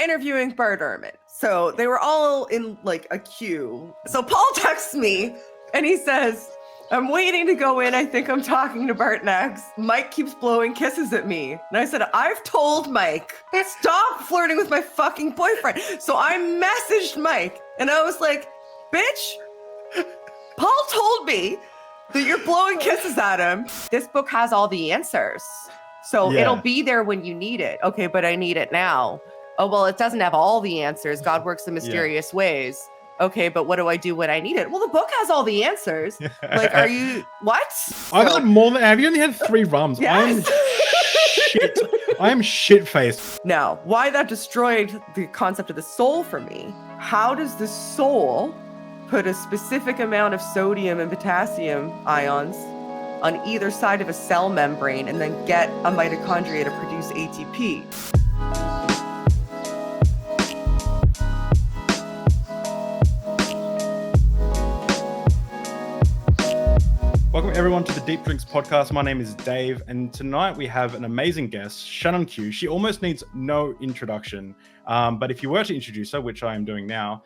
interviewing Bart Ehrman. So they were all in like a queue. So Paul texts me and he says, I'm waiting to go in. I think I'm talking to Bart next. Mike keeps blowing kisses at me. And I said, I've told Mike, stop flirting with my fucking boyfriend. So I messaged Mike and I was like, bitch, Paul told me that you're blowing kisses at him. This book has all the answers. So it'll be there when you need it. Okay, but I need it now. Oh, well, it doesn't have all the answers. God works in mysterious ways. Okay, but what do I do when I need it? Well, the book has all the answers. Like, are you, what? I've had more than, have you only had 3 rums? Yes. I'm shit-faced. Now, why that destroyed the concept of the soul for me, how does the soul put a specific amount of sodium and potassium ions on either side of a cell membrane and then get a mitochondria to produce ATP? Welcome everyone to the Deep Drinks podcast. My name is Dave, and tonight we have an amazing guest, Shannon Q. She almost needs no introduction, but if you were to introduce her, which I am doing now,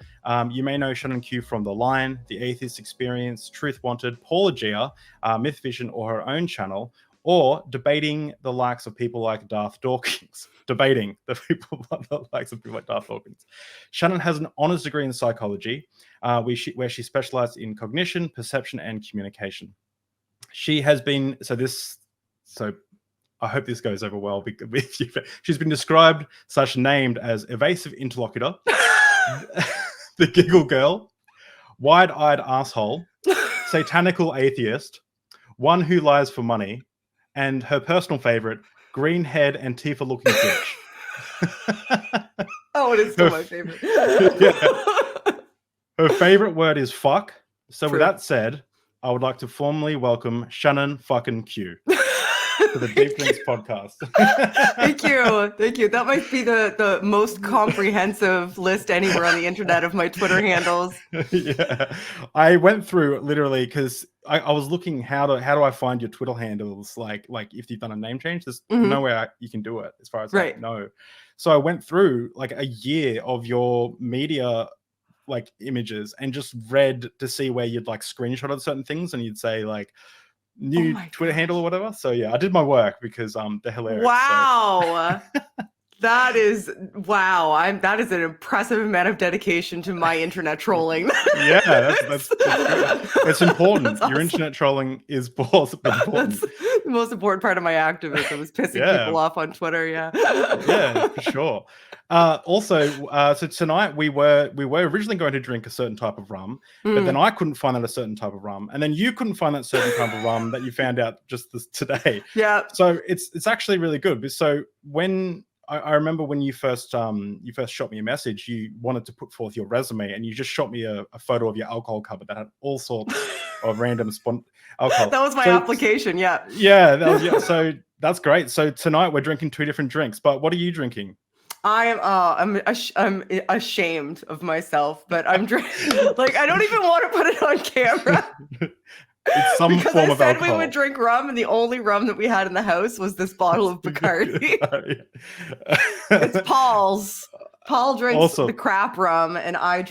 you may know Shannon Q from The Line, The Atheist Experience, Truth Wanted, Paulogia, Mythivision, or her own channel, or debating the likes of people like Darth Dawkins. Debating the likes of people like Darth Dawkins. Shannon has an honors degree in psychology, where she specialized in cognition, perception, and communication. She has been, so I hope this goes over well with you. She's been described / named as evasive interlocutor, the giggle girl, wide-eyed asshole, satanical atheist, one who lies for money, and her personal favorite, green-haired Antifa-looking bitch. Oh, it is still my favorite. Her favorite word is fuck. So True. With that said, I would like to formally welcome Shannon fucking Q to the Deep Drinks podcast. Thank you. That might be the most comprehensive list anywhere on the internet of my Twitter handles. Yeah, I went through literally because I was looking how do I find your Twitter handles, like if you've done a name change. There's no way you can do it as far as I know. So I went through like a year of your media like images and just read to see where you'd like screenshotted certain things and you'd say like new Twitter handle or whatever. So yeah, I did my work because they're hilarious. Wow. So. That is that is an impressive amount of dedication to my internet trolling. Yeah, that's it's important. That's awesome. Your internet trolling is important. That's the most important part of my activism is pissing people off on Twitter. Yeah, for sure. So tonight we were originally going to drink a certain type of rum, but then I couldn't find a certain type of rum, and then you couldn't find that certain type of rum that you found out just today. Yeah. So it's actually really good. So when I remember when you first shot me a message, you wanted to put forth your resume, and you just shot me a photo of your alcohol cupboard that had all sorts of random alcohol. That was my application. Yeah. Yeah. So that's great. So tonight we're drinking 2 different drinks. But what are you drinking? I'm ashamed of myself, but I'm drinking. Like I don't even want to put it on camera. It's some because form I of said alcohol. we would drink rum, and the only rum that we had in the house was this bottle of Bacardi. It's Paul's. Paul drinks the crap rum, and I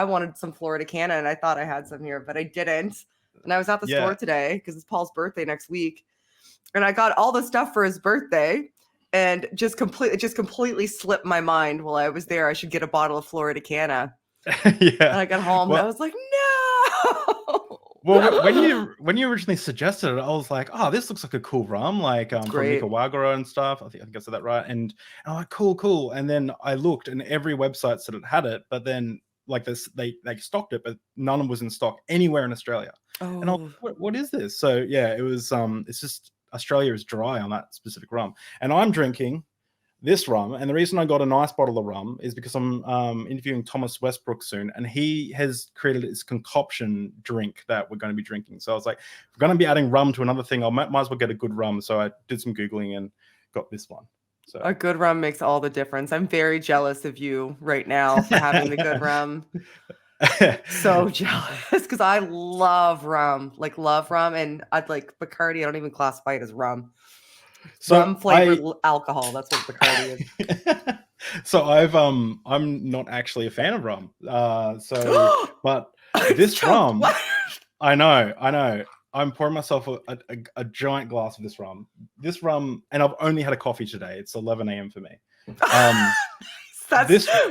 wanted some Florida Canna, and I thought I had some here, but I didn't. And I was at the store today because it's Paul's birthday next week, and I got all the stuff for his birthday, and just completely slipped my mind while I was there. I should get a bottle of Florida Canna. And I got home, and I was like, no. Well, when you originally suggested it, I was like, "Oh, this looks like a cool rum, like from Nicaragua and stuff." I think I said that right. And I'm like, "Cool." And then I looked, and every website said it had it, but then like this, they stocked it, but none was in stock anywhere in Australia. And I was like, what is this? So yeah, it was. It's just Australia is dry on that specific rum, and I'm drinking this rum, and the reason I got a nice bottle of rum is because I'm interviewing Thomas Westbrook soon, and he has created his concoction drink that we're going to be drinking. So I was like, if we're going to be adding rum to another thing, I might as well get a good rum. So I did some Googling and got this one. So a good rum makes all the difference. I'm very jealous of you right now for having the good rum. So jealous because I love rum, and I'd like Bacardi. I don't even classify it as rum. So rum flavored alcohol. That's what Bacardi is. So I'm not actually a fan of rum. But this rum, What? I know. I'm pouring myself a giant glass of this rum. This rum, and I've only had a coffee today. It's 11 a.m. for me.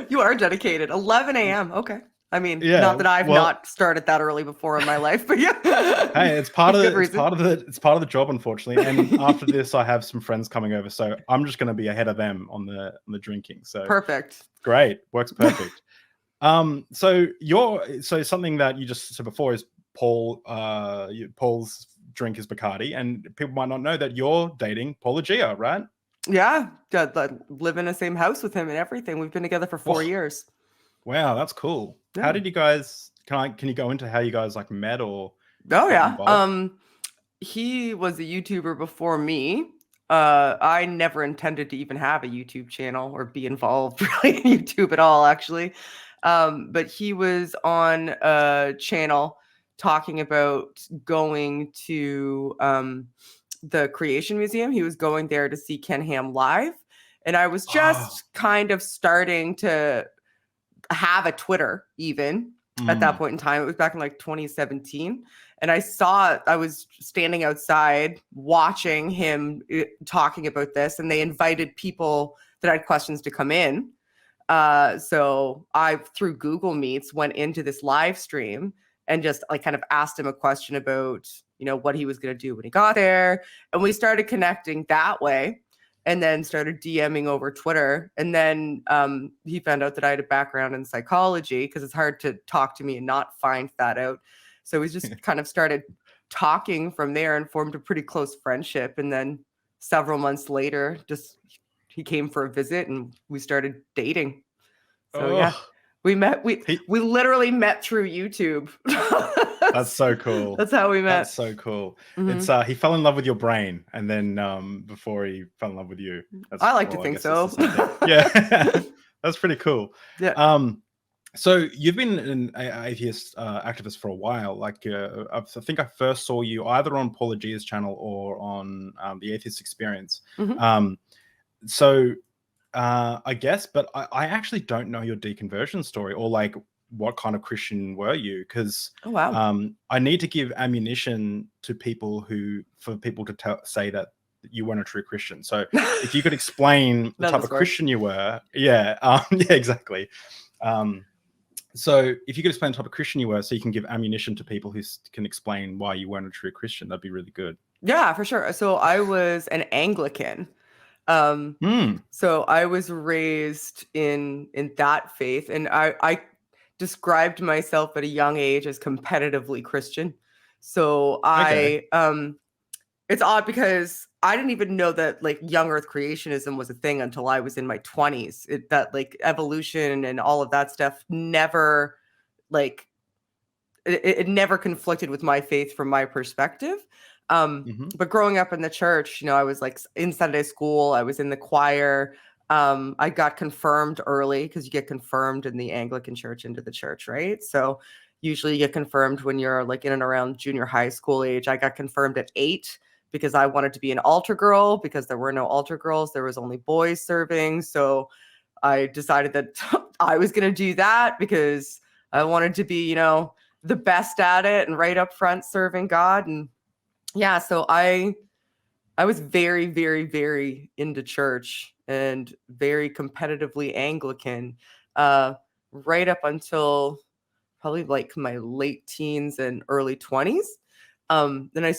You are dedicated. 11 a.m. Okay. I mean, Yeah, not that I've well, not started that early before in my life, but yeah. hey, it's part of Good it's part of the job, unfortunately. And after this, I have some friends coming over, so I'm just going to be ahead of them on the drinking. So Perfect. great, works perfect. So something that you just said before is Paul's drink is Bacardi, and people might not know that you're dating Paulogia, right? Yeah. Live in the same house with him and everything. We've been together for 4 years. Wow, that's cool. Yeah. How did you guys? Can you go into how you guys like met or? Oh yeah. Involved? He was a YouTuber before me. I never intended to even have a YouTube channel or be involved really in YouTube at all, actually. But he was on a channel talking about going to the Creation Museum. He was going there to see Ken Ham live. And I was just kind of starting to have a Twitter even at that point in time. It was back in like 2017. And I was standing outside watching him talking about this, and they invited people that had questions to come in. So I, through Google Meets, went into this live stream and just like kind of asked him a question about, what he was going to do when he got there. And we started connecting that way, and then started DMing over Twitter. And then he found out that I had a background in psychology, because it's hard to talk to me and not find that out. So we just kind of started talking from there and formed a pretty close friendship. And then several months later, he came for a visit and we started dating. So yeah, we met. We literally met through YouTube. That's so cool. That's how we met. That's so cool. It's he fell in love with your brain, and then before he fell in love with you. I like to think so. Yeah, that's pretty cool. Yeah. So you've been an atheist activist for a while. Like, I think I first saw you either on Paulogia's channel or on the Atheist Experience. So I guess, but I actually don't know your deconversion story, or like what kind of Christian were you? Because I need to give ammunition to people for people to say that you weren't a true Christian. So if you could explain the type of Christian you were, yeah, exactly. So if you could explain the type of Christian you were, so you can give ammunition to people who can explain why you weren't a true Christian, that'd be really good. Yeah, for sure. So I was an Anglican. So I was raised in that faith, and I described myself at a young age as competitively Christian. So it's odd because I didn't even know that like young earth creationism was a thing until I was in my 20s. That like evolution and all of that stuff never like it never conflicted with my faith from my perspective. But growing up in the church, I was like in Sunday school, I was in the choir. I got confirmed early, because you get confirmed in the Anglican church into the church, right? So usually you get confirmed when you're like in and around junior high school age. I got confirmed at 8 because I wanted to be an altar girl, because there were no altar girls. There was only boys serving. So I decided that I was going to do that because I wanted to be, the best at it and right up front serving God. And yeah, so I was very, very, very into church and very competitively Anglican, right up until probably like my late teens and early 20s. Then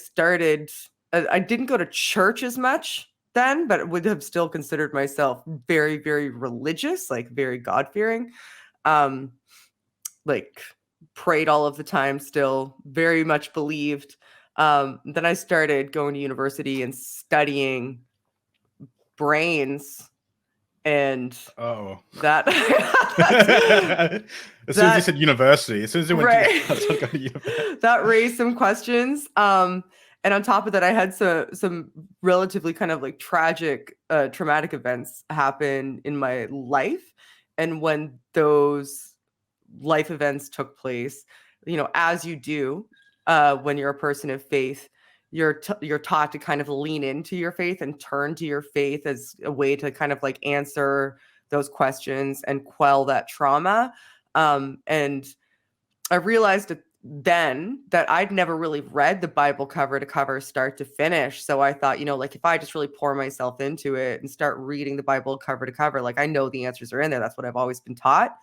I didn't go to church as much then, but would have still considered myself very, very religious, like very God-fearing. Like prayed all of the time, still very much believed. Then I started going to university and studying brains, and that as soon as you said university, as soon as you went to university, that raised some questions. And on top of that, I had some relatively kind of like tragic, traumatic events happen in my life. And when those life events took place, as you do, when you're a person of faith, you're taught to kind of lean into your faith and turn to your faith as a way to kind of like answer those questions and quell that trauma. And I realized then that I'd never really read the Bible cover to cover, start to finish. So I thought, like if I just really pour myself into it and start reading the Bible cover to cover, like I know the answers are in there. That's what I've always been taught.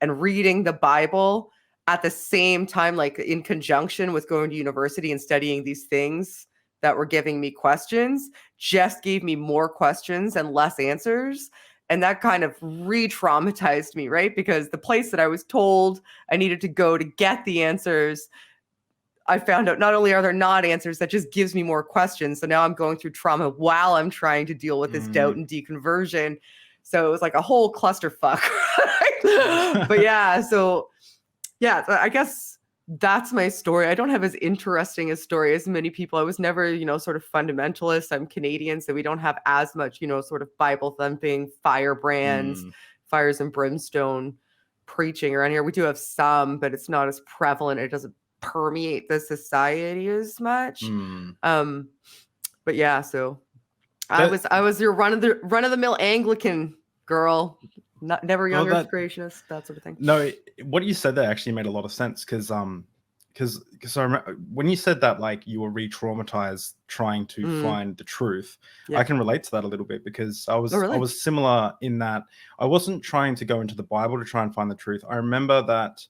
And reading the Bible at the same time, like in conjunction with going to university and studying these things that were giving me questions, just gave me more questions and less answers. And that kind of re-traumatized me, right? Because the place that I was told I needed to go to get the answers, I found out not only are there not answers, that just gives me more questions. So now I'm going through trauma while I'm trying to deal with this doubt and deconversion. So it was like a whole clusterfuck. But yeah, I guess that's my story. I don't have as interesting a story as many people. I was never, sort of fundamentalist. I'm Canadian, so we don't have as much, sort of Bible thumping, firebrands, fires and brimstone preaching around here. We do have some, but it's not as prevalent. It doesn't permeate the society as much. But yeah, so I was your run of the mill Anglican girl. Never young or gracious, that sort of thing. No, what you said there actually made a lot of sense because I remember when you said that, like, you were re-traumatized trying to find the truth. I can relate to that a little bit because I was similar in that I wasn't trying to go into the Bible to try and find the truth. I remember that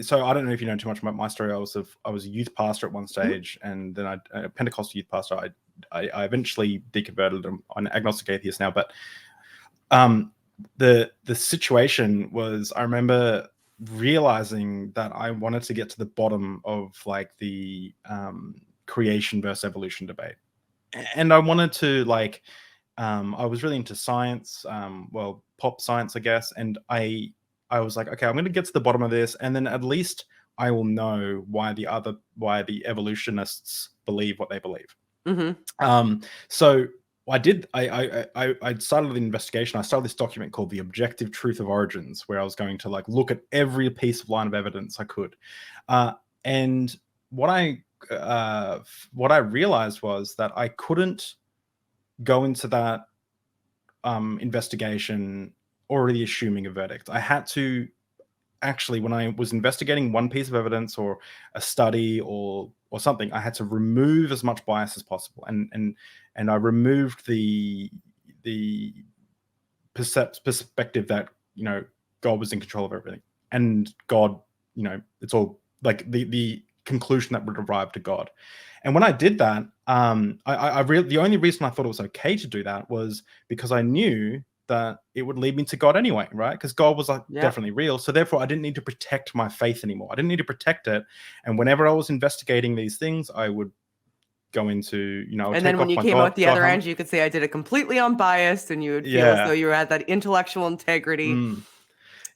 so I don't know if you know too much about my story. I was a youth pastor at one stage, and then a Pentecostal youth pastor. I eventually deconverted. I'm an agnostic atheist now, but the situation was, I remember realizing that I wanted to get to the bottom of like the creation versus evolution debate, and I wanted to I was really into science, pop science, I guess, and I was like, okay, I'm going to get to the bottom of this, and then at least I will know why the evolutionists believe what they believe. So I did. I started the investigation. I started this document called The Objective Truth of Origins, where I was going to look at every piece of line of evidence I could. And what I realized was that I couldn't go into that investigation already assuming a verdict. I had to actually, when I was investigating one piece of evidence or a study or something, I had to remove as much bias as possible, and I removed the perspective that God was in control of everything, and God, it's all like the conclusion that would arrive to God. And when I did that, the only reason I thought it was okay to do that was because I knew that it would lead me to God anyway, right? Because God was definitely real. So therefore I didn't need to protect my faith anymore. I didn't need to protect it. And whenever I was investigating these things, I would go into, and then when you came out the other end, you could say I did it completely unbiased, and you would feel as though you had that intellectual integrity.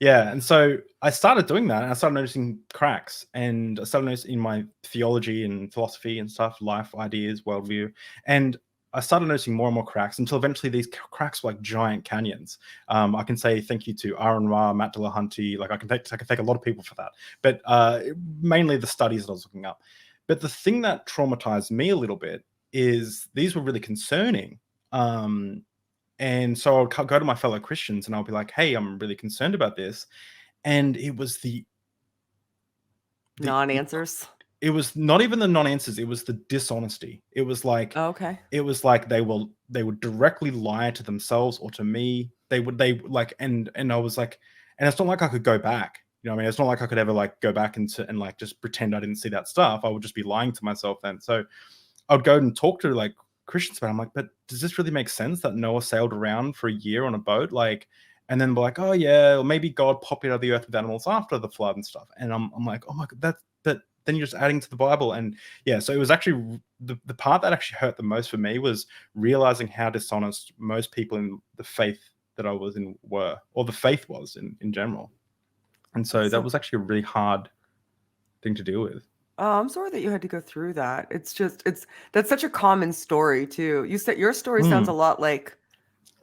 Yeah. And so I started doing that, and I started noticing cracks, and I started noticing in my theology and philosophy and stuff, life ideas, worldview. And I started noticing more and more cracks until eventually these cracks were like giant canyons. I can say thank you to Aaron Ra, Matt Dillahunty. Like I can thank a lot of people for that, but mainly the studies that I was looking up. But the thing that traumatized me a little bit is these were really concerning. And so I'll go to my fellow Christians and I'll be like, hey, I'm really concerned about this. And it was the non-answers. It was not even the non-answers. It was the dishonesty. It was like, it was like they would directly lie to themselves or to me. And I was like, and it's not like I could go back. It's not like I could ever go back and just pretend I didn't see that stuff. I would just be lying to myself then. So I would go and talk to Christians, but I'm like, but does this really make sense that Noah sailed around for a year on a boat? And then we're like, oh yeah, or maybe God popped out of the earth with animals after the flood and stuff. And I'm like, oh my God, then you're just adding to the Bible. And yeah, so it was actually the part that actually hurt the most for me was realizing how dishonest most people in the faith that I was in were, or the faith was in general. And so that was actually a really hard thing to deal with. Oh, I'm sorry that you had to go through that. That's such a common story too. You said your story sounds a lot like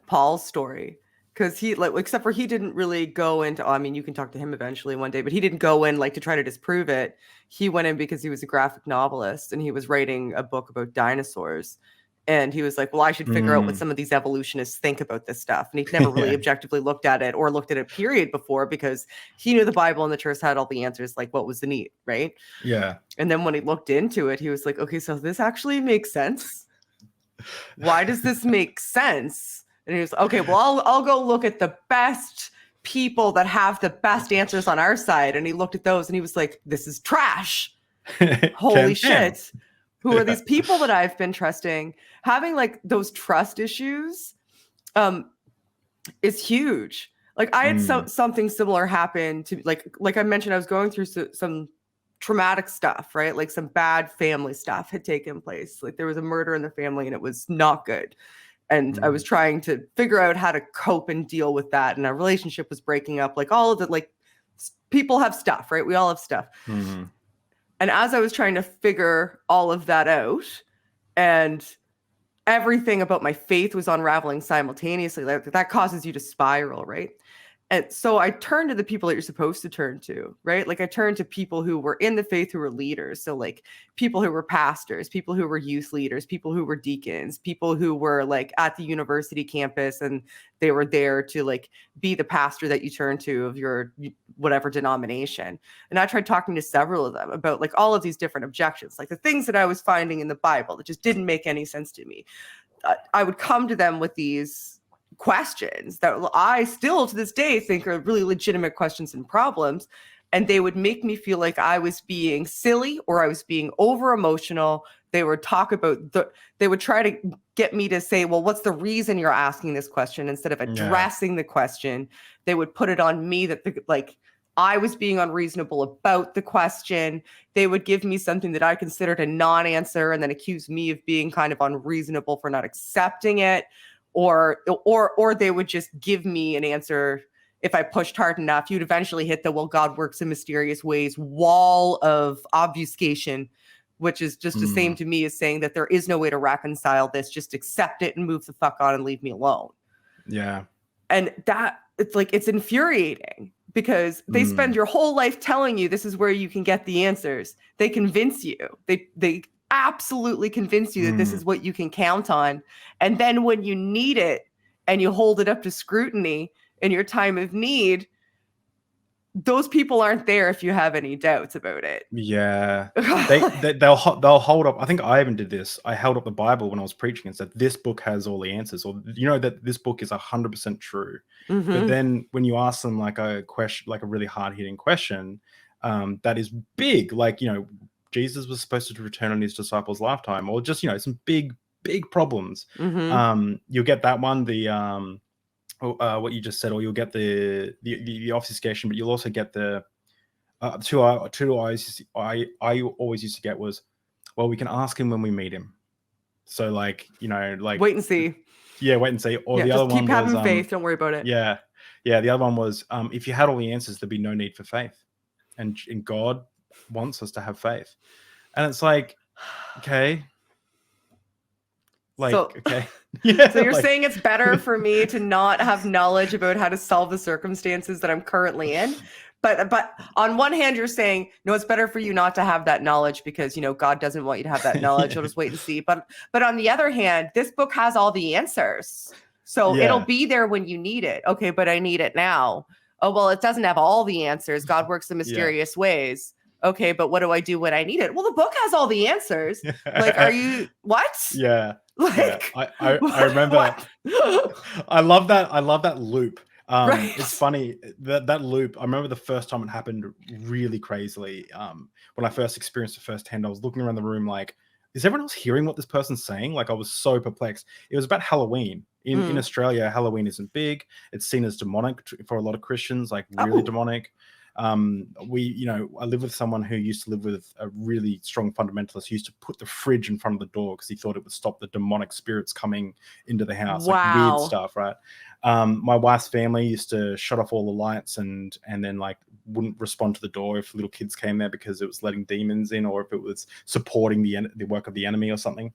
Paul's story. Because he except for he didn't really go into, you can talk to him eventually one day, but he didn't go in to try to disprove it. He went in because he was a graphic novelist and he was writing a book about dinosaurs. And he was like, well, I should figure out what some of these evolutionists think about this stuff. And he'd never really objectively looked at it or looked at it period before, because he knew the Bible and the church had all the answers, like what was the need, right? Yeah. And then when he looked into it, he was like, okay, so this actually makes sense. Why does this make sense? And he was like, okay, well, I'll go look at the best people that have the best answers on our side. And he looked at those and he was like, this is trash. Holy shit. Who are these people that I've been trusting? Having like those trust issues is huge. Like I had something similar happen to like I mentioned, I was going through some traumatic stuff, right? Like some bad family stuff had taken place. Like there was a murder in the family and it was not good. And I was trying to figure out how to cope and deal with that. And our relationship was breaking up. Like all of the, like people have stuff, right? We all have stuff. And as I was trying to figure all of that out, and everything about my faith was unraveling simultaneously, that causes you to spiral, right? And so I turned to the people that you're supposed to turn to, right? Like I turned to people who were in the faith, who were leaders. So like people who were pastors, people who were youth leaders, people who were deacons, people who were like at the university campus and they were there to like be the pastor that you turn to of your whatever denomination. And I tried talking to several of them about like all of these different objections, like the things that I was finding in the Bible that just didn't make any sense to me. I would come to them with these questions that I still to this day think are really legitimate questions and problems. And they would make me feel like I was being silly or I was being over emotional. They would talk about they would try to get me to say, well, what's the reason you're asking this question? Instead of addressing the question, they would put it on me that like I was being unreasonable about the question. They would give me something that I considered a non-answer and then accuse me of being kind of unreasonable for not accepting it. Or they would just give me an answer. If I pushed hard enough, you'd eventually hit the, well, God works in mysterious ways wall of obfuscation, which is just the same to me as saying that there is no way to reconcile this. Just accept it and move the fuck on and leave me alone. Yeah. And that it's like, it's infuriating because they spend your whole life telling you this is where you can get the answers. They convince you. They absolutely convince you that this is what you can count on. And then when you need it and you hold it up to scrutiny in your time of need, those people aren't there if you have any doubts about it. Yeah. They'll hold up. I think I even did this. I held up the Bible when I was preaching and said, this book has all the answers, or, you know, that this book is 100% true. But then when you ask them like a question, like a really hard hitting question, that is big, like, you know, Jesus was supposed to return on his disciples' lifetime, or just, you know, some big problems. You'll get that one, the what you just said, or you'll get the obfuscation, but you'll also get the two I always used to get was, well, we can ask him when we meet him. So like, you know, like wait and see. Yeah, wait and see. Or the other one was, keep having faith. Don't worry about it. Yeah. The other one was, if you had all the answers, there'd be no need for faith, and God wants us to have faith. And it's like, okay, like, okay. So you're saying it's better for me to not have knowledge about how to solve the circumstances that I'm currently in. But on one hand, you're saying, no, it's better for you not to have that knowledge because, you know, God doesn't want you to have that knowledge. You'll just wait and see. But on the other hand, this book has all the answers. So it'll be there when you need it. Okay, but I need it now. Oh, well, it doesn't have all the answers. God works in mysterious ways. Okay, but what do I do when I need it? Well, the book has all the answers. Like, are you, what? Yeah. Like, I remember, I love that loop. Right. It's funny that loop. I remember the first time it happened really crazily. When I first experienced it firsthand, I was looking around the room like, is everyone else hearing what this person's saying? Like, I was so perplexed. It was about Halloween. In Australia, Halloween isn't big. It's seen as demonic for a lot of Christians, like really demonic. I live with someone who used to live with a really strong fundamentalist who used to put the fridge in front of the door because he thought it would stop the demonic spirits coming into the house. Like weird stuff, right? My wife's family used to shut off all the lights and then like wouldn't respond to the door if little kids came there because it was letting demons in, or if it was supporting the work of the enemy or something.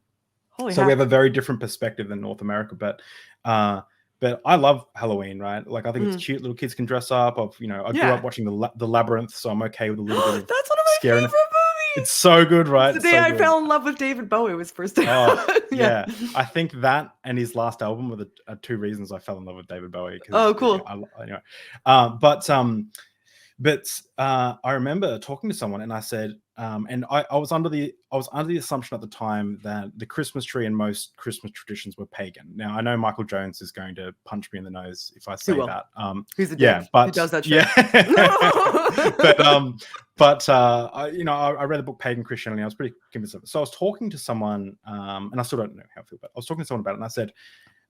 We have a very different perspective than North America, but I love Halloween, right? Like, I think it's cute. Little kids can dress up. I grew up watching the Labyrinth, so I'm okay with a little bit of that's one of my favorite It's so good, right? The It's day so I good. fell in love with David Bowie was first time. Oh, yeah. I think that and his last album were the two reasons I fell in love with David Bowie. Oh, cool. Anyway, but I remember talking to someone, and I said, and I was under the assumption at the time that the Christmas tree and most Christmas traditions were pagan. Now I know Michael Jones is going to punch me in the nose if I say that. He's a dick. Yeah, but He does that shit. Yeah. but I read the book Pagan Christianity. I was pretty convinced of it. So I was talking to someone, and I still don't know how I feel, but I was talking to someone about it, and I said,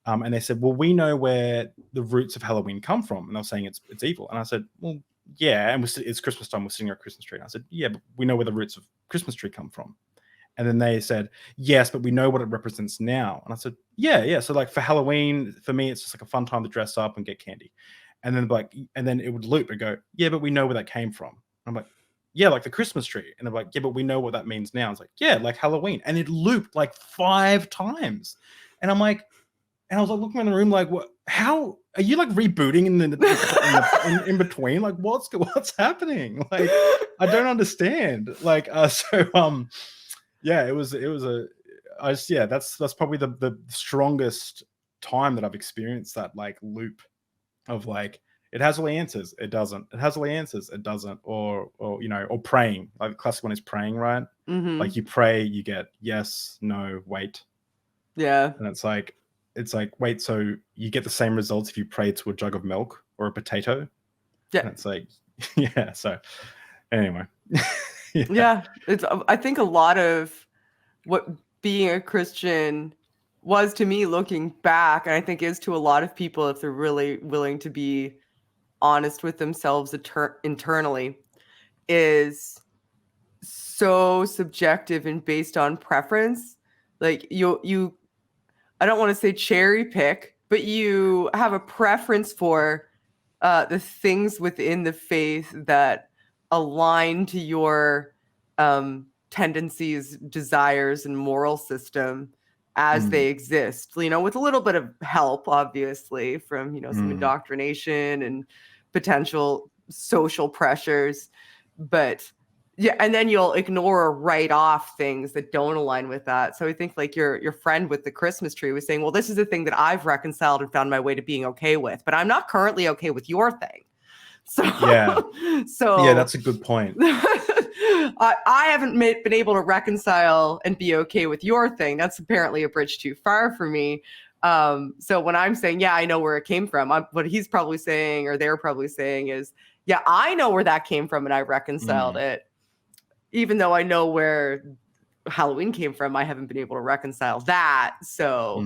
and they said, well, we know where the roots of Halloween come from, and they were saying it's evil, and I said, well, yeah, and it's Christmas time. We're sitting at a Christmas tree. And I said, yeah, but we know where the roots of Christmas tree come from. And then they said, yes, but we know what it represents now. And I said, yeah. So like for Halloween, for me, it's just like a fun time to dress up and get candy. And then it would loop and go, yeah, but we know where that came from. And I'm like, yeah, like the Christmas tree. And they're like, yeah, but we know what that means now. It's like, yeah, like Halloween. And it looped like 5 times. And I'm like, and I was like looking around the room, like, what? How are you like rebooting in between? Like, what's happening? Like, I don't understand. Like, yeah, it was that's probably the strongest time that I've experienced that like loop of like it has all the answers, it doesn't. It has all the answers, it doesn't. Or praying. Like the classic one is praying, right? Mm-hmm. Like you pray, you get yes, no, wait. Yeah. And it's like, wait, so you get the same results if you pray to a jug of milk or a potato? Yeah. And it's like, yeah. So anyway. Yeah. I think a lot of what being a Christian was to me looking back, and I think is to a lot of people if they're really willing to be honest with themselves internally, is so subjective and based on preference. Like you I don't want to say cherry pick, but you have a preference for the things within the faith that align to your tendencies, desires, and moral system as they exist. With a little bit of help, obviously, from some indoctrination and potential social pressures, but. Yeah, and then you'll ignore or write off things that don't align with that. So I think like your friend with the Christmas tree was saying, well, this is the thing that I've reconciled and found my way to being okay with, but I'm not currently okay with your thing. So yeah, that's a good point. I haven't been able to reconcile and be okay with your thing. That's apparently a bridge too far for me. So when I'm saying, yeah, I know where it came from, what he's probably saying, or they're probably saying is, yeah, I know where that came from and I reconciled it. Even though I know where Halloween came from, I haven't been able to reconcile that. So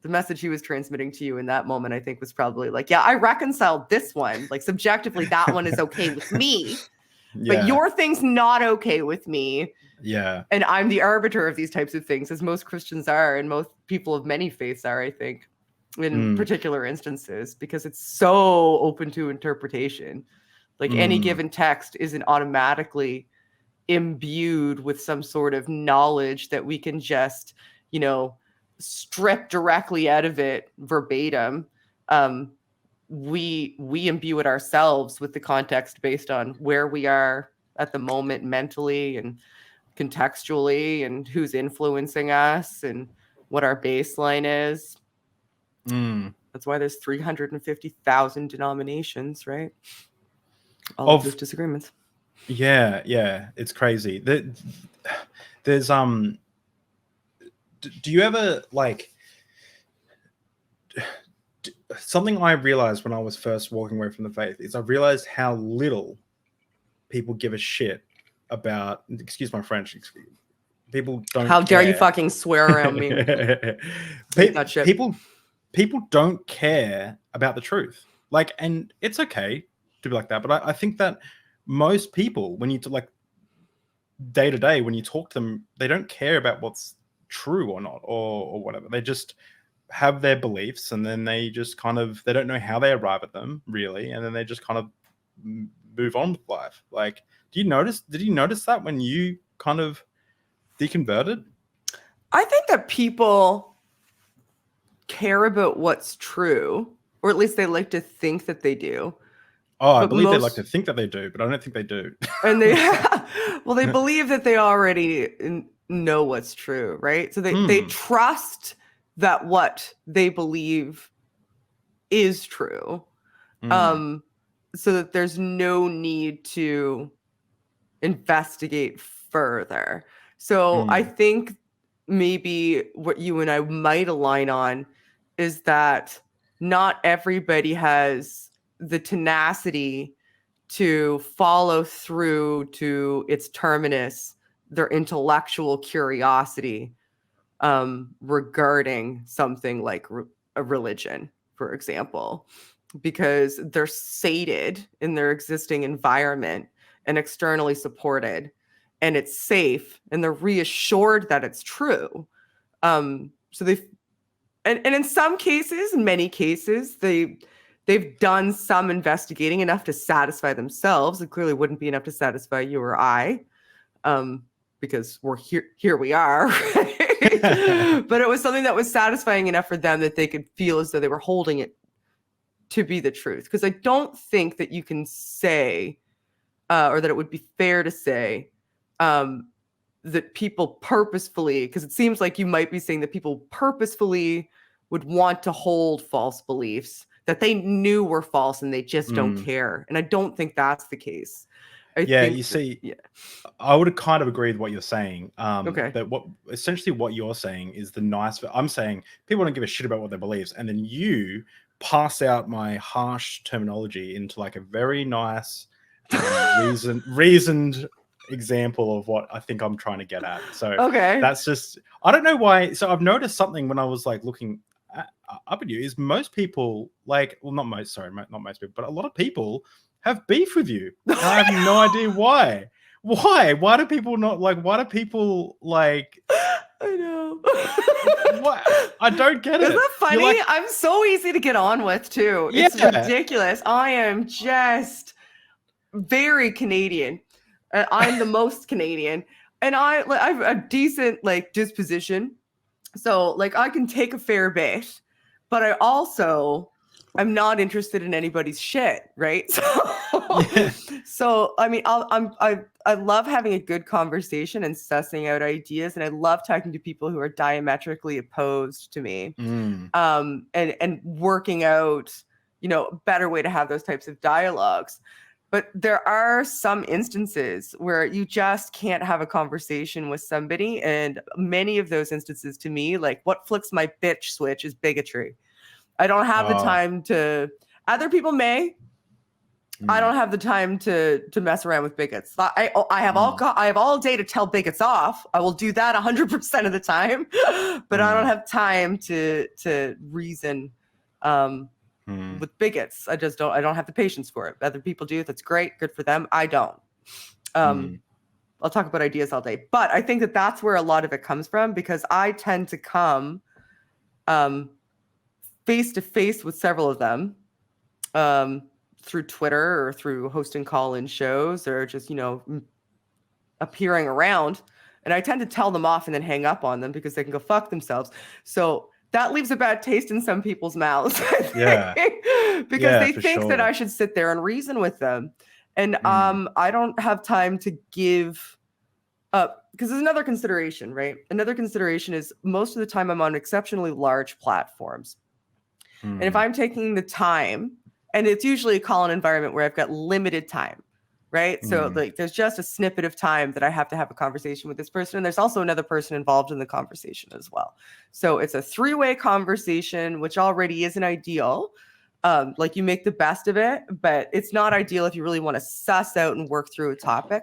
the message he was transmitting to you in that moment, I think, was probably like, yeah, I reconciled this one. Like subjectively, that one is okay with me. But your thing's not okay with me. Yeah. And I'm the arbiter of these types of things, as most Christians are, and most people of many faiths are, I think, in particular instances, because it's so open to interpretation. Like any given text isn't automatically imbued with some sort of knowledge that we can just, strip directly out of it verbatim. We imbue it ourselves with the context based on where we are at the moment mentally and contextually, and who's influencing us and what our baseline is. That's why there's 350,000 denominations, right? All of those disagreements. Yeah, it's crazy. There's do you ever like something I realized when I was first walking away from the faith is I realized how little people give a shit about, excuse my French, people don't How dare you fucking swear around me. People don't care about the truth. Like, and it's okay to be like that, but I think that most people, when you like day to day, when you talk to them, they don't care about what's true or not, or whatever. They just have their beliefs, and then they just they don't know how they arrive at them really, and then they just kind of move on with life. Like, did you notice that when you kind of deconverted? I think that people care about what's true, or at least they like to think that they do. Oh, I But believe they like to think that they do, but I don't think they do. And they, well, they believe that they already know what's true, right? So they trust that what they believe is true, so that there's no need to investigate further. So I think maybe what you and I might align on is that not everybody has the tenacity to follow through to its terminus, their intellectual curiosity regarding something like a religion, for example, because they're sated in their existing environment and externally supported, and it's safe, and they're reassured that it's true. So they've, and in some cases, in many cases, they've done some investigating enough to satisfy themselves. It clearly wouldn't be enough to satisfy you or I, because we're here we are. Right? But it was something that was satisfying enough for them that they could feel as though they were holding it to be the truth. Because I don't think that you can say, or that it would be fair to say, that people purposefully, because it seems like you might be saying that people purposefully would want to hold false beliefs that they knew were false and they just don't care. And I don't think that's the case. I would kind of agree with what you're saying. Okay. That essentially what you're saying is the nice, I'm saying people don't give a shit about what they believe. And then you pass out my harsh terminology into like a very nice, reasoned example of what I think I'm trying to get at. So that's just, I don't know why. So I've noticed something when I was like looking up at you is most people like, well, not most people, but a lot of people have beef with you. And I have no idea why. Why do people not like, why do people like, I know. What? I don't get it. Isn't that funny? Like, I'm so easy to get on with too. It's ridiculous. I am just very Canadian. I'm the most Canadian, and I have a decent like disposition, so like I can take a fair bit, but I'm not interested in anybody's shit, right? So I mean, I love having a good conversation and sussing out ideas, and I love talking to people who are diametrically opposed to me, and working out, a better way to have those types of dialogues. But there are some instances where you just can't have a conversation with somebody. And many of those instances to me, like what flicks my bitch switch is bigotry. I don't have the time to, other people may, I don't have the time to mess around with bigots. I have all day to tell bigots off. I will do that 100% of the time, but I don't have time to reason, with bigots. I don't have the patience for it. Other people do. That's great. Good for them. I don't. I'll talk about ideas all day, but I think that that's where a lot of it comes from, because I tend to come face to face with several of them through Twitter or through hosting call-in shows or just, appearing around. And I tend to tell them off and then hang up on them because they can go fuck themselves. So that leaves a bad taste in some people's mouths. Because they think that I should sit there and reason with them. And I don't have time to give up, because there's another consideration, right? Another consideration is most of the time I'm on exceptionally large platforms. And if I'm taking the time, and it's usually a call-in environment where I've got limited time, right? So like there's just a snippet of time that I have to have a conversation with this person. And there's also another person involved in the conversation as well. So it's a three-way conversation, which already isn't ideal. Like you make the best of it, but it's not ideal if you really want to suss out and work through a topic.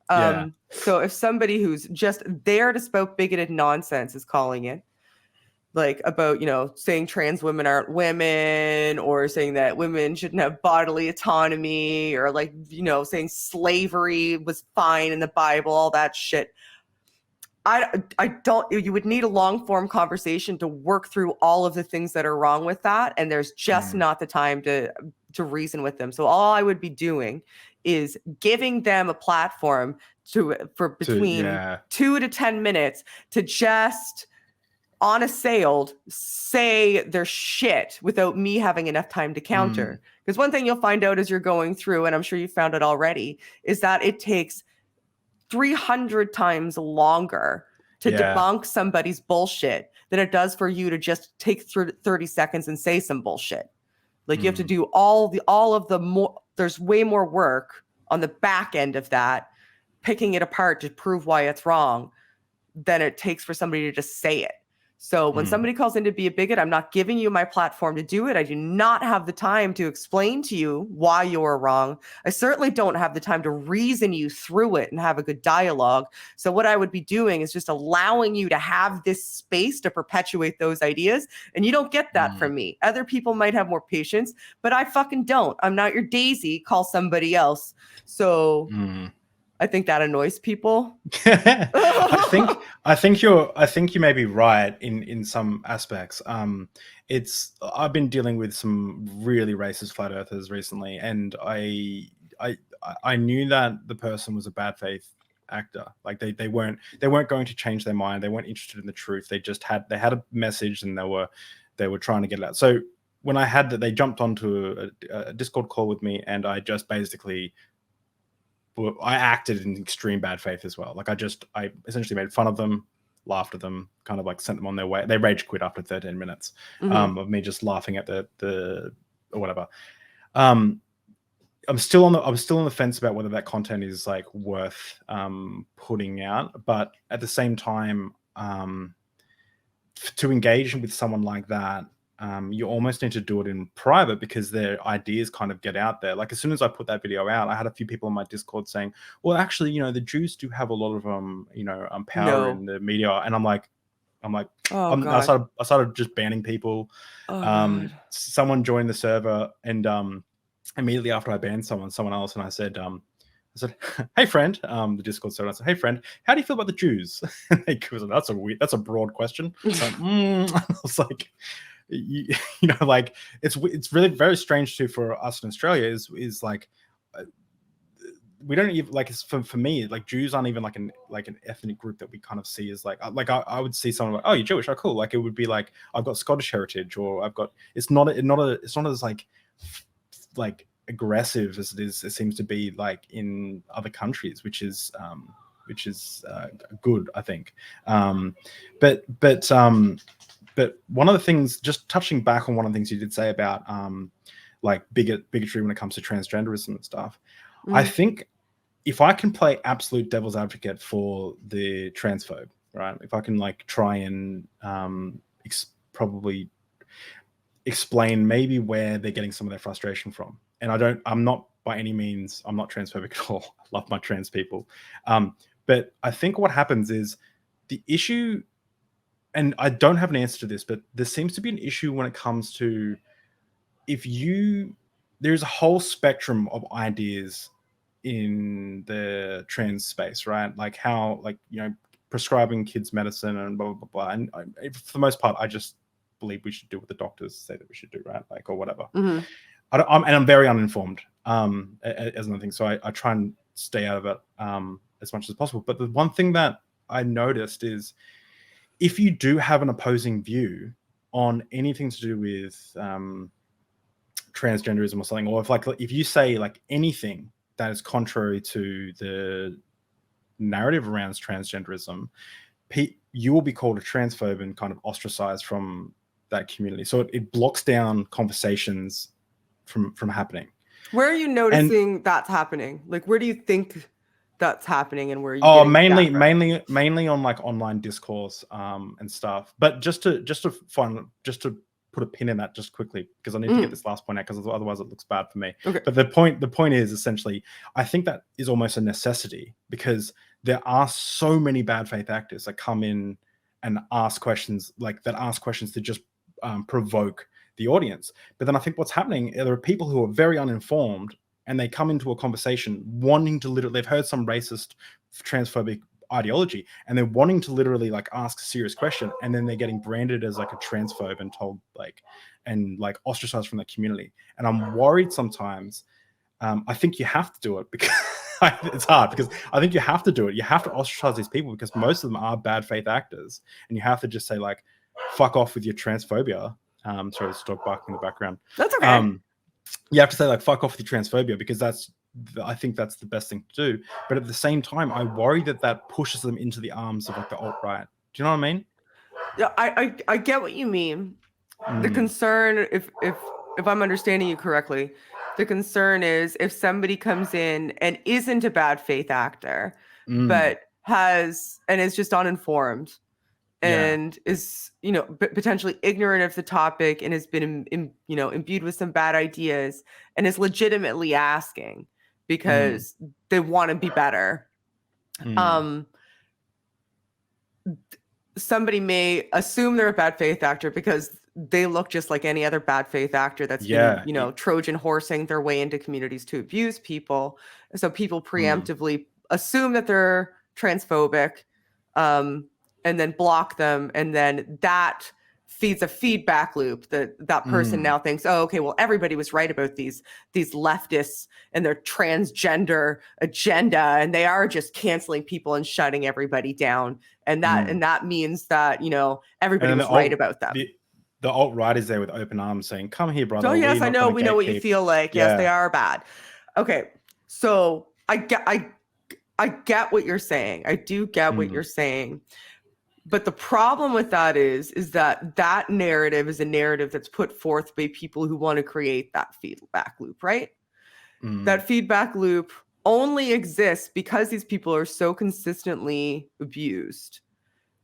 So if somebody who's just there to spout bigoted nonsense is calling in, like about, saying trans women aren't women, or saying that women shouldn't have bodily autonomy, or like, saying slavery was fine in the Bible, all that shit. You would need a long form conversation to work through all of the things that are wrong with that. And there's just not the time to reason with them. So all I would be doing is giving them a platform for between 2 to 10 minutes to just unassailed say their shit without me having enough time to counter. Because one thing you'll find out as you're going through, and I'm sure you found it already, is that it takes 300 times longer to debunk somebody's bullshit than it does for you to just take 30 seconds and say some bullshit. Like you have to do all of the more, there's way more work on the back end of that, picking it apart to prove why it's wrong than it takes for somebody to just say it. So when somebody calls in to be a bigot, I'm not giving you my platform to do it. I do not have the time to explain to you why you're wrong. I certainly don't have the time to reason you through it and have a good dialogue. So what I would be doing is just allowing you to have this space to perpetuate those ideas. And you don't get that from me. Other people might have more patience, but I fucking don't. I'm not your Daisy. Call somebody else. So I think that annoys people. I think you may be right in some aspects. I've been dealing with some really racist flat earthers recently, and I knew that the person was a bad faith actor. Like they weren't going to change their mind. They weren't interested in the truth. They had a message, and they were trying to get it out. So when I had that, they jumped onto a Discord call with me, and I just basically I acted in extreme bad faith as well. Like I essentially made fun of them, laughed at them, kind of like sent them on their way. They rage quit after 13 minutes of me just laughing at the or whatever. I'm still on the fence about whether that content is like worth putting out, but at the same time, to engage with someone like that, you almost need to do it in private because their ideas kind of get out there. Like as soon as I put that video out, I had a few people on my Discord saying, well, actually, the Jews do have a lot of power in the media. And I'm like, I started just banning people. Someone joined the server, and immediately after I banned someone else, and I said, hey friend, the Discord server, I said, hey friend, how do you feel about the Jews? And they go, that's a broad question. I was like, like it's really very strange too for us in Australia is like we don't even like, it's for me, like Jews aren't even like an ethnic group that we kind of see as like I would see someone like, oh, you're Jewish, oh cool. Like it would be like I've got Scottish heritage, or I've got, it's not as like aggressive as it seems to be like in other countries, which is good, I think. But one of the things, just touching back on one of the things you did say about like bigotry when it comes to transgenderism and stuff, I think if I can play absolute devil's advocate for the transphobe, right? If I can like try and probably explain maybe where they're getting some of their frustration from. And I'm not by any means, I'm not transphobic at all. I love my trans people. But I think what happens is the issue, and I don't have an answer to this, but there seems to be an issue when it comes to there's a whole spectrum of ideas in the trans space, right? Like how, like, prescribing kids medicine and blah, blah, blah. And for the most part, I just believe we should do what the doctors say that we should do, right? Like, or whatever. I'm very uninformed as another thing. So I try and stay out of it as much as possible. But the one thing that I noticed is, if you do have an opposing view on anything to do with transgenderism or something, or if you say like anything that is contrary to the narrative around transgenderism, you will be called a transphobe and kind of ostracized from that community. So it blocks down conversations from happening. Where are you noticing that's happening? Like, where do you think that's happening, and where are you mainly on like online discourse and stuff? But just to put a pin in that just quickly, because I need to get this last point out, because otherwise it looks bad for me. Okay. But the point is essentially, I think that is almost a necessity, because there are so many bad faith actors that come in and ask questions to just provoke the audience. But then I think what's happening, there are people who are very uninformed, and they come into a conversation wanting to they've heard some racist, transphobic ideology, and they're wanting to literally like ask a serious question, and then they're getting branded as like a transphobe and told like ostracized from the community. And I'm worried sometimes. I think you have to do it, because it's hard, because I think you have to do it. You have to ostracize these people, because most of them are bad faith actors, and you have to just say like, fuck off with your transphobia. Sorry, there's a dog barking in the background. That's okay. You have to say like fuck off with your transphobia, because I think that's the best thing to do. But at the same time, I worry that pushes them into the arms of like the alt-right. Do you know what I mean? Yeah, I get what you mean. The concern, if I'm understanding you correctly, the concern is if somebody comes in and isn't a bad faith actor, but is just uninformed and is, potentially ignorant of the topic and has been, imbued with some bad ideas and is legitimately asking because they want to be better. Somebody may assume they're a bad faith actor because they look just like any other bad faith actor that's been, Trojan horsing their way into communities to abuse people. So people preemptively assume that they're transphobic, and then block them. And then that feeds a feedback loop that person now thinks, oh, okay, well, everybody was right about these leftists and their transgender agenda, and they are just canceling people and shutting everybody down. And that means that, everybody was right about them. The alt-right is there with open arms saying, come here, brother. Oh, yes, I know. We know what you feel like. Yeah. Yes, they are bad. Okay. So I get what you're saying. I do get what you're saying. But the problem with that is that narrative is a narrative that's put forth by people who want to create that feedback loop, right? That feedback loop only exists because these people are so consistently abused.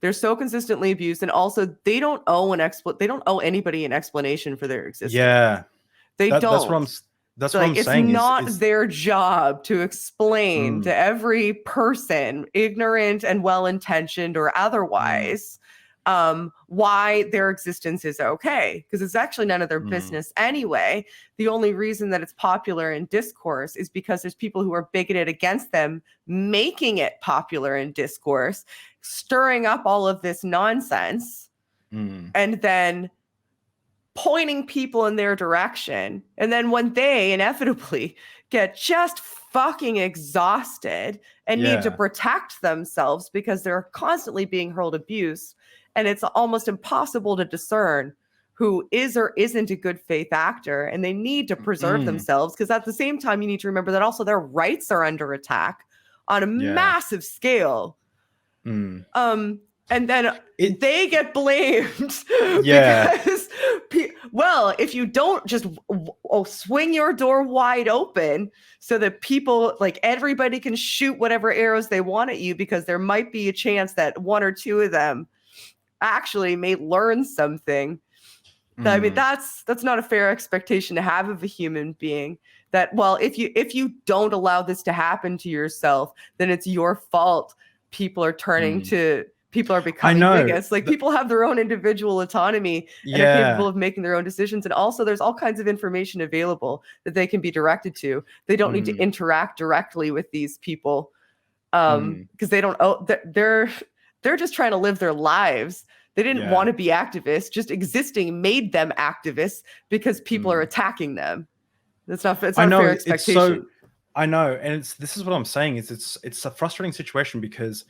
They're so consistently abused, and also they don't owe anybody an explanation for their existence. Yeah, they don't. That's what I'm saying. It's not their job to explain to every person, ignorant and well-intentioned or otherwise, why their existence is okay, because it's actually none of their business anyway. The only reason that it's popular in discourse is because there's people who are bigoted against them, making it popular in discourse, stirring up all of this nonsense, and then pointing people in their direction. And then when they inevitably get just fucking exhausted and need to protect themselves because they're constantly being hurled abuse, and it's almost impossible to discern who is or isn't a good faith actor, and they need to preserve themselves, because at the same time you need to remember that also their rights are under attack on a massive scale. And then they get blamed because, well, if you don't just swing your door wide open so that people, like everybody, can shoot whatever arrows they want at you, because there might be a chance that one or two of them actually may learn something. I mean, that's not a fair expectation to have of a human being. That, well, if you don't allow this to happen to yourself, then it's your fault. People are turning to. People are becoming bigots. Like, people have their own individual autonomy and are capable of making their own decisions. And also there's all kinds of information available that they can be directed to. They don't need to interact directly with these people, because they don't they're just trying to live their lives. They didn't want to be activists. Just existing made them activists because people are attacking them. It's not a fair expectation. I know. And this is what I'm saying is it's a frustrating situation, because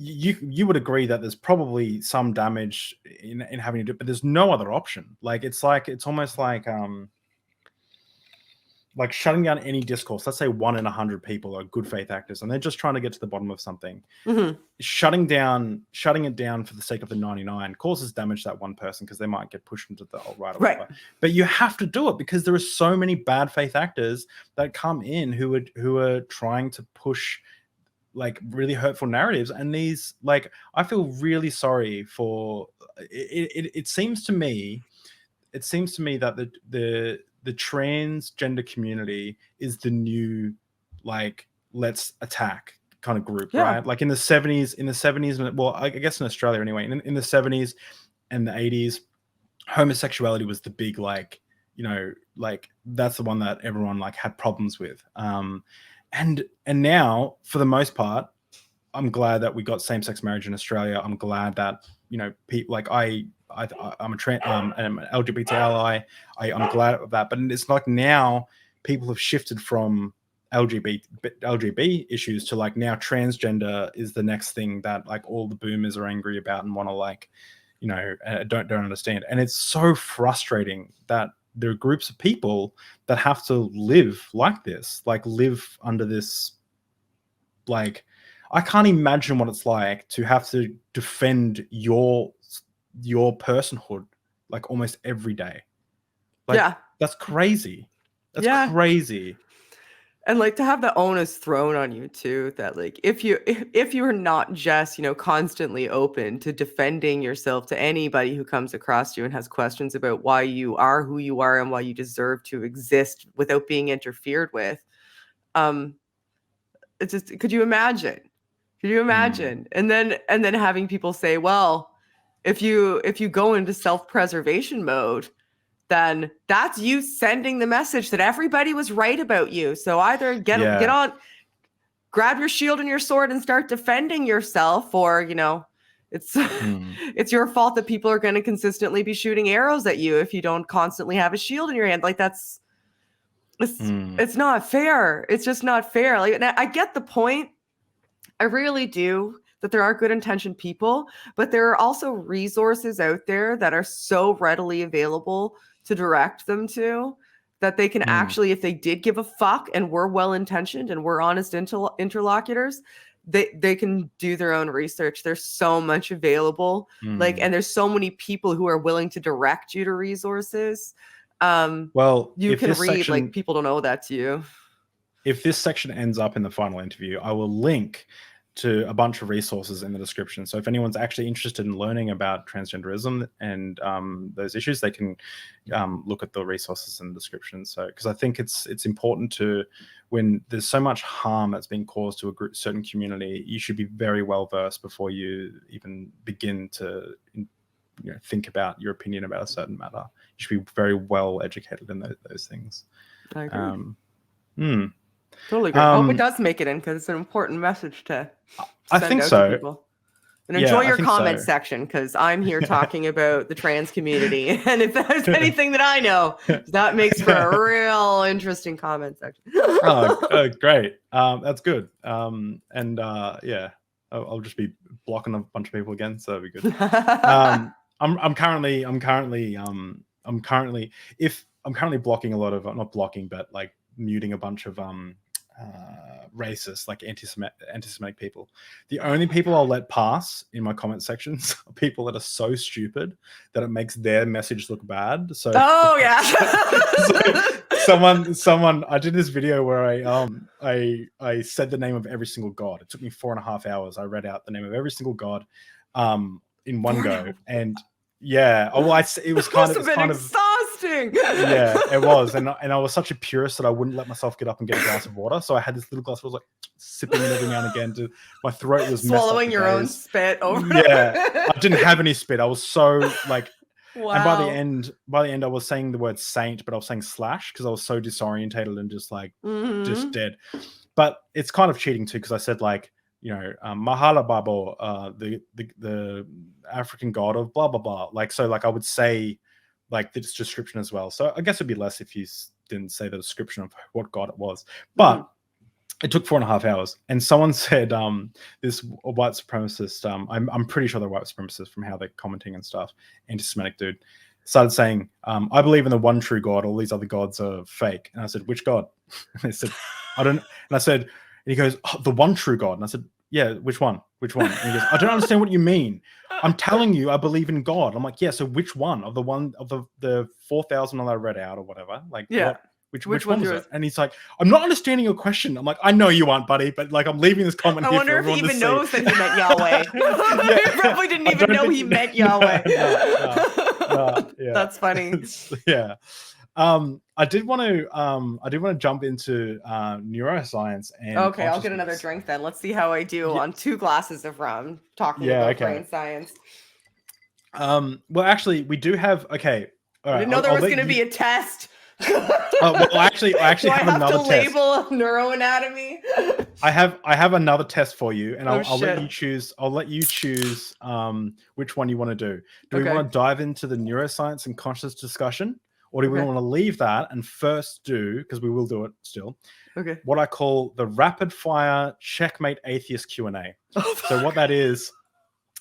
you would agree that there's probably some damage in having to do it, but there's no other option. It's almost like shutting down any discourse. Let's say 1 in 100 people are good faith actors and they're just trying to get to the bottom of something. Shutting it down for the sake of the 99 causes damage to that one person, because they might get pushed into the alt-right or whatever. But you have to do it because there are so many bad faith actors that come in who are trying to push really hurtful narratives. And these, I feel really sorry for it seems to me that the transgender community is the new let's attack kind of group, right? Like in the 70s, well, I guess in Australia anyway, in the 70s and the 80s, homosexuality was the big that's the one that everyone had problems with. And now, for the most part, I'm glad that we got same-sex marriage in Australia. I'm glad that people I'm an LGBT ally. I'm glad of that. But it's now people have shifted from LGBT issues to now transgender is the next thing that all the boomers are angry about and want to don't understand. And it's so frustrating that there are groups of people that have to live like this, like live under this, like, I can't imagine what it's like to have to defend your personhood like almost every day. Like, that's crazy. That's crazy. And like to have the onus thrown on you too, that like if you're not just, constantly open to defending yourself to anybody who comes across you and has questions about why you are who you are and why you deserve to exist without being interfered with. It's just, could you imagine? And then having people say, well, if you go into self-preservation mode, then that's you sending the message that everybody was right about you. So either get on, grab your shield and your sword and start defending yourself, or, it's it's your fault that people are going to consistently be shooting arrows at you if you don't constantly have a shield in your hand. Like it's not fair. It's just not fair. Like, I get the point. I really do, that there are good intentioned people, but there are also resources out there that are so readily available to direct them to, that they can actually, if they did give a fuck and were well-intentioned and were honest interlocutors, they can do their own research. There's so much available, and there's so many people who are willing to direct you to resources. Well, you can read, like, people don't owe that to you. If this section ends up in the final interview, I will link to a bunch of resources in the description. So if anyone's actually interested in learning about transgenderism and those issues, they can look at the resources in the description. So, because I think it's important to, when there's so much harm that's being caused to a certain community, you should be very well versed before you even begin to think about your opinion about a certain matter. You should be very well educated in those things. I agree. Totally agree. I hope it does make it in, because it's an important message to send out to people. And enjoy your comment section, because I'm here talking about the trans community. And if there's anything that I know, that makes for a real interesting comment section. Great. That's good. I'll just be blocking a bunch of people again, so that'd be good. I'm currently blocking a lot of, not blocking, but like muting a bunch of racist, like anti-Semitic people. The only people I'll let pass in my comment sections are people that are so stupid that it makes their message look bad. So someone I did this video where I said the name of every single god. It took me 4.5 hours. I read out the name of every single god in one go, and it was kind of exhausting. Yeah, it was, and I was such a purist that I wouldn't let myself get up and get a glass of water. So I had this little glass. I was like sipping it every now and again. My throat was swallowing your own spit over. Yeah, I didn't have any spit. I was so like. Wow. And by the end, I was saying the word saint, but I was saying slash because I was so disorientated and just like just dead. But it's kind of cheating too, because I said like, Mahala Babo, the African god of blah blah blah. Like, so like I would say like this description as well. So I guess it'd be less if you didn't say the description of what god it was. But it took 4.5 hours, and someone said this white supremacist. I'm pretty sure they're white supremacists from how they're commenting and stuff. Anti-Semitic dude started saying, "I believe in the one true God. All these other gods are fake." And I said, "Which God?" And they said, "I don't." And I said, and he goes, "Oh, the one true God." And I said, "Yeah, which one? Which one?" And he goes, "I don't understand what you mean. I'm telling you, I believe in God." I'm like, "Yeah, so which one of the 4,000 that I read out or whatever? Like, yeah." Which one was it? And he's like, "I'm not understanding your question." I'm like, "I know you aren't, buddy, but like I'm leaving this comment I here wonder for if he everyone even to knows see." that he meant Yahweh. He probably didn't even know he meant Yahweh. Yeah. That's funny. Yeah. I did want to jump into neuroscience and okay, I'll get another drink then. Let's see how I do on 2 glasses of rum talking about brain science. Well, actually, we do have. Okay, all right. I didn't know there was going to be a test. Well, I actually have another test. Label neuroanatomy. I have another test for you, and I'll let you choose. I'll let you choose which one you want to do. Do we want to dive into the neuroscience and consciousness discussion, or do we want to leave that and first do, because we will do it still, what I call the rapid fire checkmate atheist Q&A. So what that is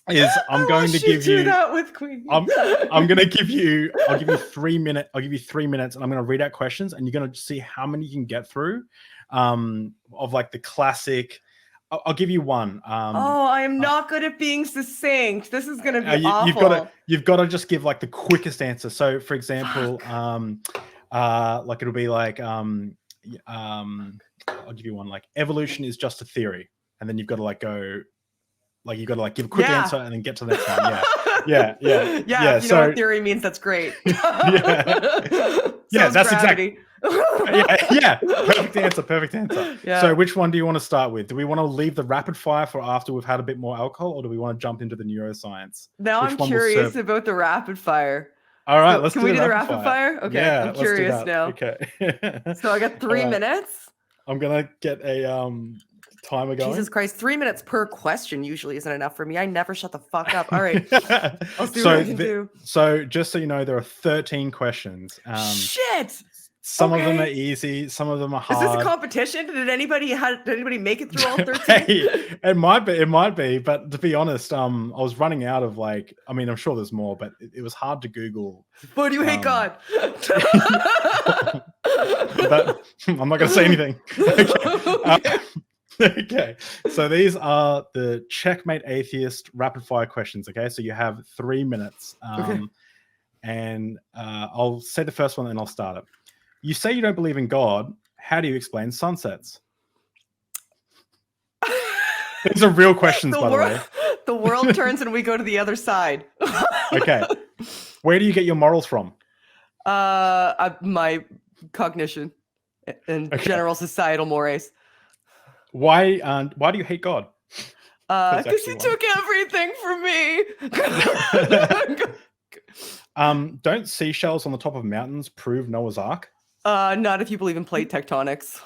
is I'm going to give you that with Queen. I'm going to give you. I'll give you 3 minutes. I'll give you 3 minutes, and I'm going to read out questions, and you're going to see how many you can get through. Of like the classic. I'll give you one. I am not good at being succinct. This is going to be awful. You've got to just give like the quickest answer. So, for example, like it'll be like, I'll give you one. Like, evolution is just a theory, and then you've got to like go, like you've got to like give a quick answer and then get to the next one. Yeah. If you know what theory means, that's great. That's exactly. Perfect answer. So which one do you want to start with? Do we want to leave the rapid fire for after we've had a bit more alcohol, or do we want to jump into the neuroscience? Now I'm curious about the rapid fire. All right, can we do the rapid fire? Okay, I'm curious now. Okay. So I got 3 minutes. I'm gonna get a timer going. Jesus Christ, 3 minutes per question usually isn't enough for me. I never shut the fuck up. All right, I'll see what I can do. So just so you know, there are 13 questions. Shit. Some of them are easy. Some of them are hard. Is this a competition? Did anybody make it through all 13? Hey, it might be. But to be honest, I was running out of like. I mean, I'm sure there's more, but it was hard to Google. But you hate God. I'm not going to say anything. Okay. So these are the checkmate atheist rapid fire questions. Okay, so you have 3 minutes. And I'll say the first one, and I'll start it. You say you don't believe in God. How do you explain sunsets? These are real questions, by the way. The world turns and we go to the other side. Okay. Where do you get your morals from? My cognition and general societal mores. Why do you hate God? Because he took everything from me. Don't seashells on the top of mountains prove Noah's Ark? Not if you believe in plate tectonics.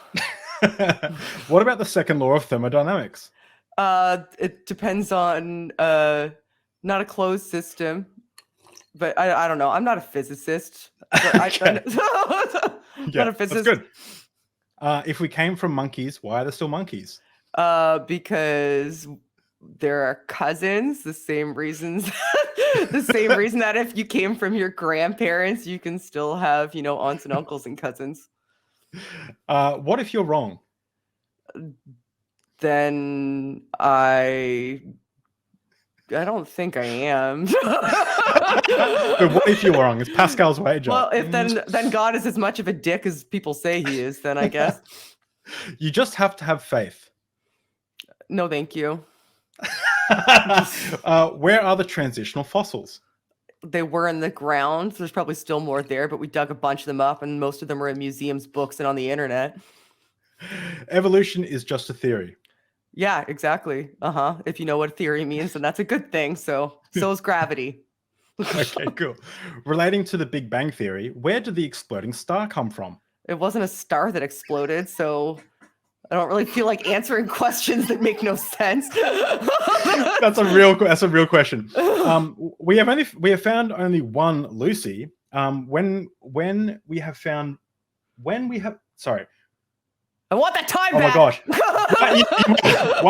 What about the second law of thermodynamics? It depends on not a closed system, but I don't know. I'm not a physicist. Okay. Not a physicist. That's good. If we came from monkeys, why are there still monkeys? Because there are cousins. The same reasons. The same reason that if you came from your grandparents, you can still have, aunts and uncles and cousins. What if you're wrong? Then I don't think I am. But what if you're wrong? It's Pascal's wager. Well, if then God is as much of a dick as people say he is, then I guess. You just have to have faith. No, thank you. Where are the transitional fossils? They were in the ground. There's probably still more there, but we dug a bunch of them up, and most of them are in museums, books, and on the internet. Evolution is just a theory. Yeah, exactly. If you know what theory means, then that's a good thing. So is gravity. Okay, cool. Relating to the Big Bang Theory, where did the exploding star come from? It wasn't a star that exploded, so I don't really feel like answering questions that make no sense. That's a real question. We have found only one Lucy. Sorry. I want that time back. Oh my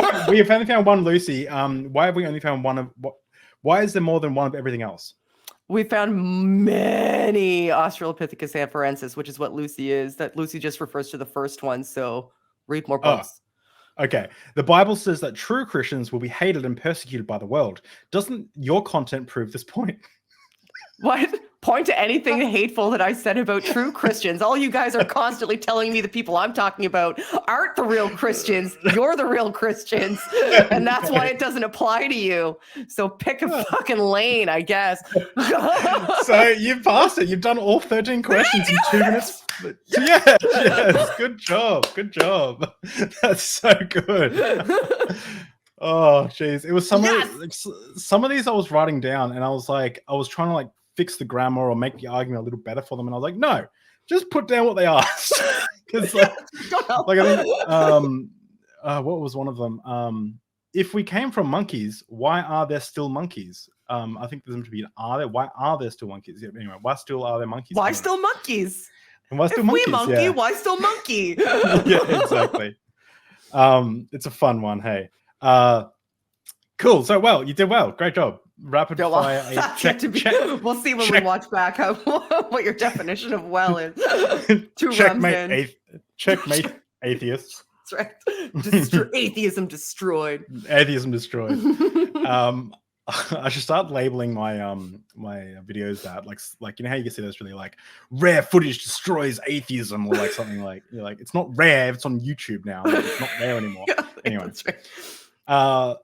gosh. We have only found one Lucy. Why have we only found one of what? Why is there more than one of everything else? We found many Australopithecus afarensis, which is what Lucy is. That Lucy just refers to the first one. So read more books. Okay. The Bible says that true Christians will be hated and persecuted by the world. Doesn't your content prove this point? What? Point to anything hateful that I said about true Christians. All you guys are constantly telling me the people I'm talking about aren't the real Christians. You're the real Christians. And that's why it doesn't apply to you. So pick a fucking lane, I guess. So you passed it. You've done all 13 questions in 2 minutes. Yes. Good job. That's so good. Oh, geez. It was some of these I was writing down, and I was trying to fix the grammar or make the argument a little better for them, and I was like, no, just put down what they asked. Because I think what was one of them? If we came from monkeys, why are there still monkeys? I think there's going to be an are there. Why are there still monkeys? Anyway, why still are there monkeys? Why still monkeys? And why still monkeys? We monkey, why still monkey? Yeah, exactly. It's a fun one. Hey, Cool. So well, you did well. Great job. Rapid Yeah, well, fire. that's yet to be. We'll see when we watch back how what your definition of well is. Two rums in. Checkmate. Atheists. That's right. Atheism destroyed. Atheism destroyed. I should start labeling my my videos that like you know how you can see those really like rare footage destroys atheism or like something like you're like it's not rare, it's on YouTube now. Like, it's not there anymore. Yeah, anyway, that's right.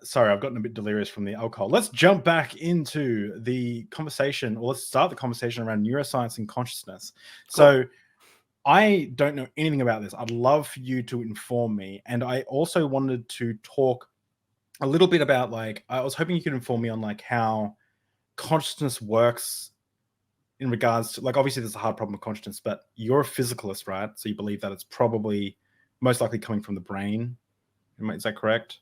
Sorry, I've gotten a bit delirious from the alcohol. Let's jump back into the conversation, or let's start the conversation around neuroscience and consciousness. Cool. So I don't know anything about this. I'd love for you to inform me. And I also wanted to talk a little bit about like, I was hoping you could inform me on like how consciousness works in regards to like, obviously there's a hard problem with consciousness, but you're a physicalist, right? So you believe that it's probably most likely coming from the brain. Is that correct?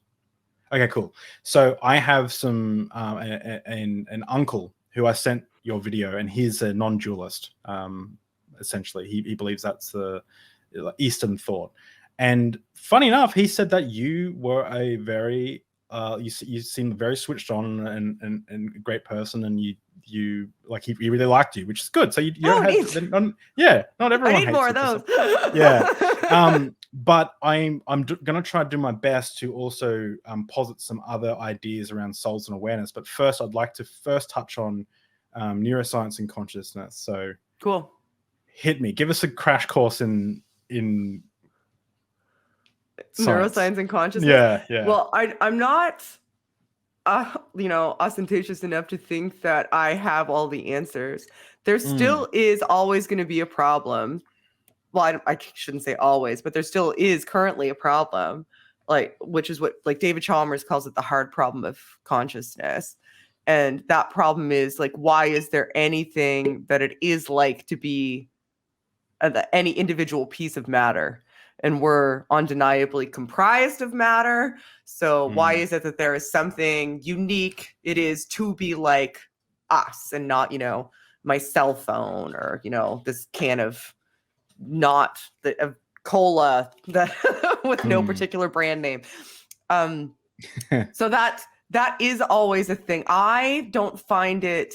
Okay, cool. So I have some an uncle who I sent your video, and he's a non-dualist. Essentially, he believes that's the Eastern thought. And funny enough, he said that you were a very you seem very switched on and a great person, and you like he really liked you, which is good. So you don't have not everyone. I need more of those. Yeah. But I'm gonna try to do my best to also posit some other ideas around souls and awareness. But first, I'd like to touch on neuroscience and consciousness. So cool. Hit me. Give us a crash course in neuroscience and consciousness. Yeah. Well, I'm not ostentatious enough to think that I have all the answers. There still is always going to be a problem. Well, I shouldn't say always, but there still is currently a problem, which is what like David Chalmers calls it, the hard problem of consciousness. And that problem is like, why is there anything that it is like to be any individual piece of matter? And we're undeniably comprised of matter. So why is it that there is something unique it is to be like us and not, my cell phone or, this can of cola that with no particular brand name. So that is always a thing. I don't find it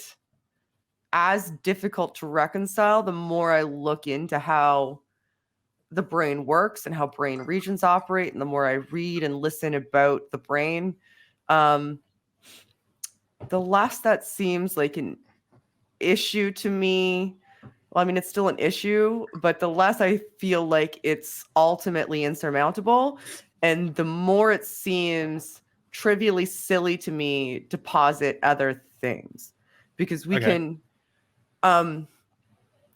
as difficult to reconcile the more I look into how the brain works and how brain regions operate, and the more I read and listen about the brain, the less that seems like an issue to me. Well, I mean, it's still an issue, but the less I feel like it's ultimately insurmountable, and the more it seems trivially silly to me to posit other things, because we can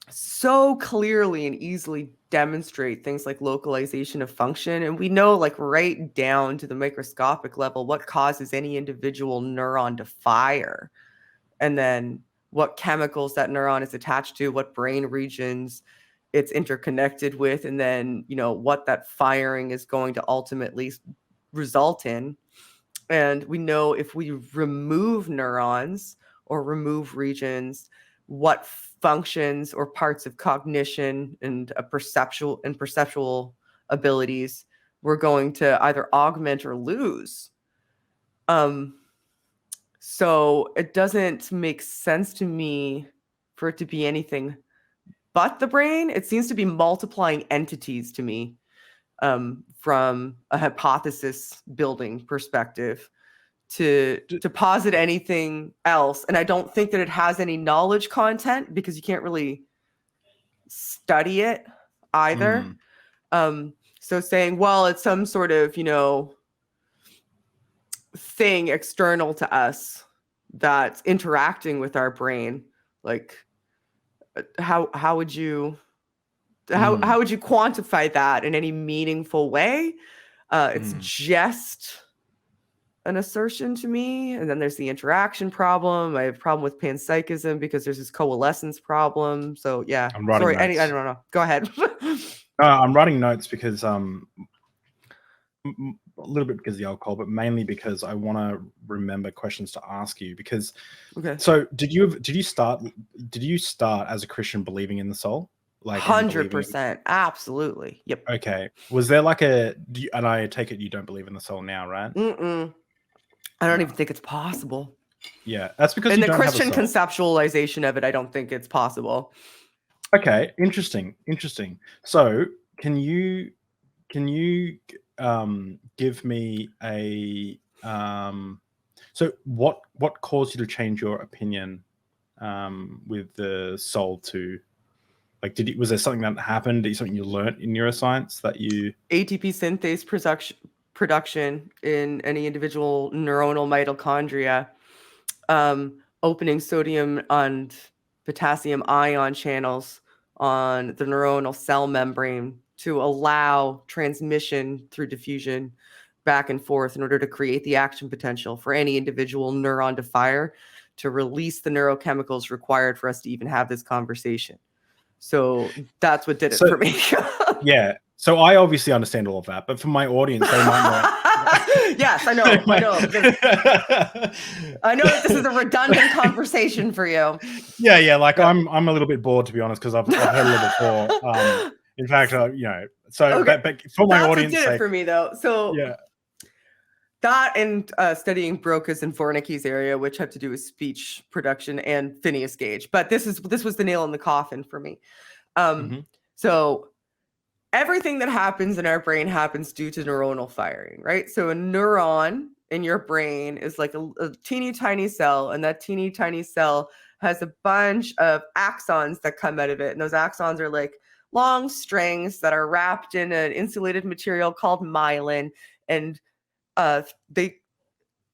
so clearly and easily demonstrate things like localization of function. And we know like right down to the microscopic level what causes any individual neuron to fire, and then what chemicals that neuron is attached to, what brain regions it's interconnected with, and then, what that firing is going to ultimately result in. And we know if we remove neurons or remove regions, what functions or parts of cognition and perceptual abilities we're going to either augment or lose. So it doesn't make sense to me for it to be anything but the brain. It seems to be multiplying entities to me, from a hypothesis building perspective, to posit anything else. And I don't think that it has any knowledge content, because you can't really study it either. So saying, well, it's some sort of, thing external to us that's interacting with our brain, like how would you quantify that in any meaningful way? It's just an assertion to me. And then there's the interaction problem. I have a problem with panpsychism because there's this coalescence problem. So yeah, I'm writing notes. I don't know, go ahead. I'm writing notes because a little bit because of the alcohol, but mainly because I want to remember questions to ask you. Because so did you start as a Christian believing in the soul? Like 100%, absolutely. Yep. Okay. Was there like and I take it you don't believe in the soul now, right? I don't even think it's possible. Yeah, that's because in you the don't Christian have a soul. conceptualization of it, I don't think it's possible. Okay, interesting. So can you give me a so what caused you to change your opinion with the soul to, like, was there something that happened, something you learned in neuroscience that you ATP synthase production in any individual neuronal mitochondria, opening sodium and potassium ion channels on the neuronal cell membrane to allow transmission through diffusion back and forth in order to create the action potential for any individual neuron to fire, to release the neurochemicals required for us to even have this conversation. So that's what did it for me. Yeah. So I obviously understand all of that, but for my audience, they might not. Yes, I know. I know that this is a redundant conversation for you. Yeah. Like I'm a little bit bored, to be honest, because I've heard it before. In fact, so okay. but for my audience, what did it for me though. So yeah. That and studying Broca's and Wernicke's area, which had to do with speech production and Phineas Gage. But this was the nail in the coffin for me. So everything that happens in our brain happens due to neuronal firing, right? So a neuron in your brain is like a teeny tiny cell, and that teeny tiny cell has a bunch of axons that come out of it. And those axons are like long strings that are wrapped in an insulated material called myelin, and they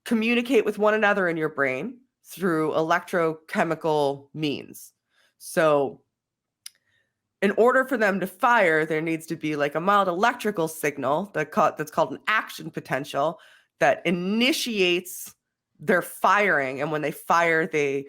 communicate with one another in your brain through electrochemical means. So in order for them to fire, there needs to be like a mild electrical signal that's called an action potential that initiates their firing. And when they fire, they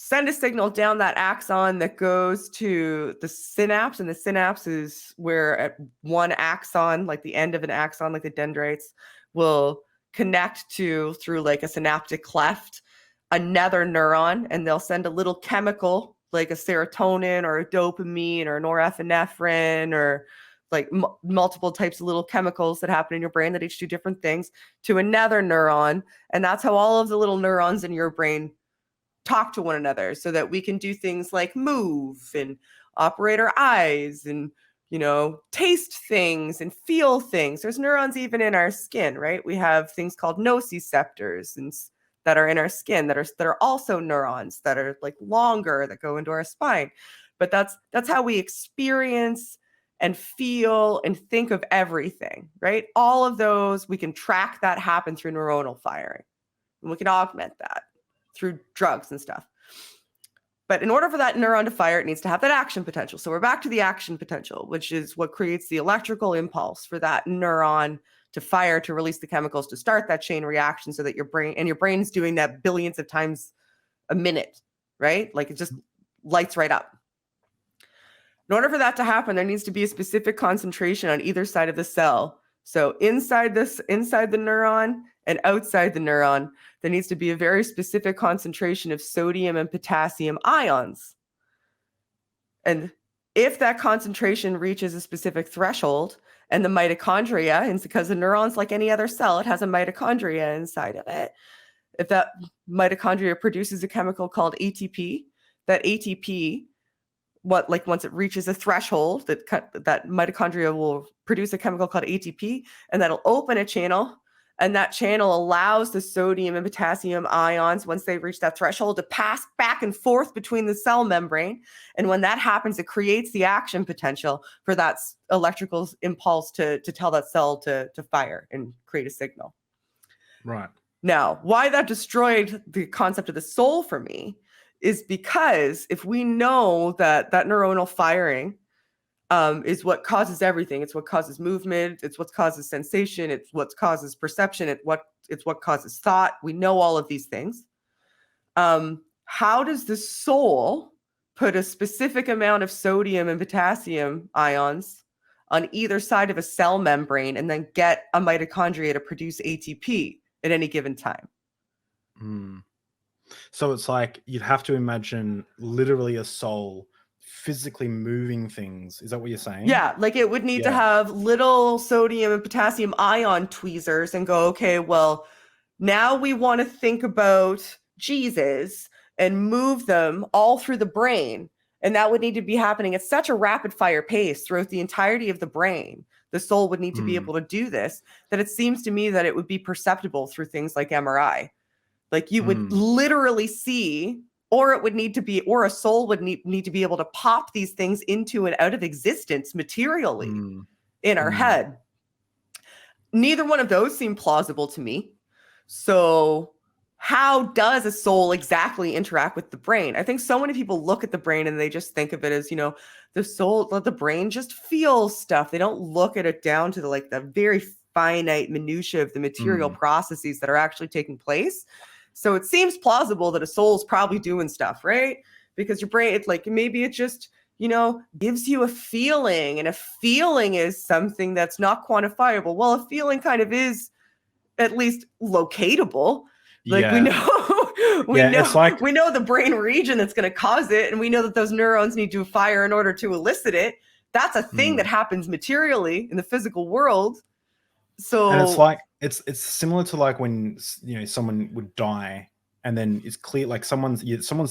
send a signal down that axon that goes to the synapse. And the synapse is where at one axon, like the end of an axon, like the dendrites, will connect to, through like a synaptic cleft, another neuron. And they'll send a little chemical like a serotonin or a dopamine or norepinephrine or like multiple types of little chemicals that happen in your brain that each do different things to another neuron. And that's how all of the little neurons in your brain talk to one another, so that we can do things like move and operate our eyes and, taste things and feel things. There's neurons even in our skin, right? We have things called nociceptors and that are in our skin that are also neurons that are like longer, that go into our spine. But that's how we experience and feel and think of everything, right? All of those, we can track that happen through neuronal firing, and we can augment that through drugs and stuff. But in order for that neuron to fire, it needs to have that action potential. So we're back to the action potential, which is what creates the electrical impulse for that neuron to fire, to release the chemicals, to start that chain reaction, so that your brain's doing that billions of times a minute, right? Like it just lights right up. In order for that to happen, there needs to be a specific concentration on either side of the cell. So inside the neuron and outside the neuron, there needs to be a very specific concentration of sodium and potassium ions. And if that concentration reaches a specific threshold, and the mitochondria, and because the neuron's like any other cell, it has a mitochondria inside of it. If that mitochondria produces a chemical called ATP, that ATP, once it reaches a threshold, that mitochondria will produce a chemical called ATP, and that'll open a channel. And that channel allows the sodium and potassium ions, once they reach that threshold, to pass back and forth between the cell membrane. And when that happens, it creates the action potential for that electrical impulse to tell that cell to fire and create a signal. Right. Now, why that destroyed the concept of the soul for me is because if we know that neuronal firing is what causes everything. It's what causes movement. It's what causes sensation. It's what causes perception. It's what causes thought. We know all of these things. How does the soul put a specific amount of sodium and potassium ions on either side of a cell membrane and then get a mitochondria to produce ATP at any given time? So it's like you'd have to imagine literally a soul physically moving things. Is that what you're saying? Yeah, like it would need to have little sodium and potassium ion tweezers and go, okay, well, Now we want to think about Jesus and move them all through the brain. And that would need to be happening at such a rapid fire pace throughout the entirety of the brain. The soul would need to be able to do this, that it seems to me that it would be perceptible through things like MRI. Like you would literally see, or it would need to be, or a soul would need to be able to pop these things into and out of existence materially in our head. Neither one of those seem plausible to me. So how does a soul exactly interact with the brain? I think so many people look at the brain and they just think of it as, you know, the soul, the brain just feels stuff. They don't look at it down to the very finite minutia of the material processes that are actually taking place. So it seems plausible that a soul's probably doing stuff, right? Because your brain, it's like, maybe it just, you know, gives you a feeling, and a feeling is something that's not quantifiable. Well, a feeling kind of is at least locatable. Like we know, we know the brain region that's going to cause it, and we know that those neurons need to fire in order to elicit it. That's a thing that happens materially in the physical world. So, and it's like it's similar to like when, you know, someone would die, and then it's clear like someone's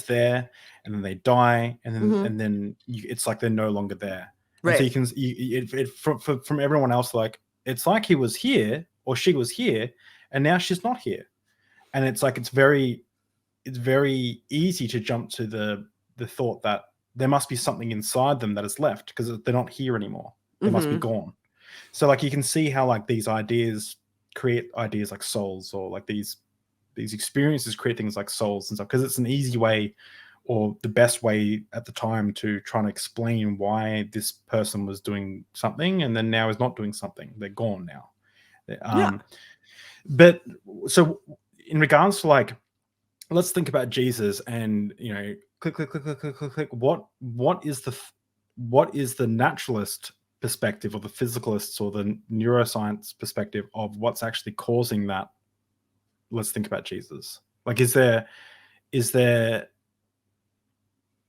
there, and then they die, and then it's like they're no longer there. Right. And so you can from everyone else, like it's like he was here or she was here, and now she's not here. And it's like it's very easy to jump to the thought that there must be something inside them that is left, because they're not here anymore. They must be gone. So like you can see how like these ideas create ideas like souls, or like these experiences create things like souls and stuff, because it's an easy way, or the best way at the time, to try and explain why this person was doing something and then now is not doing something. They're gone now. But so in regards to like, let's think about Jesus, and you know, click. What is the naturalist perspective, or the physicalists, or the neuroscience perspective of what's actually causing that? Let's think about Jesus. Like, is there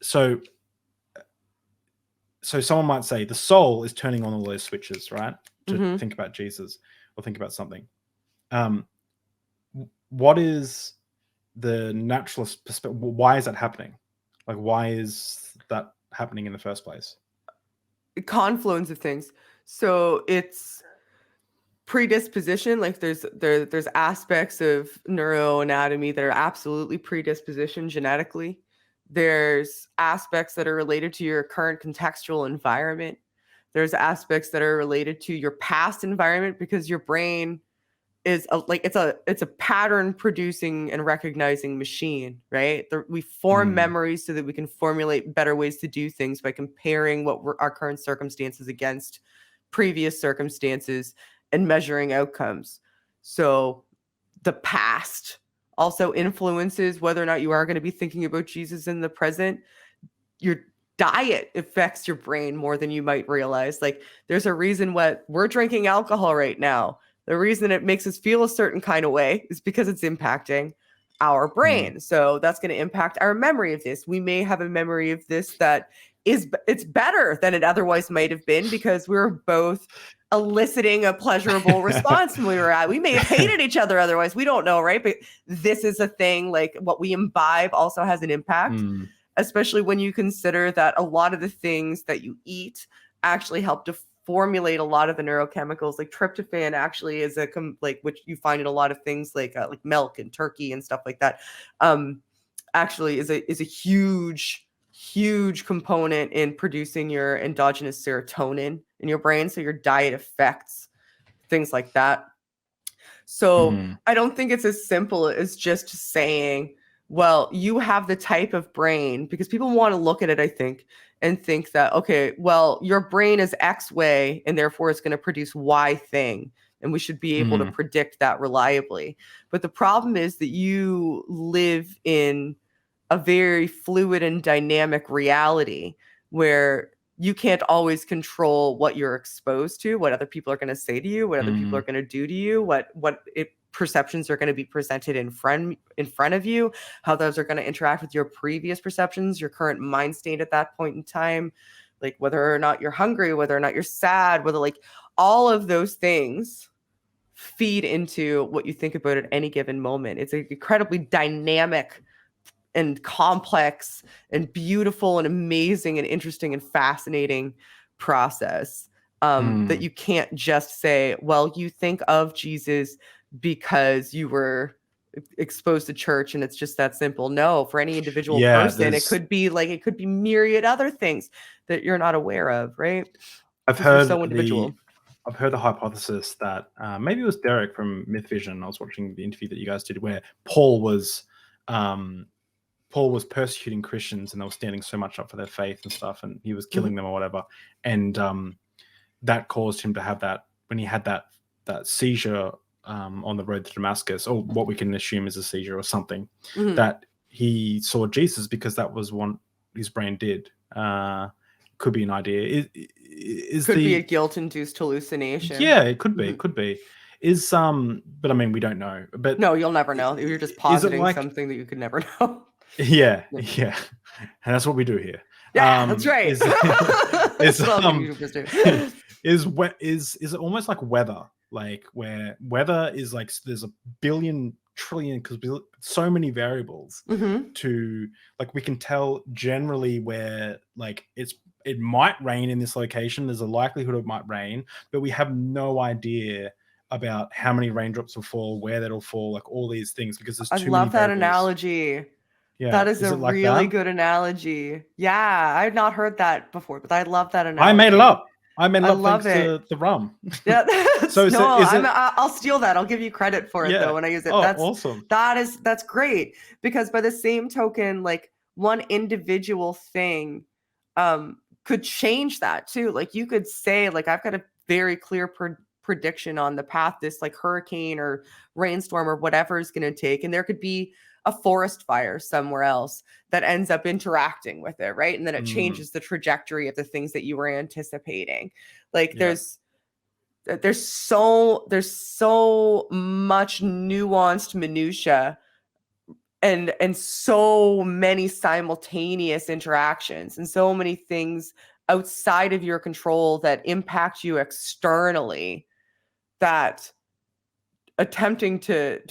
so someone might say the soul is turning on all those switches, right? To think about Jesus or think about something. What is the naturalist perspective? Why is that happening? Like, why is that happening in the first place? A confluence of things. So it's predisposition. Like there's aspects of neuroanatomy that are absolutely predisposition genetically. There's aspects that are related to your current contextual environment. There's aspects that are related to your past environment, because your brain is it's a pattern producing and recognizing machine, right? We form memories so that we can formulate better ways to do things by comparing our current circumstances against previous circumstances and measuring outcomes. So the past also influences whether or not you are going to be thinking about Jesus in the present. Your diet affects your brain more than you might realize. Like there's a reason what we're drinking alcohol right now. The reason it makes us feel a certain kind of way is because it's impacting our brain. So that's going to impact our memory of this. We may have a memory of this that it's better than it otherwise might have been, because we were both eliciting a pleasurable response when we were at. We may have hated each other otherwise. We don't know, right? But this is a thing, like what we imbibe also has an impact, especially when you consider that a lot of the things that you eat actually help to formulate a lot of the neurochemicals. Like tryptophan actually is which you find in a lot of things like milk and turkey and stuff like that. Actually is a huge component in producing your endogenous serotonin in your brain. So your diet affects things like that. So I don't think it's as simple as just saying, well, you have the type of brain, because people want to look at it, I think, and think that, okay, well, your brain is X way, and therefore it's going to produce Y thing. And we should be able to predict that reliably. But the problem is that you live in a very fluid and dynamic reality where you can't always control what you're exposed to, what other people are going to say to you, what other people are going to do to you, what perceptions are going to be presented in front of you, how those are going to interact with your previous perceptions, your current mind state at that point in time, like whether or not you're hungry, whether or not you're sad, whether like all of those things feed into what you think about at any given moment. It's an incredibly dynamic and complex and beautiful and amazing and interesting and fascinating process that you can't just say, well, you think of Jesus because you were exposed to church and it's just that simple. No, for any individual person, it could be myriad other things that you're not aware of, right? I've heard so individual. I've heard the hypothesis that maybe it was Derek from Mythivision. I was watching the interview that you guys did where Paul was persecuting Christians and they were standing so much up for their faith and stuff, and he was killing them or whatever. And that caused him to have that, when he had that seizure on the road to Damascus, or what we can assume is a seizure or something, that he saw Jesus because that was what his brain did. Could be an idea. Could be a guilt-induced hallucination. Yeah, it could be. It could be. But I mean, we don't know. But no, you'll never know. You're just positing something that you could never know. Yeah, and that's what we do here. Yeah, that's right. Is it almost like weather? Like where weather is like there's a billion trillion, because so many variables to, like, we can tell generally where, like, it might rain in this location. There's a likelihood it might rain, but we have no idea about how many raindrops will fall, where that'll fall, like all these things, because there's too many variables. I love that analogy. Yeah, that is a like really good analogy. Yeah, I've not heard that before, but I love that analogy. I made it up. I made it up thanks to the rum. Yeah, I'll steal that. I'll give you credit for it though when I use it. Oh, that's awesome. That's great, because by the same token, like, one individual thing could change that too. Like, you could say, like, I've got a very clear prediction on the path this, like, hurricane or rainstorm or whatever is going to take, and there could be a forest fire somewhere else that ends up interacting with it, right? And then it changes the trajectory of the things that you were anticipating. Like, there's so much nuanced minutia and so many simultaneous interactions and so many things outside of your control that impact you externally, that attempting to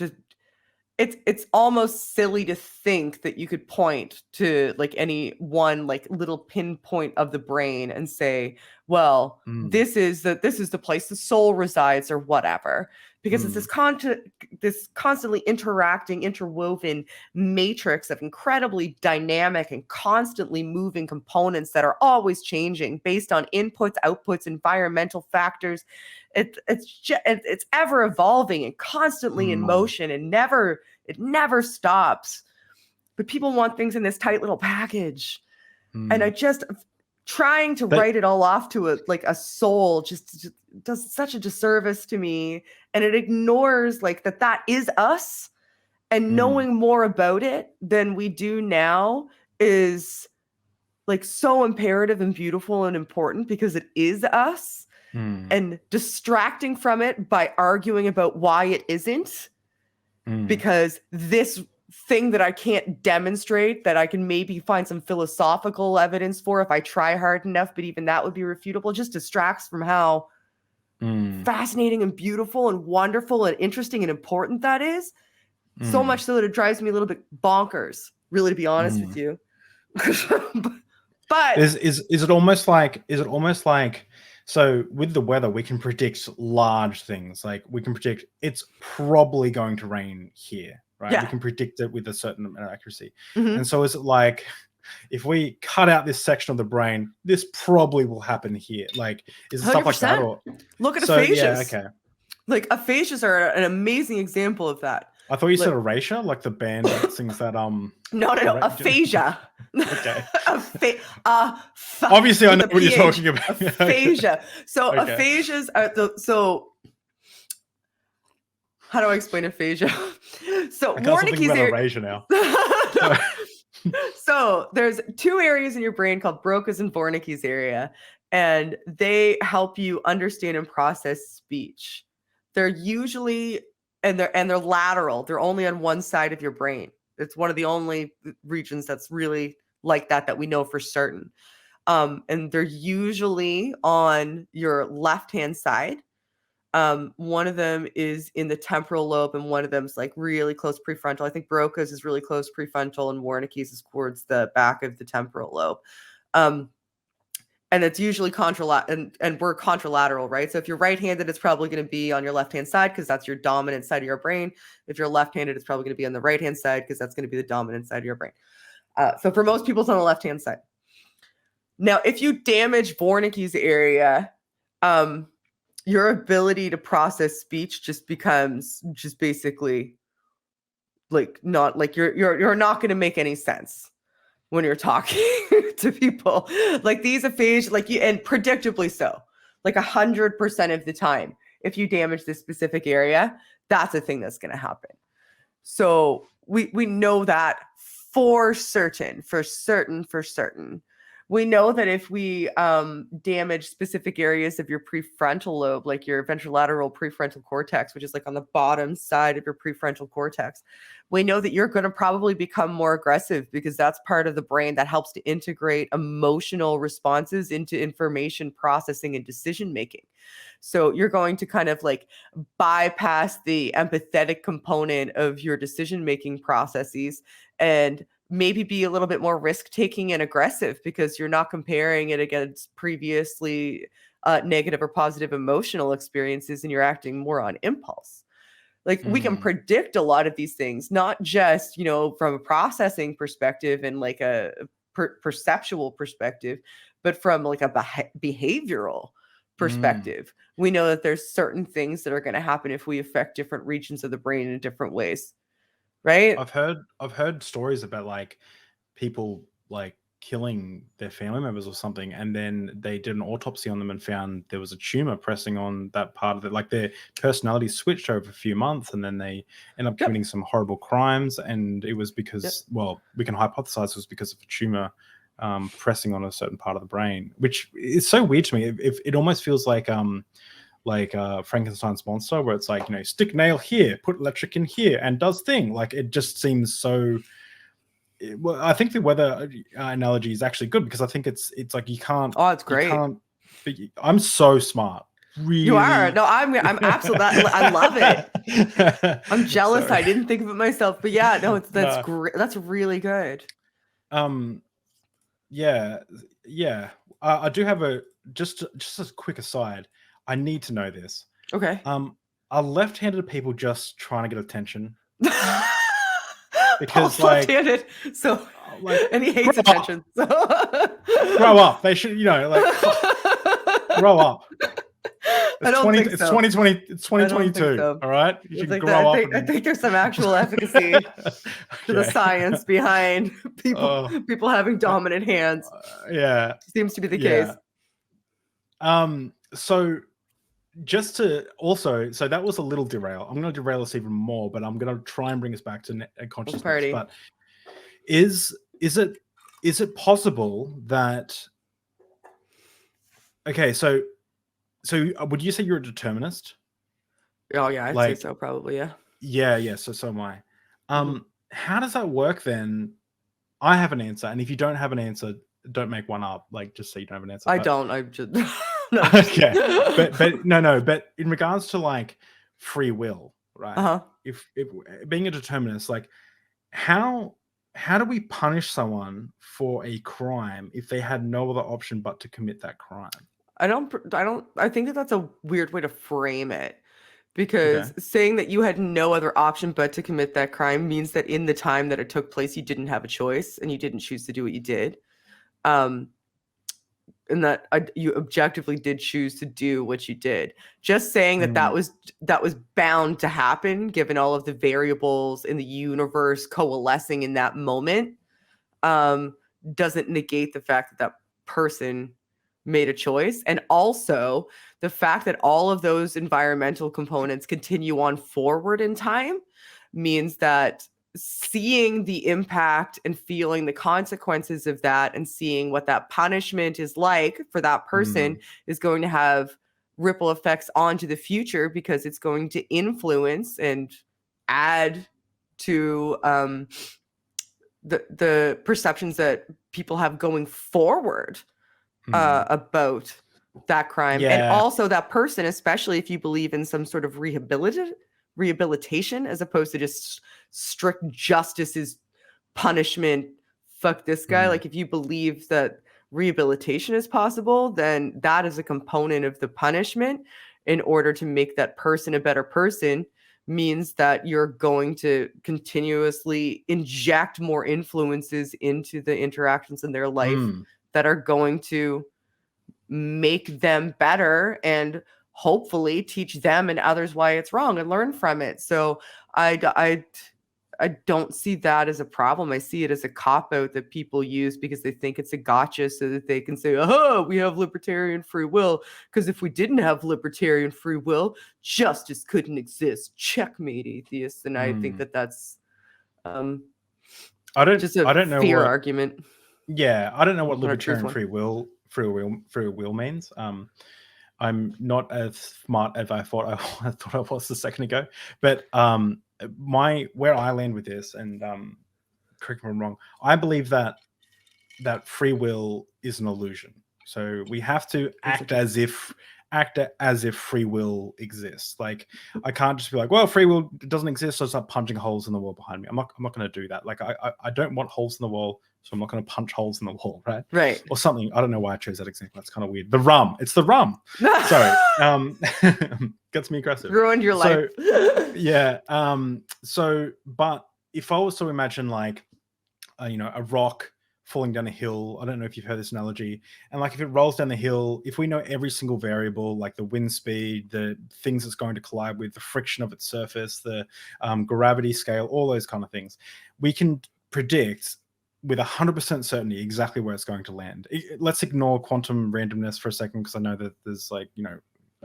it's almost silly to think that you could point to, like, any one, like, little pinpoint of the brain and say, well, this is the place the soul resides or whatever, because it's this constantly interacting, interwoven matrix of incredibly dynamic and constantly moving components that are always changing based on inputs, outputs, environmental factors. It's ever evolving and constantly in motion, and it never stops. But people want things in this tight little package, and I just trying to write it all off to a soul just does such a disservice to me, and it ignores, like, that is us, and knowing more about it than we do now is, like, so imperative and beautiful and important, because it is us. And distracting from it by arguing about why it isn't, because this thing that I can't demonstrate, that I can maybe find some philosophical evidence for if I try hard enough, but even that would be refutable, just distracts from how fascinating and beautiful and wonderful and interesting and important that is. So much so that it drives me a little bit bonkers, really, to be honest with you. But is it almost like so with the weather, we can predict large things. Like, we can predict it's probably going to rain here, right? Yeah. We can predict it with a certain amount of accuracy. And so is it like, if we cut out this section of the brain, this probably will happen here? Like, is it stuff like that? Or look at aphasias. Yeah, okay. Like, aphasias are an amazing example of that. I thought you said erasure, like the band that sings that. No, aphasia. Okay. Obviously, I know what you're talking about. Aphasia. So aphasias are so. How do I explain aphasia? So Wernicke's erasure now. So there's two areas in your brain called Broca's and Wernicke's area, and they help you understand and process speech. They're usually they're lateral. They're only on one side of your brain. It's one of the only regions that's really like that we know for certain. And they're usually on your left-hand side. One of them is in the temporal lobe, and one of them's like really close prefrontal. I think Broca's is really close prefrontal, and Wernicke's is towards the back of the temporal lobe. And it's usually contralateral, and we're contralateral, right? So if you're right-handed, it's probably going to be on your left-hand side because that's your dominant side of your brain. If you're left-handed, it's probably going to be on the right-hand side because that's going to be the dominant side of your brain. So for most people, it's on the left-hand side. Now, if you damage Wernicke's area, your ability to process speech just becomes just basically like not like you're not going to make any sense when you're talking to people. Like these aphasia, like you, and predictably so, like 100% of the time, if you damage this specific area, that's a thing that's going to happen. So we know that for certain. We know that if we damage specific areas of your prefrontal lobe, like your ventrolateral prefrontal cortex, which is like on the bottom side of your prefrontal cortex, we know that you're going to probably become more aggressive because that's part of the brain that helps to integrate emotional responses into information processing and decision making. So you're going to kind of like bypass the empathetic component of your decision making processes and maybe be a little bit more risk-taking and aggressive because you're not comparing it against previously negative or positive emotional experiences, and you're acting more on impulse. Like we can predict a lot of these things, not just, you know, from a processing perspective and like a perceptual perspective, but from like a behavioral perspective. We know that there's certain things that are going to happen if we affect different regions of the brain in different ways. Right. I've heard stories about like people like killing their family members or something, and then they did an autopsy on them and found there was a tumor pressing on that part of it. Like their personality switched over a few months, and then they end up committing some horrible crimes. And it was because, well, we can hypothesize it was because of a tumor pressing on a certain part of the brain, which is so weird to me. It almost feels like Frankenstein's monster, where it's like, you know, stick nail here, put electric in here, and does thing. Like it just seems so. Well, I think the weather analogy is actually good because I think it's like you can't. Oh, it's great. I'm so smart. Really. You are. No, I'm absolutely. I love it. I'm jealous. Sorry. I didn't think of it myself, but yeah, no, that's great. That's really good. Yeah. I do have just a quick aside. I need to know this. Okay. Are left-handed people just trying to get attention? Because Paul's left-handed, so and he hates attention. So. Grow up. They should, you know, like grow up. I don't think so. It's 2020. It's 2022. So. All right. You should grow up. I think there's some actual efficacy to the science behind people having dominant hands. Yeah, seems to be the case. So just to also, so that was a little derail. I'm going to derail us even more, but I'm going to try and bring us back to consciousness. Party. But is it possible that? Okay, so would you say you're a determinist? Oh yeah, I'd say so, probably. Yeah. So am I. How does that work then? I have an answer, and if you don't have an answer, don't make one up. Like, just say you don't have an answer. I just. No. Okay, but in regards to like free will, right? If being a determinist, like how do we punish someone for a crime if they had no other option but to commit that crime? I think that's a weird way to frame it, because saying that you had no other option but to commit that crime means that in the time that it took place, you didn't have a choice and you didn't choose to do what you did. And that you objectively did choose to do what you did. Just saying that was bound to happen, given all of the variables in the universe coalescing in that moment, doesn't negate the fact that person made a choice. And also the fact that all of those environmental components continue on forward in time means that seeing the impact and feeling the consequences of that and seeing what that punishment is like for that person is going to have ripple effects onto the future, because it's going to influence and add to the perceptions that people have going forward about that crime. And also that person, especially if you believe in some sort of rehabilitation as opposed to just strict justice is punishment, fuck this guy. Like if you believe that rehabilitation is possible, then that is a component of the punishment in order to make that person a better person, means that you're going to continuously inject more influences into the interactions in their life that are going to make them better and hopefully teach them and others why it's wrong and learn from it. So I don't see that as a problem. I see it as a cop-out that people use because they think it's a gotcha so that they can say, oh, we have libertarian free will. Because if we didn't have libertarian free will, justice couldn't exist. Checkmate, atheists. And I think that that's just a fear argument. Yeah, I don't know what libertarian free will means. I'm not as smart as I thought I was a second ago. But where I land with this, and correct me if I'm wrong, I believe that free will is an illusion. So we have to act as if free will exists. Like I can't just be like, well, free will doesn't exist, so start punching holes in the wall behind me. I'm not going to do that. Like I don't want holes in the wall, so I'm not going to punch holes in the wall, right? Right. Or something. I don't know why I chose that example. That's kind of weird. The rum. It's the rum. Sorry. Gets me aggressive. Ruined your life. Yeah. But if I was to imagine like, a rock falling down a hill, I don't know if you've heard this analogy, and like if it rolls down the hill, if we know every single variable, like the wind speed, the things it's going to collide with, the friction of its surface, the gravity scale, all those kind of things, we can predict with 100% certainty exactly where it's going to land. Let's ignore quantum randomness for a second, because I know that there's like,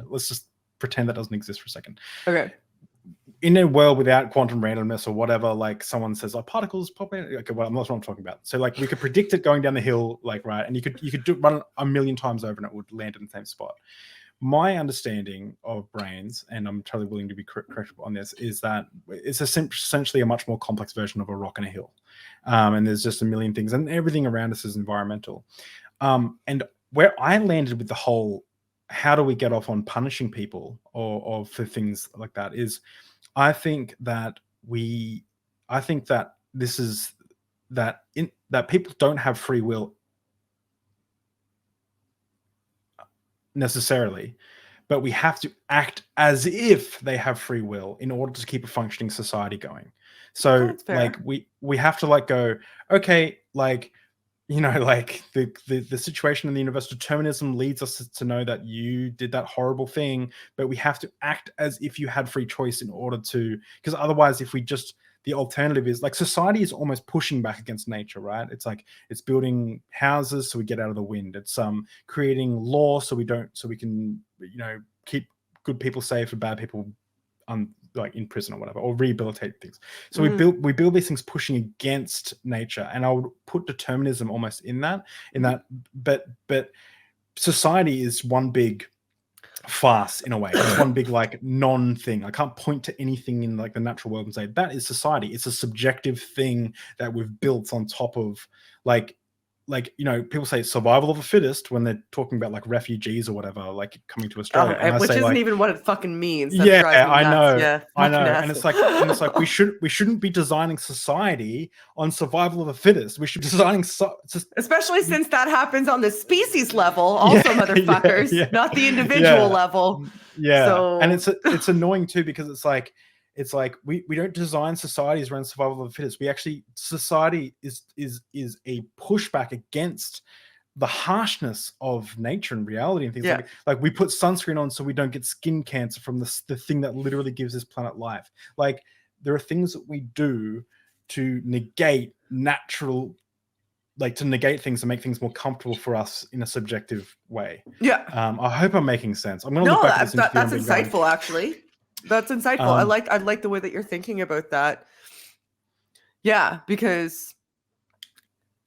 let's just pretend that doesn't exist for a second. Okay. In a world without quantum randomness or whatever, like someone says, particles pop in. Okay, well, that's what I'm talking about. So like we could predict it going down the hill, like, right, and you could run it a million times over and it would land in the same spot. My understanding of brains, and I'm totally willing to be corrected on this, is that it's essentially a much more complex version of a rock and a hill. And there's just a million things, and everything around us is environmental. And where I landed with the whole, how do we get off on punishing people or for things like that, is I think that this is that people don't have free will necessarily, but we have to act as if they have free will in order to keep a functioning society going. So like we have to like go, okay, like, like the situation in the universe, determinism leads us to know that you did that horrible thing, but we have to act as if you had free choice in order to, because otherwise the alternative is like society is almost pushing back against nature, right? It's like it's building houses so we get out of the wind. It's creating law so we can keep good people safe and bad people like in prison or whatever, or rehabilitate things. So we build these things pushing against nature, and I would put determinism almost in that. But society is one big farce in a way. It's one big like non-thing. I can't point to anything in like the natural world and say that is society. It's a subjective thing that we've built on top of like people say survival of the fittest when they're talking about like refugees or whatever, like coming to Australia, and which isn't even what it fucking means. That I know. Yeah, I know. And it's like we shouldn't be designing society on survival of the fittest. We should be designing especially since that happens on the species level, also, motherfuckers, not the individual level. Yeah. So... And it's annoying too, because it's like we don't design societies around survival of the fittest. We actually, society is a pushback against the harshness of nature and reality and things like we put sunscreen on so we don't get skin cancer from the thing that literally gives this planet life. Like there are things that we do to negate natural, like to negate things and make things more comfortable for us in a subjective way. Yeah. I hope I'm making sense. I'm going to look back at this interview. That's insightful, actually. That's insightful. I like the way that you're thinking about that. Yeah, because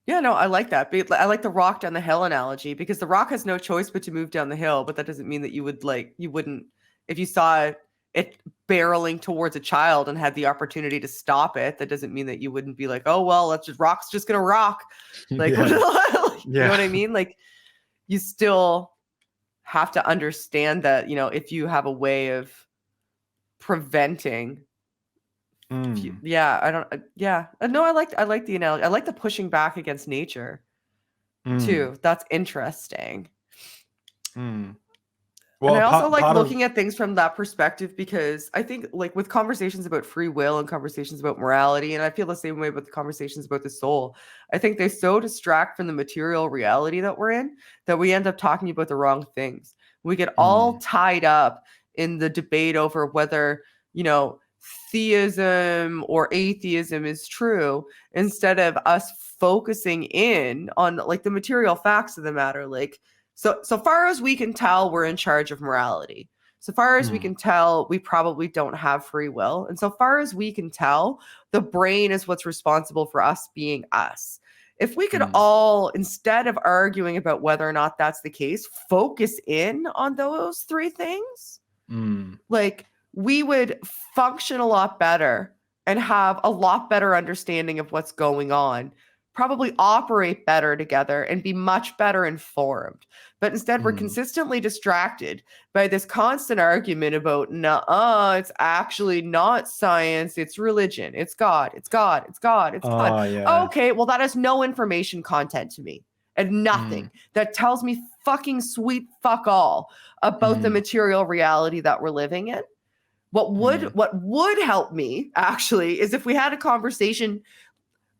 I like that. I like the rock down the hill analogy, because the rock has no choice but to move down the hill, but that doesn't mean that you wouldn't, if you saw it barreling towards a child and had the opportunity to stop it, that doesn't mean that you wouldn't be like, oh well, rock's just gonna rock. Like you know what I mean? Like you still have to understand that, if you have a way of preventing. No, I like the analogy. I like the pushing back against nature too. That's interesting. Well, and I also like looking at things from that perspective, because I think, like, with conversations about free will and conversations about morality, and I feel the same way with the conversations about the soul, I think they so distract from the material reality that we're in that we end up talking about the wrong things. We get all tied up in the debate over whether, theism or atheism is true, instead of us focusing in on, like, the material facts of the matter. Like, so far as we can tell, we're in charge of morality. So far as we can tell, we probably don't have free will. And so far as we can tell, the brain is what's responsible for us being us. If we could all, instead of arguing about whether or not that's the case, focus in on those three things, like, we would function a lot better and have a lot better understanding of what's going on, probably operate better together and be much better informed. But instead, we're consistently distracted by this constant argument about, it's actually not science, it's religion, it's God, it's God, it's God, it's God. Yeah. Okay, well, that has no information content to me, and nothing that tells me fucking sweet fuck all about the material reality that we're living in. What would help me, actually, is if we had a conversation.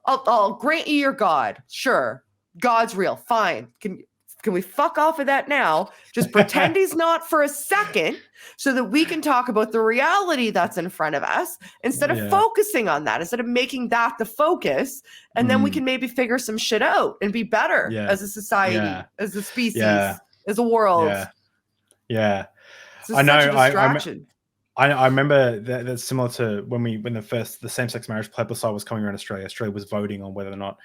I'll grant you your God. Sure. God's real. Fine. Can we fuck off of that now? Just pretend he's not for a second, so that we can talk about the reality that's in front of us, instead of focusing on that, instead of making that the focus. And then we can maybe figure some shit out and be better as a society, as a species, as a world. Yeah. I know. Such a distraction. I remember that's similar to when the same-sex marriage plebiscite was coming around Australia. Australia was voting on whether or not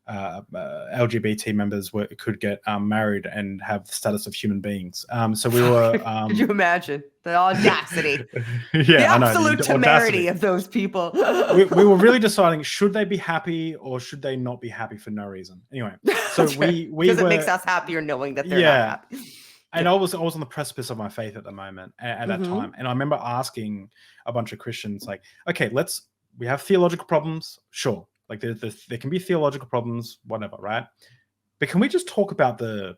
LGBT members could get married and have the status of human beings. So we were. Could you imagine the audacity? The absolute temerity of those people. we were really deciding, should they be happy or should they not be happy for no reason? Anyway, so because it makes us happier knowing that they're not happy. And I was on the precipice of my faith at the moment, at that time. And I remember asking a bunch of Christians, like, okay, we have theological problems. Sure. Like there can be theological problems, whatever, right? But can we just talk about the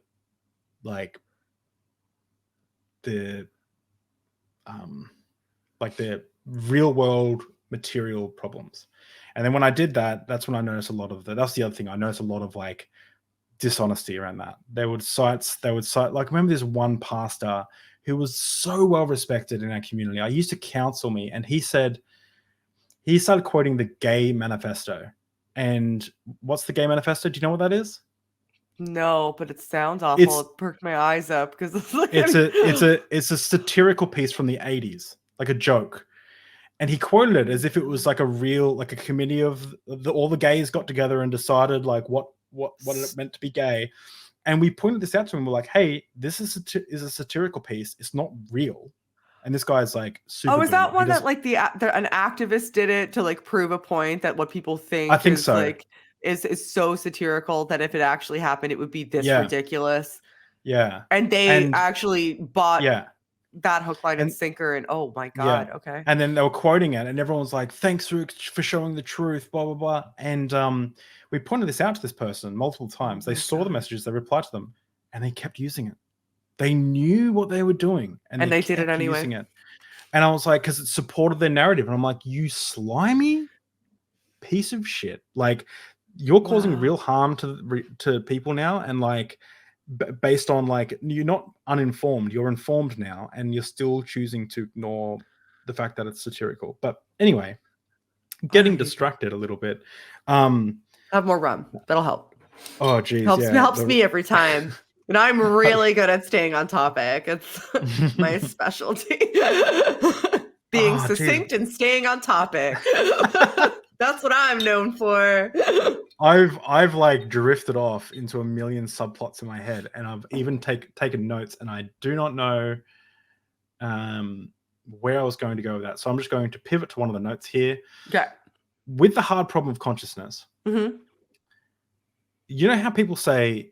real world material problems? And then when I did that, that's when I noticed that's the other thing. I noticed a lot of like dishonesty around that. They would cite, like, remember this one pastor who was so well respected in our community. I used to counsel me, and he started quoting the Gay Manifesto. And what's the Gay Manifesto? Do you know what that is? No, but it sounds awful. It perked my eyes up because it's a satirical piece from the 80s, like a joke. And he quoted it as if it was like a committee of all the gays got together and decided like what it meant to be gay. And we pointed this out to him. We're like, hey, this is a satirical piece. It's not real. And this guy's like, super. Is that one that like an activist did it to like prove a point that what people think is so satirical that if it actually happened, it would be this ridiculous. Yeah. And they actually bought that hook, line, and sinker. And oh my God. Okay. And then they were quoting it, and everyone was like, thanks for showing the truth, blah, blah, blah. And we pointed this out to this person multiple times. They saw the messages, they replied to them, and they kept using it. They knew what they were doing, and they did it anyway. Using it. And I was like, because it supported their narrative. And I'm like, you slimy piece of shit. Like, you're causing real harm to people now. And like, based on like, you're not uninformed, you're informed now, and you're still choosing to ignore the fact that it's satirical. But anyway, getting distracted a little bit. Have more rum. That'll help. Oh, geez. Helps me every time. And I'm really good at staying on topic. It's my specialty. Being succinct and staying on topic. That's what I'm known for. I've like drifted off into a million subplots in my head, and I've even taken notes, and I do not know where I was going to go with that. So I'm just going to pivot to one of the notes here. Okay. With the hard problem of consciousness, you know how people say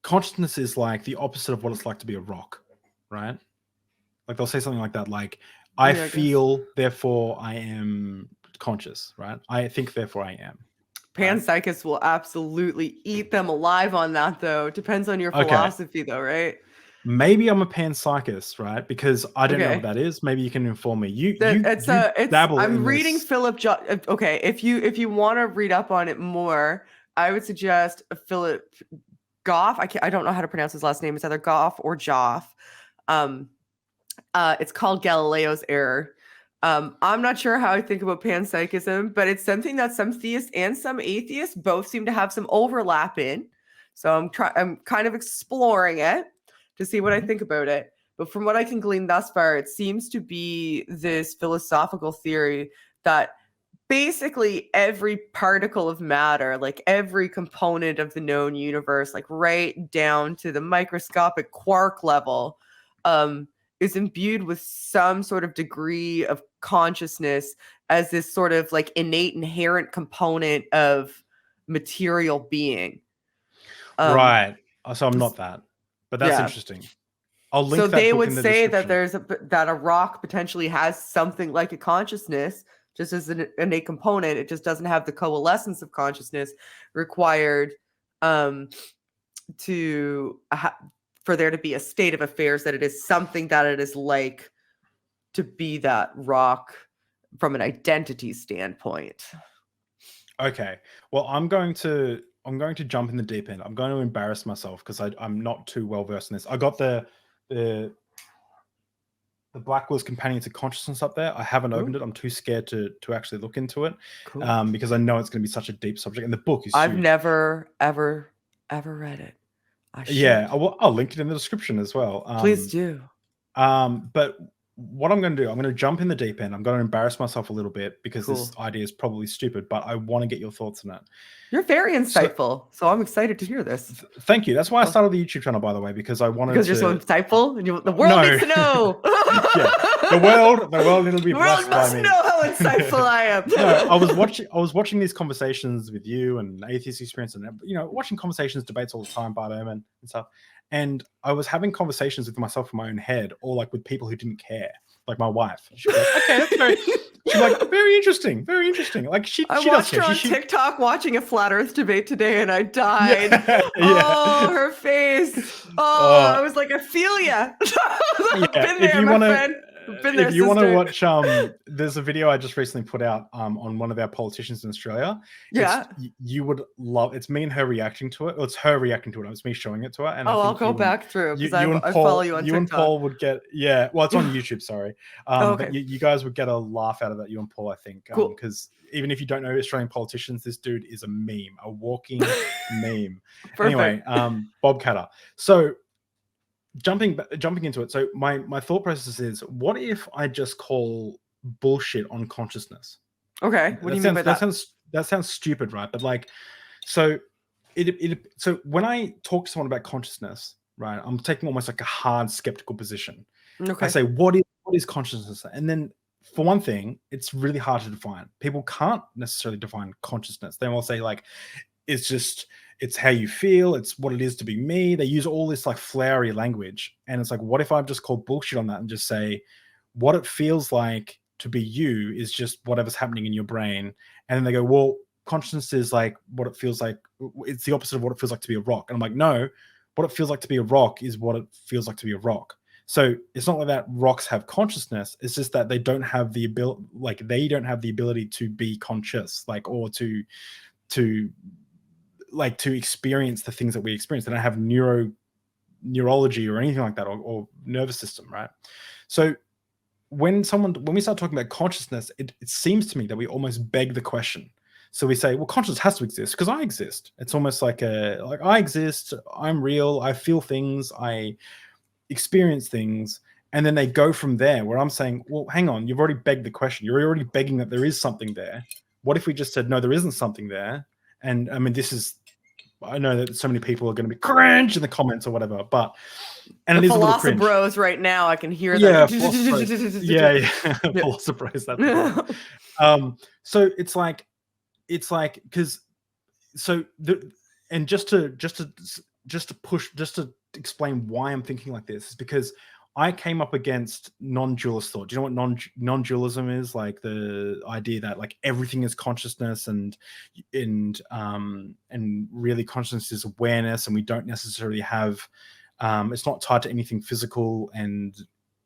consciousness is like the opposite of what it's like to be a rock, right? Like they'll say something like that, like I feel, therefore I am conscious, right? I think, therefore I am. Panpsychists will absolutely eat them alive on that, though. Depends on your philosophy, though, right? Maybe I'm a panpsychist, right? Because I don't know what that is. Maybe you can inform me. You dabble I'm in reading this. Philip. Okay, if you want to read up on it more, I would suggest Philip Goff. I don't know how to pronounce his last name. It's either Goff or Joff. It's called Galileo's Error. I'm not sure how I think about panpsychism, but it's something that some theists and some atheists both seem to have some overlap in. So I'm kind of exploring it to see what I think about it. But from what I can glean thus far, it seems to be this philosophical theory that basically every particle of matter, like every component of the known universe, like right down to the microscopic quark level, is imbued with some sort of degree of consciousness as this sort of like innate, inherent component of material being. Right. So I'm not that, but that's interesting. I'll link so that they book would in the say description. that a rock potentially has something like a consciousness, just as an innate component. It just doesn't have the coalescence of consciousness required for there to be a state of affairs, that it is something that it is like to be that rock from an identity standpoint. Okay. Well, I'm going to jump in the deep end. I'm going to embarrass myself because I'm not too well versed in this. I got the Blackwell's Companion to Consciousness up there. I haven't opened it. I'm too scared to actually look into it, because I know it's going to be such a deep subject. And the book is I've huge. never ever read it. I'll link it in the description as well. Please do. But what I'm going to do, I'm going to jump in the deep end. I'm going to embarrass myself a little bit because this idea is probably stupid, but I want to get your thoughts on it. You're very insightful, so I'm excited to hear this. Thank you. That's why I started the YouTube channel, by the way, because I wanted you're so insightful, and the world needs to know. The world it'll be blessed by me. The world must know how insightful I am. No, I was watching these conversations with you and Atheist Experience, and watching conversations, debates all the time, Bart Ehrman and stuff. And I was having conversations with myself in my own head, or like with people who didn't care, like my wife. She was like, okay, that's very. She's like, very interesting, very interesting. Like she watched her on TikTok watching a flat Earth debate today, and I died. Oh, her face. I was like, I feel ya. I've been there, my friend. If you want to watch, there's a video I just recently put out on one of our politicians in Australia. You would love. It's me and her reacting to it. Well, it's her reacting to it. It's me showing it to her. And I'll go back through because I follow you on TikTok. You and Paul would get well, it's on YouTube. Sorry, but you guys would get a laugh out of that. You and Paul, I think, because even if you don't know Australian politicians, this dude is a meme, a walking meme. Anyway, Bob Catter. So. Jumping into it. So my thought process is, what if I just call bullshit on consciousness? Okay. What do you mean by that? That sounds stupid, right? But like, so so when I talk to someone about consciousness, right, I'm taking almost like a hard skeptical position. Okay. I say, what is consciousness? And then for one thing, it's really hard to define. People can't necessarily define consciousness. They will say like, it's how you feel, it's what it is to be me. They use all this like flowery language. And it's like, what if I just call bullshit on that and just say, what it feels like to be you is just whatever's happening in your brain. And then they go, well, consciousness is like what it feels like. It's the opposite of what it feels like to be a rock. And I'm like, no, what it feels like to be a rock is what it feels like to be a rock. So it's not like that rocks have consciousness. It's just that they don't have the ability, like they don't have the ability to be conscious, like, or to experience the things that we experience. They don't have neurology or anything like that, or nervous system, right? So when we start talking about consciousness, it seems to me that we almost beg the question. So we say, well, consciousness has to exist because I exist. It's almost like I exist, I'm real, I feel things, I experience things. And then they go from there, where I'm saying, well, hang on, you've already begged the question. You're already begging that there is something there. What if we just said, no, there isn't something there? And I mean, I know that so many people are going to be cringe in the comments or whatever, and it is a little cringe. Bros right now, I can hear them. Yeah, philosophers. So it's like, because and just to just to explain why I'm thinking like this, is because I came up against non-dualist thought. Do you know what non-dualism is? Like the idea that like everything is consciousness, and really consciousness is awareness, and we don't necessarily have it's not tied to anything physical, and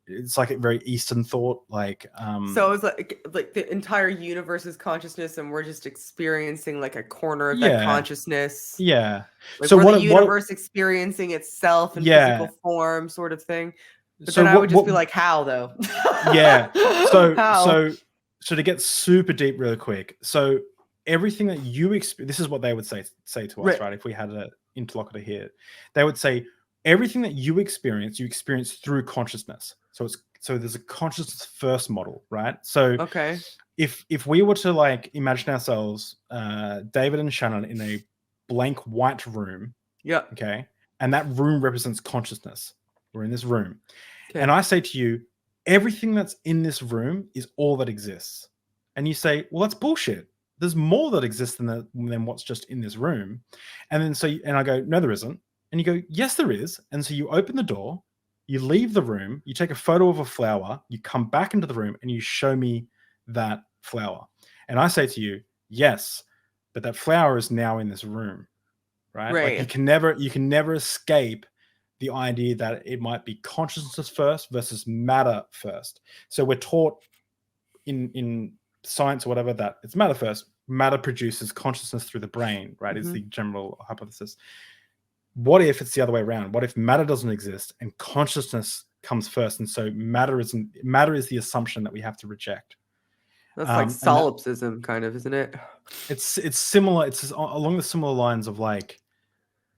it's like a very Eastern thought. Like so it's like the entire universe is consciousness, and we're just experiencing like a corner of that consciousness. Yeah. Like So we're the universe experiencing itself in physical form, sort of thing. But then I would just be like, how though? Yeah. How? So to get super deep really quick. So everything that you experience, this is what they would say to us, right? If we had an interlocutor here, they would say everything that you experience through consciousness. So there's a consciousness first model, right? So if we were to like imagine ourselves, David and Shannon in a blank white room, okay, and that room represents consciousness. We're in this room. And I say to you, everything that's in this room is all that exists. And you say, well, that's bullshit. There's more that exists than what's just in this room. And then and I go, no, there isn't. And you go, yes, there is. And so you open the door, you leave the room, you take a photo of a flower, you come back into the room and you show me that flower. And I say to you, yes, but that flower is now in this room, right? Like you can never escape the idea that it might be consciousness first versus matter first. So we're taught in science or whatever that it's matter first. Matter produces consciousness through the brain, right? Is the general hypothesis. What if it's the other way around? What if matter doesn't exist and consciousness comes first? And so matter is the assumption that we have to reject. That's like solipsism, kind of, isn't it? It's similar. It's along the similar lines of like,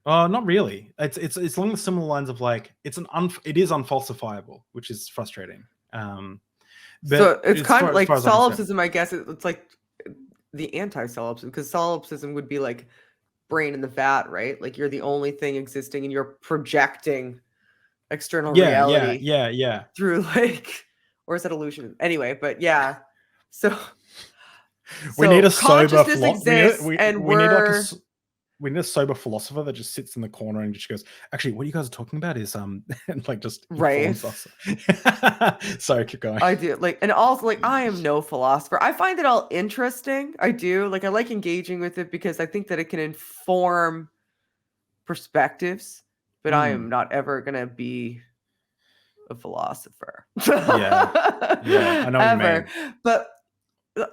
not really. It's along the similar lines of like it is unfalsifiable, which is frustrating. So it's kind of like solipsism, I guess. It's like the anti-solipsism, because solipsism would be like brain in the vat, right? Like you're the only thing existing, and you're projecting external reality. Yeah. Through like, or is that illusion? Anyway, but yeah. So we need a sober we need a sober philosopher that just sits in the corner and just goes, actually, what you guys are talking about is and like just informs us. Sorry, keep going. I do and also I am no philosopher. I find it all interesting. I do. I like engaging with it because I think that it can inform perspectives, but I am not ever gonna be a philosopher. I know what you mean. But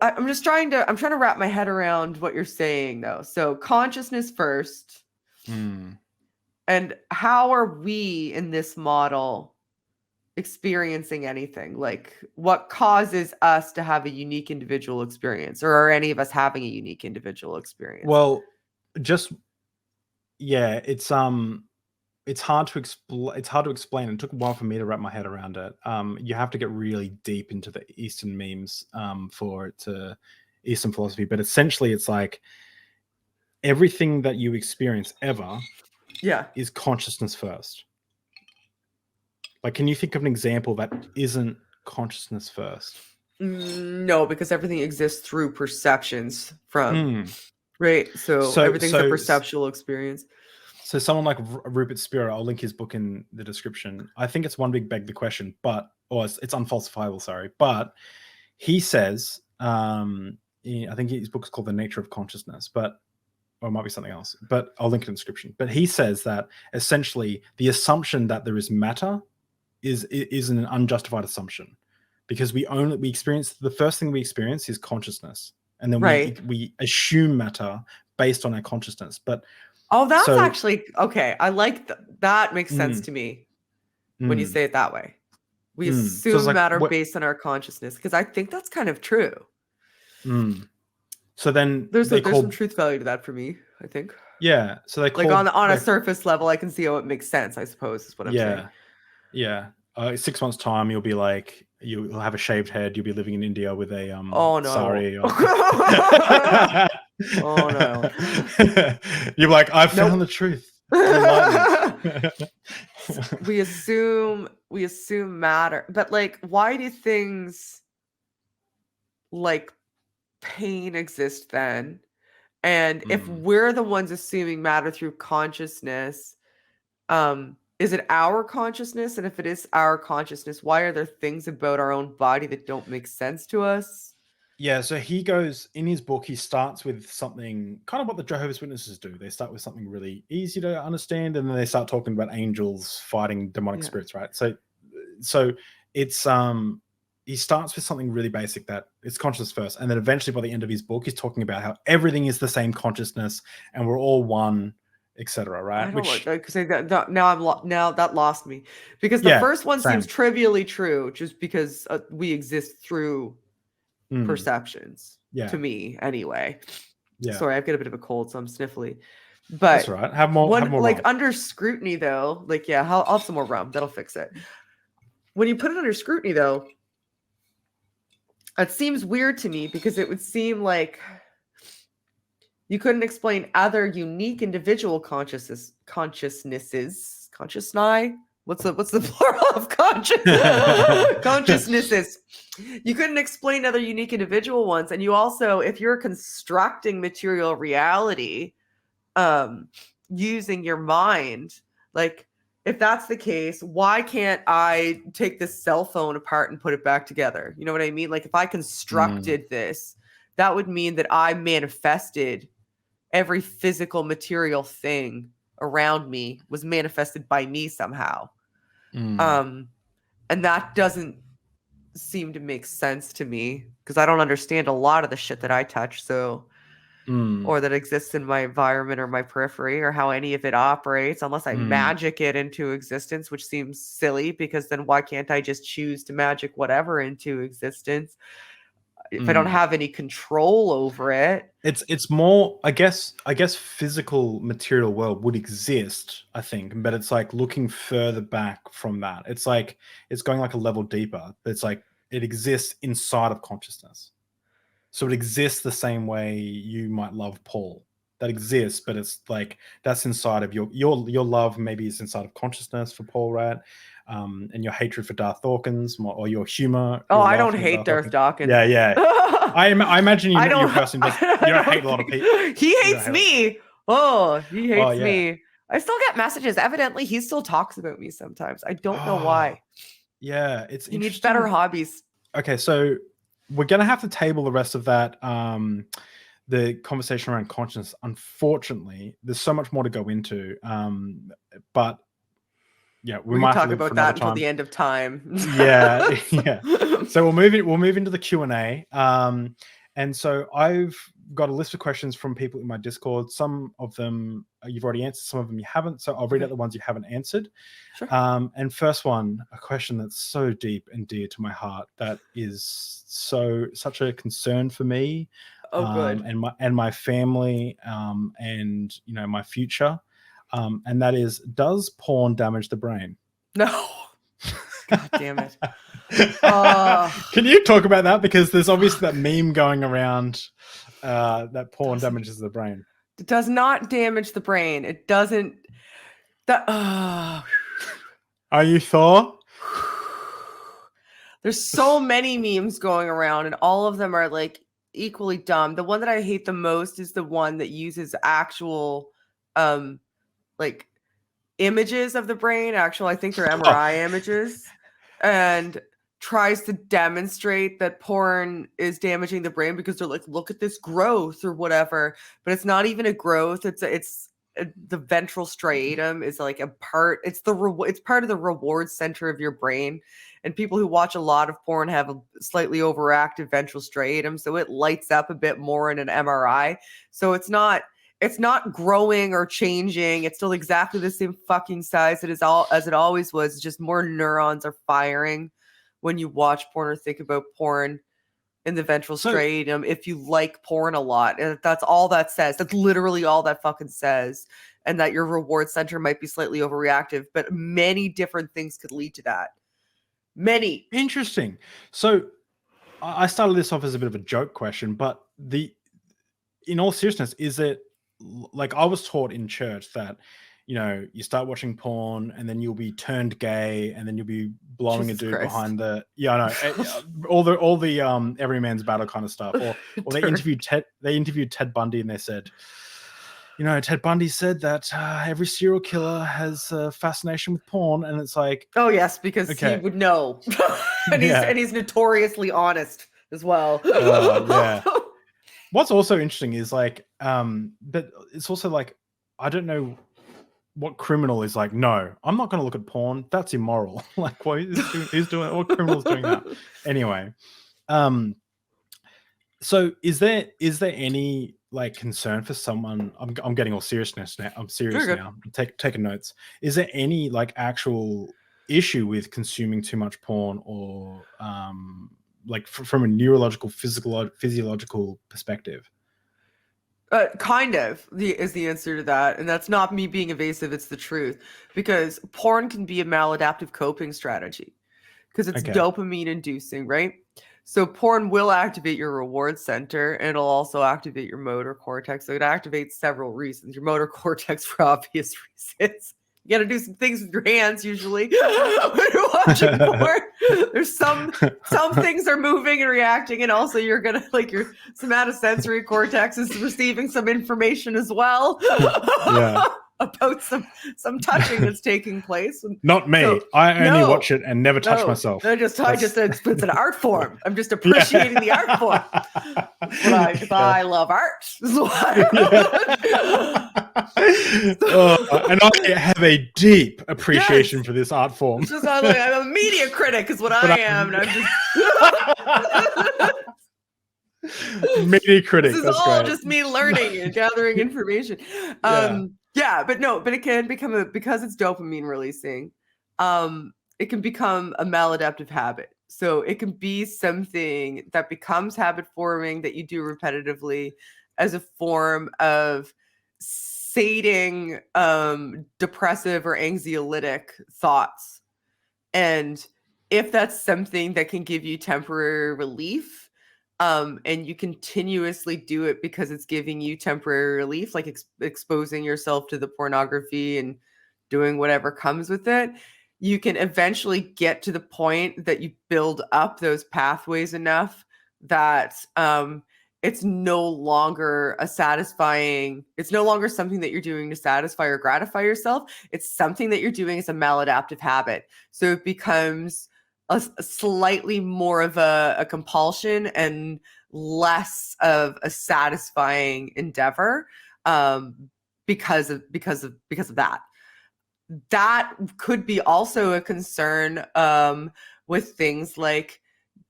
I'm trying to wrap my head around what you're saying though. So consciousness first. And how are we in this model experiencing anything? Like what causes us to have a unique individual experience, or are any of us having a unique individual experience? Well, it's hard to explain. It took a while for me to wrap my head around it. You have to get really deep into the Eastern memes Eastern philosophy. But essentially, it's like everything that you experience ever, is consciousness first. Like, can you think of an example that isn't consciousness first? No, because everything exists through perceptions from right. So everything's a perceptual experience. So someone like Rupert Spira, I'll link his book in the description. I think it's One Big Beg the Question, it's unfalsifiable, sorry. But he says, I think his book's called The Nature of Consciousness, or it might be something else, but I'll link it in the description. But he says that essentially the assumption that there is matter is an unjustified assumption, because the first thing we experience is consciousness. And then we assume matter based on our consciousness. But that's actually okay. I like that. Makes sense to me when you say it that way. We assume matter based on our consciousness, because I think that's kind of true. So then there's some truth value to that for me, I think. Yeah. So they on a surface level, I can see how it makes sense, I suppose, is what I'm saying. Yeah. 6 months time, you'll be like, you'll have a shaved head. You'll be living in India with a sari. Oh no. You're like, I've found the truth. We assume matter, but like, why do things like pain exist then? And if we're the ones assuming matter through consciousness, Is it our consciousness? And if it is our consciousness, why are there things about our own body that don't make sense to us? Yeah, so he goes in his book, he starts with something kind of what the Jehovah's Witnesses do. They start with something really easy to understand, and then they start talking about angels fighting demonic spirits, right? So it's he starts with something really basic, that it's consciousness first, and then eventually by the end of his book, he's talking about how everything is the same consciousness and we're all one, etc. Right? I don't like that because now that lost me, because the first one seems trivially true, just because we exist through perceptions, to me anyway. Sorry, I've got a bit of a cold, so I'm sniffly. But that's right. Have more like rum. Under scrutiny though, like I'll have some more rum, that'll fix it. When you put it under scrutiny though, it seems weird to me, because it would seem like you couldn't explain other unique individual consciousnesses. What's the plural of consciousnesses? You couldn't explain other unique individual ones. And you also, if you're constructing material reality using your mind, like, if that's the case, why can't I take this cell phone apart and put it back together? You know what I mean? Like, if I constructed this, that would mean that I manifested every physical material thing around me was manifested by me somehow. And that doesn't seem to make sense to me, because I don't understand a lot of the shit that I touch, or that exists in my environment or my periphery, or how any of it operates, unless I magic it into existence, which seems silly, because then why can't I just choose to magic whatever into existence if I don't have any control over it? It's more, I guess physical material world would exist, I think, but it's like looking further back from that. It's like it's going like a level deeper. It's like it exists inside of consciousness. So it exists the same way you might love Paul. That exists, but it's like that's inside of your love. Maybe is inside of consciousness for Paul, right? And your hatred for Darth Dawkins, or your humor. Oh, I don't hate Darth Dawkins. Yeah. I imagine you're a person, but you don't hate a lot of people. He hates me. He hates me. I still get messages. Evidently, he still talks about me sometimes. I don't know why. Yeah, he needs better hobbies. Okay, so we're gonna have to table the rest of that. The conversation around consciousness. Unfortunately, there's so much more to go into. But yeah, we might talk about that until the end of time. Yeah. So we'll move into the Q&A. And so I've got a list of questions from people in my Discord. Some of them you've already answered, some of them you haven't. So I'll read out the ones you haven't answered. Sure. And first one, a question that's so deep and dear to my heart, that is such a concern for me. Good. And my family, and my future. And that is, does porn damage the brain? No. God damn it. Can you talk about that? Because there's obviously that meme going around that porn damages the brain. It does not damage the brain. It doesn't. Are you Thor? There's so many memes going around, and all of them are like equally dumb. The one that I hate the most is the one that uses actual like images of the brain, I think they're MRI images, and tries to demonstrate that porn is damaging the brain, because they're like, look at this growth or whatever, but it's not even a growth. It's the ventral striatum is like a part. It's part of the reward center of your brain, and people who watch a lot of porn have a slightly overactive ventral striatum, so it lights up a bit more in an MRI. So it's not growing or changing. It's still exactly the same fucking size as it always was. It's just more neurons are firing when you watch porn or think about porn in the ventral striatum. If you like porn a lot, and that's all that says. That's literally all that fucking says. And that your reward center might be slightly overreactive, but many different things could lead to that. Many. Interesting. So I started this off as a bit of a joke question, but in all seriousness, is it, like, I was taught in church that, you start watching porn and then you'll be turned gay and then you'll be blowing Jesus a dude Christ. behind the, all the every man's battle kind of stuff. Or they interviewed Ted Bundy, and they said, Ted Bundy said that every serial killer has a fascination with porn, and it's like, oh yes, because he would know, and he's notoriously honest as well. Yeah. What's also interesting is like, but it's also like, I don't know what criminal is like, no, I'm not going to look at porn. That's immoral. Like, who's doing what criminal's doing that? Anyway, so is there any like concern for someone? I'm getting all seriousness now. I'm serious now. Taking notes. Is there any like actual issue with consuming too much porn, or like from a neurological, physiological perspective? Kind of is the answer to that. And that's not me being evasive. It's the truth, because porn can be a maladaptive coping strategy because it's dopamine inducing, right? So porn will activate your reward center, and it'll also activate your motor cortex. So it activates several reasons. Your motor cortex for obvious reasons. You got to do some things with your hands usually when you're watching porn. There's some things are moving and reacting, and also you're gonna like your somatosensory cortex is receiving some information as well about some touching that's taking place. Not me. So, I only watch it and never touch myself. I just it's an art form. I'm just appreciating the art form. I love art. And I have a deep appreciation for this art form. It's just, I'm a media critic is what I am. And I'm just media critic. This is all just me learning and gathering information. But it can become because it's dopamine releasing, it can become a maladaptive habit. So it can be something that becomes habit forming that you do repetitively as a form of sating depressive or anxiolytic thoughts. And if that's something that can give you temporary relief, and you continuously do it because it's giving you temporary relief, like exposing yourself to the pornography and doing whatever comes with it, you can eventually get to the point that you build up those pathways enough that it's no longer it's no longer something that you're doing to satisfy or gratify yourself. It's something that you're doing as a maladaptive habit. So it becomes a slightly more of a compulsion and less of a satisfying endeavor because of that. That could be also a concern with things like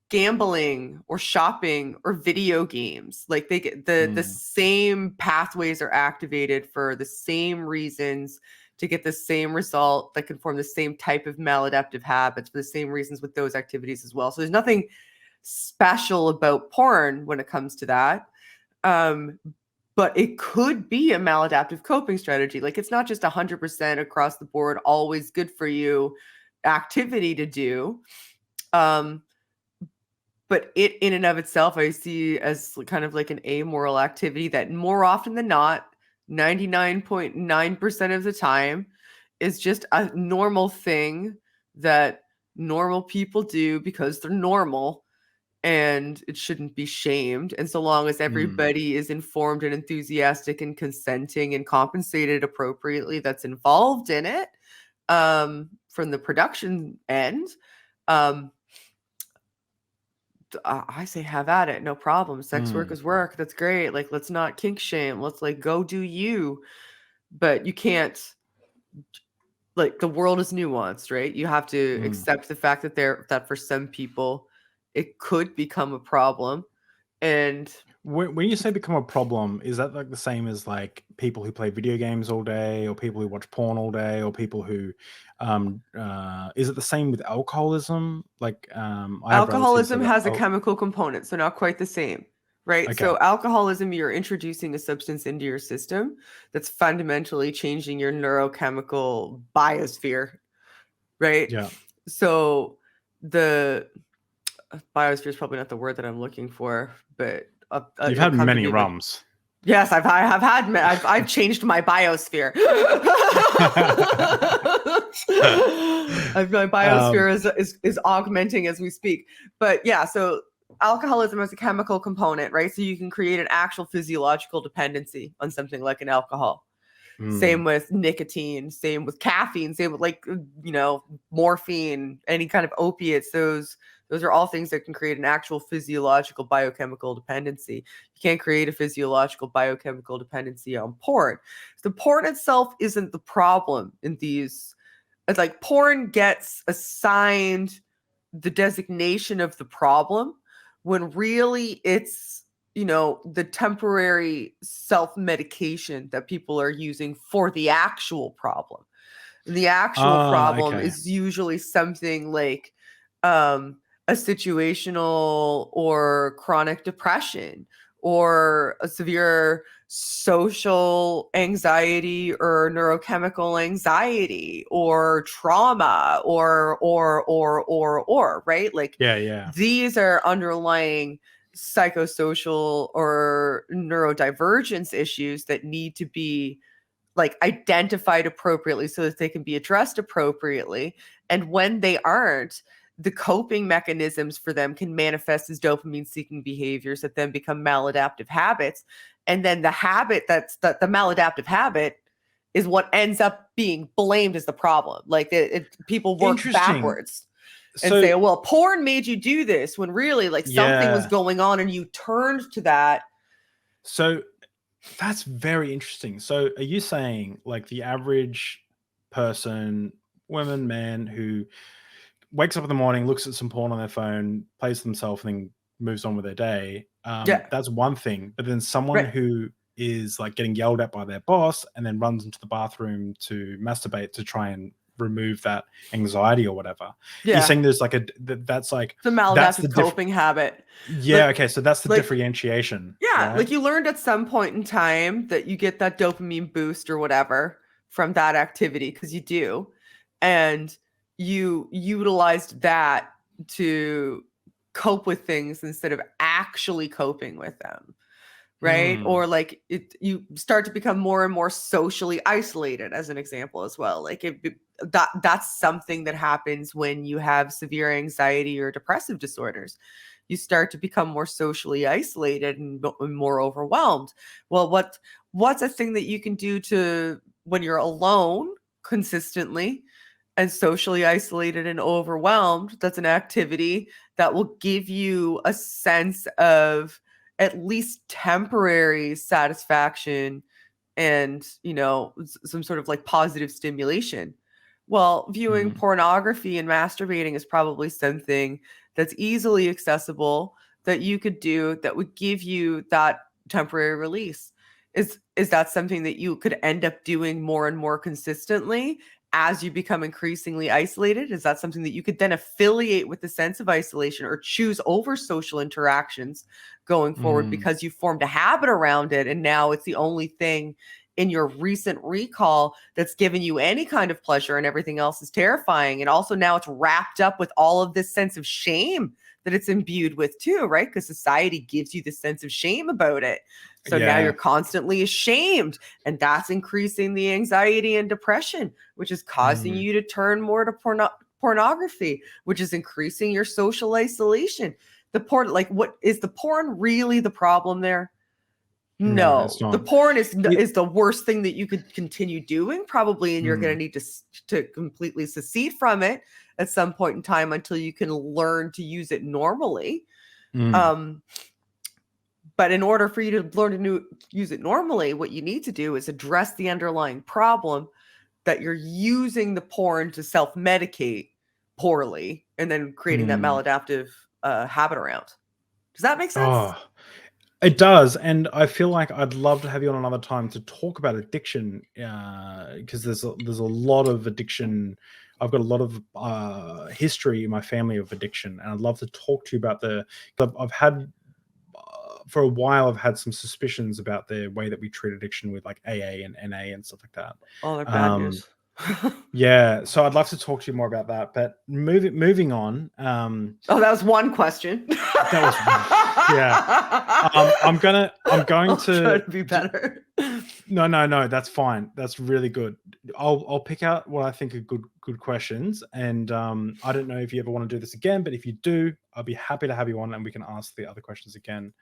gambling or shopping or video games. Like they get the same pathways are activated for the same reasons to get the same result that can form the same type of maladaptive habits for the same reasons with those activities as well. So there's nothing special about porn when it comes to that. But it could be a maladaptive coping strategy. Like it's not just 100% across the board, always good for you activity to do. But it in and of itself, I see as kind of like an amoral activity that more often than not, 99.9% of the time is just a normal thing that normal people do because they're normal, and it shouldn't be shamed. And so long as everybody is informed and enthusiastic and consenting and compensated appropriately that's involved in it from the production end, I say have at it, no problem. Sex work is work. That's great. Like, let's not kink shame. Let's like go do you. But you can't, like, the world is nuanced, right? You have to accept the fact that for some people it could become a problem. And when you say become a problem, is that like the same as like people who play video games all day, or people who watch porn all day, or people who is it the same with alcoholism? Like alcoholism has a chemical component, so not quite the same, right? Okay. So alcoholism, you're introducing a substance into your system that's fundamentally changing your neurochemical biosphere, right? Yeah. So the biosphere is probably not the word that I'm looking for, but you've had many rums. Yes, I've changed my biosphere. My biosphere is augmenting as we speak. But yeah, so alcoholism has a chemical component, right? So you can create an actual physiological dependency on something like an alcohol. Same with nicotine, same with caffeine, same with morphine, any kind of opiates. Those are all things that can create an actual physiological biochemical dependency. You can't create a physiological biochemical dependency on porn. The porn itself isn't the problem in these. It's like porn gets assigned the designation of the problem when really it's the temporary self-medication that people are using for the actual problem. The actual problem is usually something like a situational or chronic depression or a severe social anxiety or neurochemical anxiety or trauma or right? Like these are underlying psychosocial or neurodivergence issues that need to be like identified appropriately so that they can be addressed appropriately. And when they aren't, the coping mechanisms for them can manifest as dopamine seeking behaviors that then become maladaptive habits. And then the habit the maladaptive habit is what ends up being blamed as the problem. Like people work backwards and say, well, porn made you do this, when really like something was going on and you turned to that. So that's very interesting. So are you saying like the average person, woman, man, who wakes up in the morning, looks at some porn on their phone, plays themselves, and then moves on with their day, that's one thing. But then someone who is like getting yelled at by their boss and then runs into the bathroom to masturbate to try and remove that anxiety or whatever. You're saying there's like that's like the maladaptive coping habit. Okay, so that's the differentiation. Right? Like you learned at some point in time that you get that dopamine boost or whatever from that activity, because you do, and you utilized that to cope with things instead of actually coping with them. Right. Or like you start to become more and more socially isolated, as an example, as well. Like that's something that happens when you have severe anxiety or depressive disorders. You start to become more socially isolated and more overwhelmed. Well, what's a thing that you can do to when you're alone consistently and socially isolated and overwhelmed? That's an activity that will give you a sense of at least temporary satisfaction and, some sort of like positive stimulation. Well, viewing pornography and masturbating is probably something that's easily accessible that you could do that would give you that temporary release. Is that something that you could end up doing more and more consistently as you become increasingly isolated? Is that something that you could then affiliate with the sense of isolation or choose over social interactions going forward because you formed a habit around it, and now it's the only thing in your recent recall that's given you any kind of pleasure and everything else is terrifying? And also now it's wrapped up with all of this sense of shame that it's imbued with too, right? Because society gives you this sense of shame about it. So now you're constantly ashamed, and that's increasing the anxiety and depression, which is causing you to turn more to pornography, which is increasing your social isolation. The porn, like, what is the porn really the problem there? No, the porn is the worst thing that you could continue doing, probably, and you're going to need to completely secede from it at some point in time until you can learn to use it normally. But in order for you to learn to use it normally, what you need to do is address the underlying problem that you're using the porn to self-medicate poorly and then creating that maladaptive habit around. Does that make sense? It does, and I feel like I'd love to have you on another time to talk about addiction, because there's a lot of addiction. I've got a lot of history in my family of addiction, and I'd love to talk to you about I've had for a while. I've had some suspicions about the way that we treat addiction with like AA and NA and stuff like that. Oh, they're bad news. Yeah, so I'd love to talk to you more about that. But moving on. That was one question. That was I'm going to try to be better. No, that's fine. That's really good. I'll pick out what I think are good good questions. And I don't know if you ever want to do this again, but if you do, I'll be happy to have you on and we can ask the other questions again.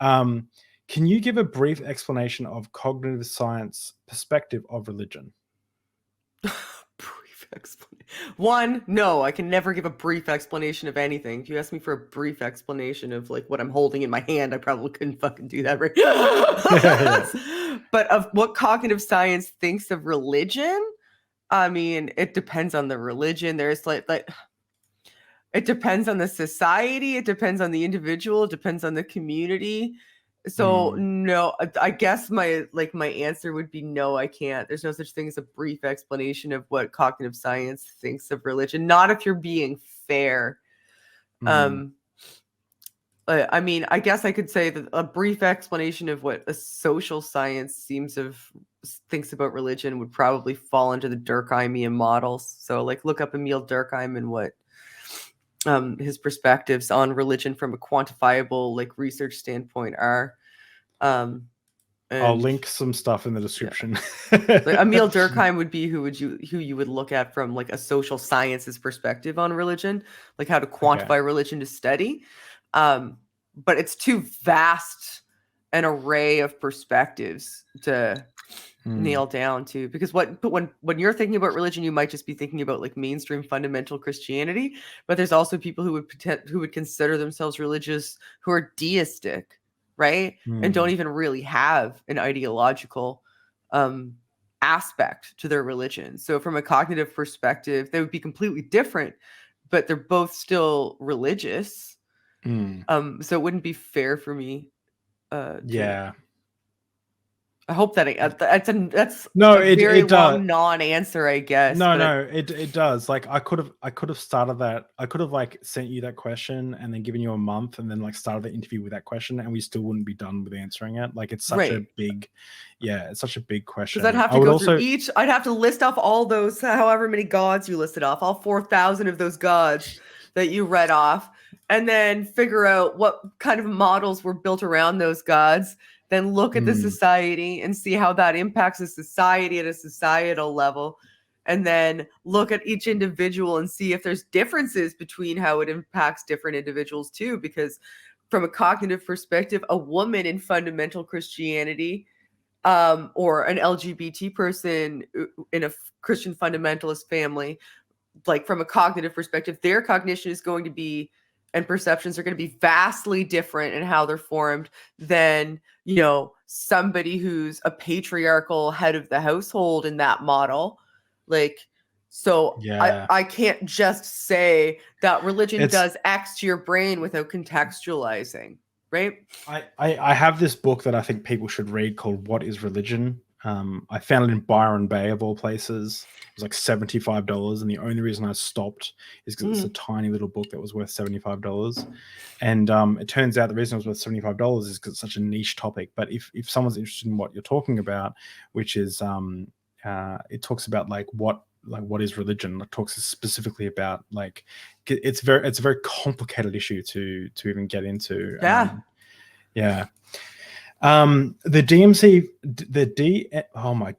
Can you give a brief explanation of cognitive science perspective of religion? Brief explanation. One, no, I can never give a brief explanation of anything. If you ask me for a brief explanation of like what I'm holding in my hand, I probably couldn't fucking do that right. But of what cognitive science thinks of religion, I mean, it depends on the religion. There's like it depends on the society, it depends on the individual, it depends on the community. So no, I guess my answer would be no, I can't. There's no such thing as a brief explanation of what cognitive science thinks of religion. Not if you're being fair. I mean, I guess I could say that a brief explanation of what a social science thinks about religion would probably fall into the Durkheimian models. So like look up Emil Durkheim and what his perspectives on religion from a quantifiable like research standpoint are. I'll link some stuff in the description. Yeah. Like Emil Durkheim would be who you would look at from like a social sciences perspective on religion, like how to quantify religion to study. But it's too vast an array of perspectives to nail down to, because when you're thinking about religion, you might just be thinking about like mainstream fundamental Christianity, but there's also people who would consider themselves religious who are deistic, right? And don't even really have an ideological aspect to their religion. So from a cognitive perspective, they would be completely different, but they're both still religious. So it wouldn't be fair for me I hope that that's a very long non-answer, I guess. No, it does. Like I could have started that. I could have like sent you that question and then given you a month and then like started the interview with that question and we still wouldn't be done with answering it. Like it's such a big, it's such a big question. Because I'd have to go through each. I'd have to list off all those, however many gods you listed off, all 4,000 of those gods that you read off, and then figure out what kind of models were built around those gods. Then look at the society and see how that impacts the society at a societal level. And then look at each individual and see if there's differences between how it impacts different individuals too. Because from a cognitive perspective, a woman in fundamental Christianity or an LGBT person in a Christian fundamentalist family, like from a cognitive perspective, their cognition is going to be and perceptions are going to be vastly different in how they're formed than, somebody who's a patriarchal head of the household in that model. Like, so I can't just say that religion does X to your brain without contextualizing, right? I have this book that I think people should read called What is Religion? I found it in Byron Bay of all places. It was like $75, and the only reason I stopped is because it's a tiny little book that was worth $75. And it turns out the reason it was worth $75 is because it's such a niche topic. But if someone's interested in what you're talking about, which is it talks about what is religion? It talks specifically about it's a very complicated issue to even get into. Oh my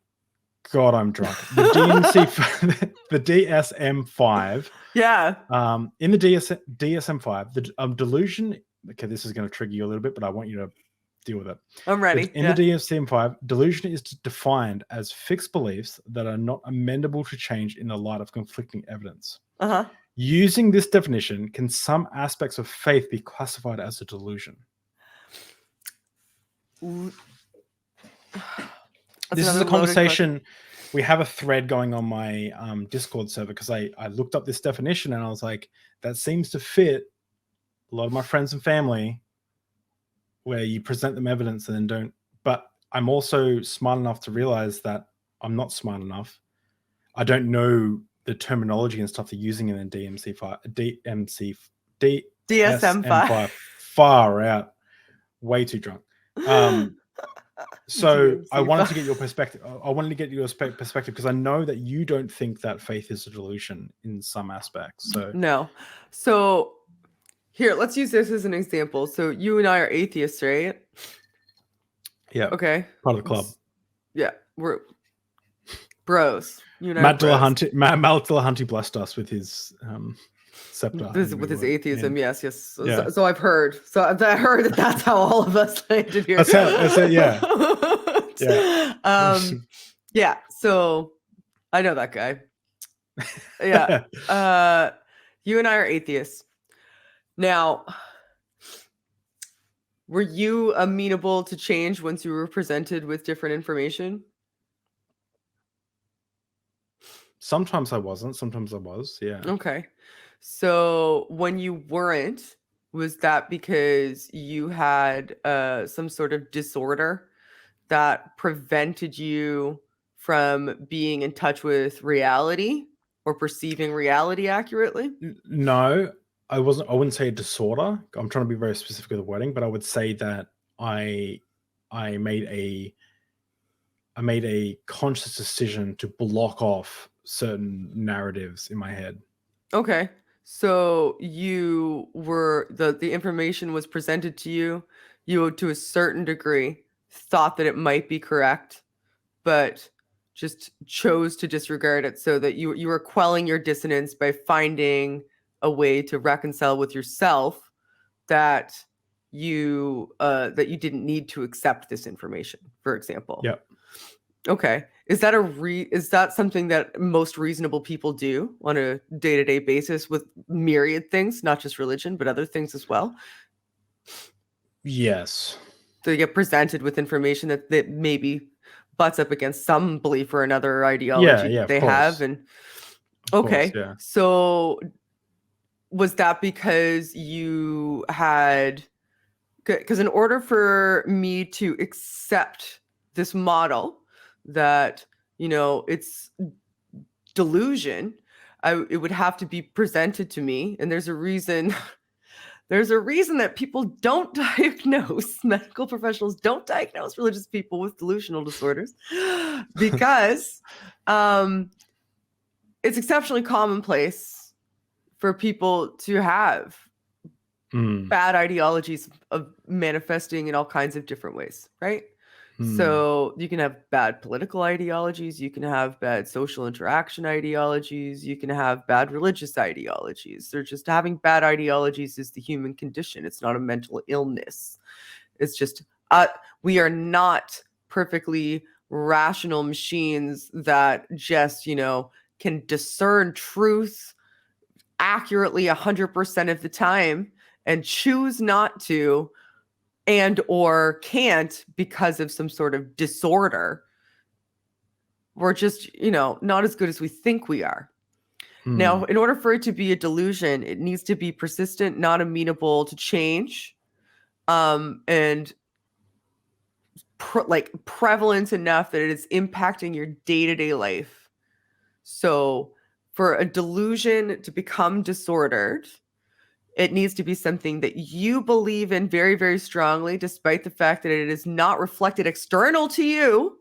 God, I'm drunk. The DMC, the DSM-5. Yeah. In the DSM-5, the delusion. Okay, this is going to trigger you a little bit, but I want you to deal with it. I'm ready. In the DSM-5, delusion is defined as fixed beliefs that are not amendable to change in the light of conflicting evidence. Using this definition, can some aspects of faith be classified as a delusion? This is a conversation. We have a thread going on my Discord server because I looked up this definition and I was like, that seems to fit a lot of my friends and family, where you present them evidence and then don't. But I'm also smart enough to realize that I'm not smart enough. I don't know the terminology and stuff they're using in the DSM-5. Far out. Way too drunk. So I wanted to get your perspective. I wanted to get your perspective because I know that you don't think that faith is a delusion in some aspects. So no. So here, let's use this as an example. So you and I are atheists, right? Yeah. Okay. Part of the club. Yeah, we're Bros. You and I are Matt bros. Dillahunty blessed us with his scepter. With his atheism, yes. Yeah. So I've heard. So I heard that that's how all of us landed here. That's it, yeah. Yeah. Yeah. So I know that guy. Yeah. You and I are atheists. Now, were you amenable to change once you were presented with different information? Sometimes I wasn't. Sometimes I was. Yeah. Okay. So when you weren't, was that because you had some sort of disorder that prevented you from being in touch with reality or perceiving reality accurately? No, I wasn't. I wouldn't say a disorder. I'm trying to be very specific with the wording, but I would say that I made a conscious decision to block off certain narratives in my head. Okay. So you were the information was presented to you. You, to a certain degree, thought that it might be correct, but just chose to disregard it, so that you were quelling your dissonance by finding a way to reconcile with yourself that you didn't need to accept this information, for example. Yep. Okay. Is that something that most reasonable people do on a day-to-day basis with myriad things, not just religion, but other things as well? Yes. So you get presented with information that maybe butts up against some belief or another ideology that they have. And okay. Yeah. So was that because you had, because in order for me to accept this model that, it's delusion, it would have to be presented to me. And there's a reason that people don't diagnose, medical professionals don't diagnose religious people with delusional disorders, because it's exceptionally commonplace for people to have bad ideologies of manifesting in all kinds of different ways, right? So you can have bad political ideologies, you can have bad social interaction ideologies, you can have bad religious ideologies. They're just, having bad ideologies is the human condition. It's not a mental illness. It's just we are not perfectly rational machines that just, can discern truth accurately 100% of the time and choose not to, and or can't because of some sort of disorder. We're just, not as good as we think we are. Now, in order for it to be a delusion, it needs to be persistent, not amenable to change, and prevalent enough that it is impacting your day-to-day life. So for a delusion to become disordered, it needs to be something that you believe in very, very strongly, despite the fact that it is not reflected external to you.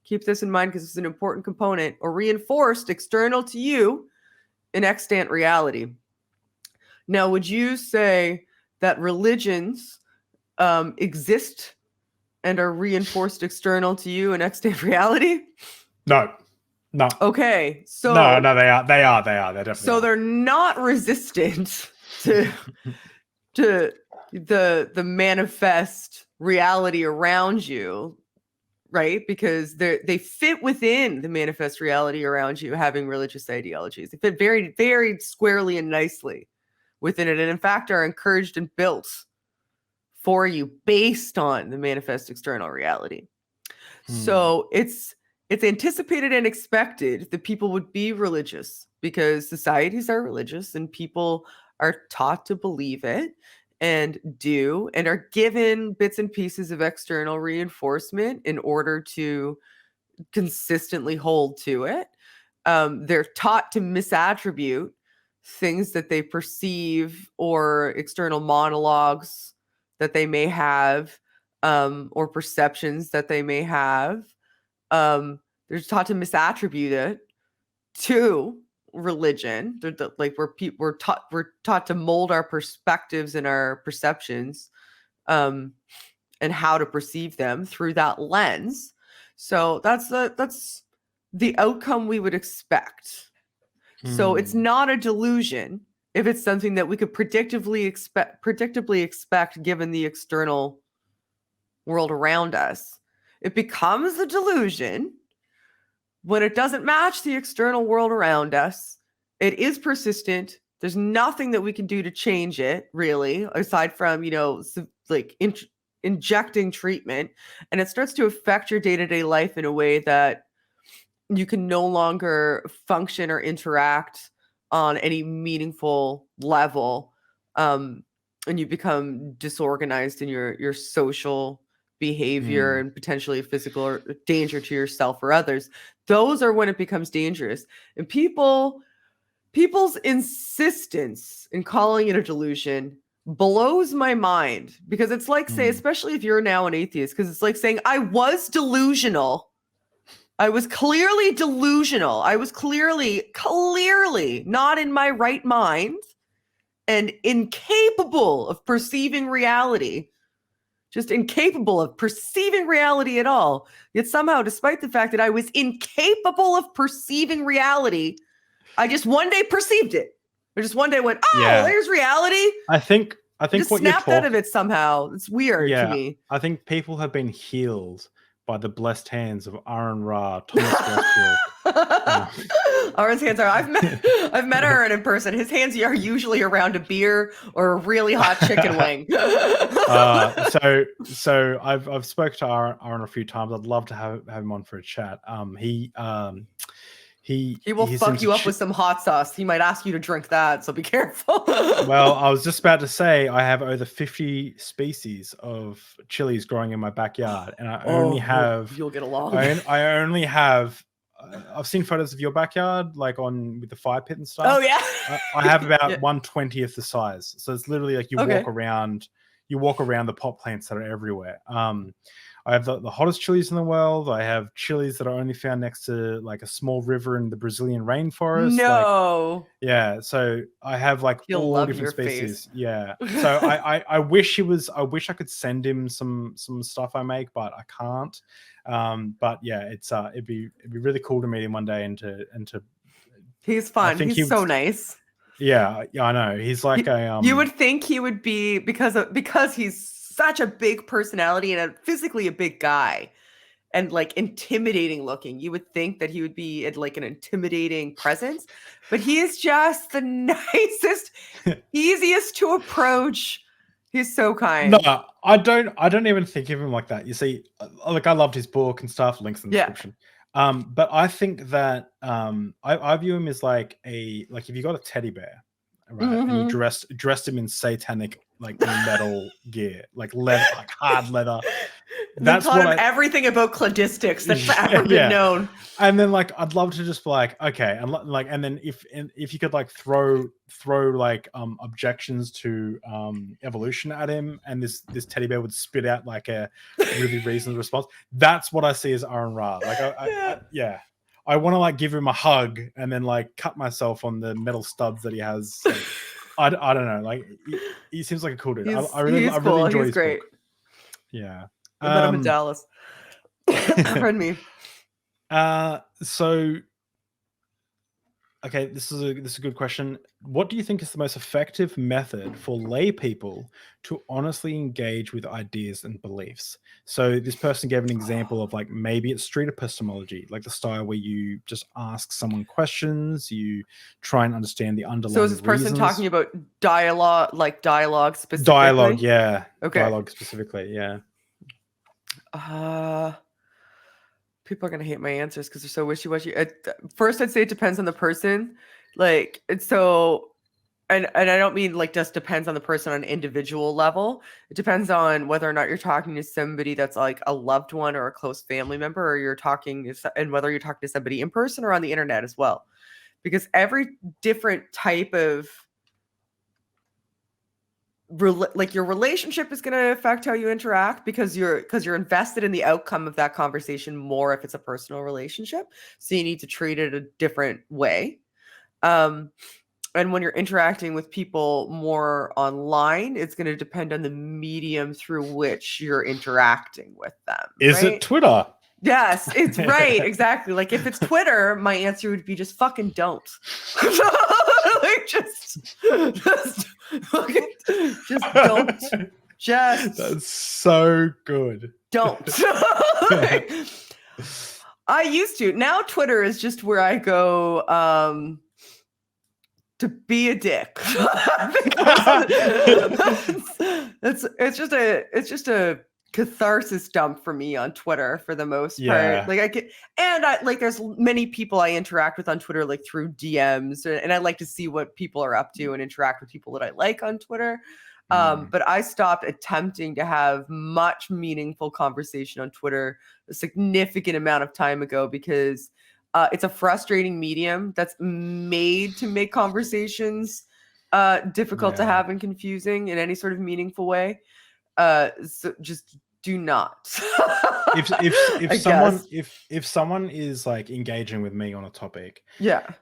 Keep this in mind because it's an important component, or reinforced external to you in extant reality. Now, would you say that religions exist and are reinforced external to you in extant reality? No. Okay. So no, they are. They're definitely. So they're not resistant to the manifest reality around you, right? Because they fit within the manifest reality around you, having religious ideologies. They fit very, very squarely and nicely within it, and in fact are encouraged and built for you based on the manifest external reality. So it's anticipated and expected that people would be religious, because societies are religious and people are taught to believe it and are given bits and pieces of external reinforcement in order to consistently hold to it. They're taught to misattribute things that they perceive, or external monologues that they may have, or perceptions that they may have. They're taught to misattribute it to religion. We're taught to mold our perspectives and our perceptions, and how to perceive them through that lens. So that's the outcome we would expect. So it's not a delusion if it's something that we could predictably expect given the external world around us. It becomes a delusion when it doesn't match the external world around us. It is persistent. There's nothing that we can do to change it, really, aside from, like injecting treatment. And it starts to affect your day-to-day life in a way that you can no longer function or interact on any meaningful level. And you become disorganized in your social behavior and potentially physical or danger to yourself or others. Those are when it becomes dangerous. And people's insistence in calling it a delusion blows my mind, because it's like, say, especially if you're now an atheist, because it's like saying, I was delusional. I was clearly delusional. I was clearly not in my right mind and incapable of perceiving reality. Just incapable of perceiving reality at all. Yet somehow, despite the fact that I was incapable of perceiving reality, I just one day perceived it. I just one day went, there's reality. I think just what snapped out of it somehow. It's weird to me. I think people have been healed by the blessed hands of Aaron Ra, Thomas Westbrook. Aaron's hands are. I've met Aaron in person. His hands are usually around a beer or a really hot chicken wing. So I've spoken to Aaron a few times. I'd love to have him on for a chat. He will fuck you up with some hot sauce. He might ask you to drink that, so be careful. Well, I was just about to say I have over 50 species of chilies growing in my backyard, and I only have. You'll get along. I only have. I've seen photos of your backyard, like with the fire pit and stuff. Oh yeah. I have about 1/20th the size, so it's literally like you walk around the pot plants that are everywhere. I have the hottest chilies in the world. I have chilies that are only found next to like a small river in the Brazilian rainforest. No. So I have like all different species. Face. Yeah. So I wish I could send him some stuff I make, but I can't. But yeah, it'd be really cool to meet him one day and to. He's fun. He's so nice. Yeah, I know. He's like You would think he would be because he's such a big personality and physically a big guy and like intimidating looking. You would think that he would be like an intimidating presence, but he is just the nicest, easiest to approach. He's so kind. No, I don't even think of him like that. You see, like I loved his book and stuff, links in the description. But I think that I view him as like if you got a teddy bear, right, and you dressed him in satanic like metal gear, like leather, like hard leather. That's what everything about cladistics that's ever been known. And then like I'd love to just be like, okay, and then if you could like throw like objections to evolution at him, and this teddy bear would spit out like a really reasonable response. That's what I see as Aaron Ra. Like I want to like give him a hug and then like cut myself on the metal studs that he has. Like, I don't know. Like he seems like a cool dude. I really enjoy his great book. Yeah. I met him in Dallas. Pardon me. So okay, this is a good question. What do you think is the most effective method for lay people to honestly engage with ideas and beliefs? So this person gave an example of like maybe it's street epistemology, like the style where you just ask someone questions, you try and understand the underlying. So is this person reasons. Talking about dialogue specifically? Dialogue, yeah. Okay. Dialogue specifically, yeah. People are gonna hate my answers because they're so wishy-washy. First, I'd say it depends on the person. Like, it's so, and I don't mean like just depends on the person on an individual level. It depends on whether or not you're talking to somebody that's like a loved one or a close family member, or and whether you're talking to somebody in person or on the internet as well. Because every different type of like your relationship is going to affect how you interact because you're invested in the outcome of that conversation more if it's a personal relationship. So you need to treat it a different way. And when you're interacting with people more online, it's going to depend on the medium through which you're interacting with them. Is it Twitter? Yes, it's right. Exactly. Like if it's Twitter, my answer would be just fucking don't. Like just fucking, just don't. Just That's so good. don't. Like, I used to. Now Twitter is just where I go to be a dick. It's just a catharsis dump for me on Twitter for the most part. Like there's many people I interact with on Twitter, like through DMs, and I like to see what people are up to and interact with people that I like on Twitter. But I stopped attempting to have much meaningful conversation on Twitter a significant amount of time ago because it's a frustrating medium that's made to make conversations difficult to have and confusing in any sort of meaningful way. So just do not. if someone is like engaging with me on a topic,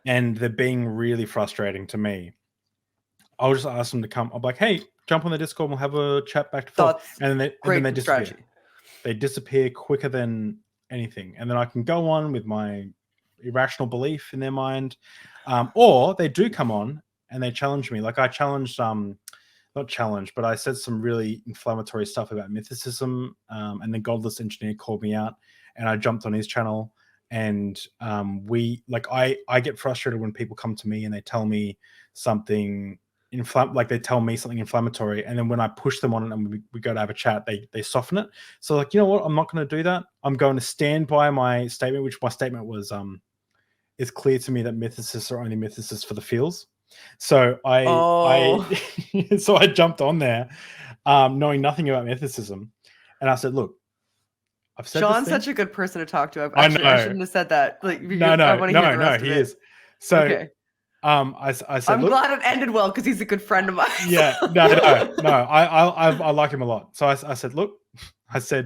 and they're being really frustrating to me, I'll just ask them to come. I'm like, hey, jump on the Discord and we'll have a chat back to forth. And then they disappear. Strategy. They disappear quicker than anything. And then I can go on with my irrational belief in their mind. Or they do come on and they challenge me. Like I challenged, not challenged, but I said some really inflammatory stuff about mythicism. And the Godless Engineer called me out and I jumped on his channel. And I get frustrated when people come to me and they tell me something they tell me something inflammatory, and then when I push them on it and we go to have a chat, they soften it. So like, you know what, I'm not going to do that. I'm going to stand by my statement, which my statement was it's clear to me that mythicists are only mythicists for the feels. So I jumped on there knowing nothing about mythicism, and I said, look, I've said Sean's such a good person to talk to. I know. I shouldn't have said that. Like, no, he is. So okay. I said, I'm glad it ended well because he's a good friend of mine. Yeah, no. I like him a lot. So I said, look, I said,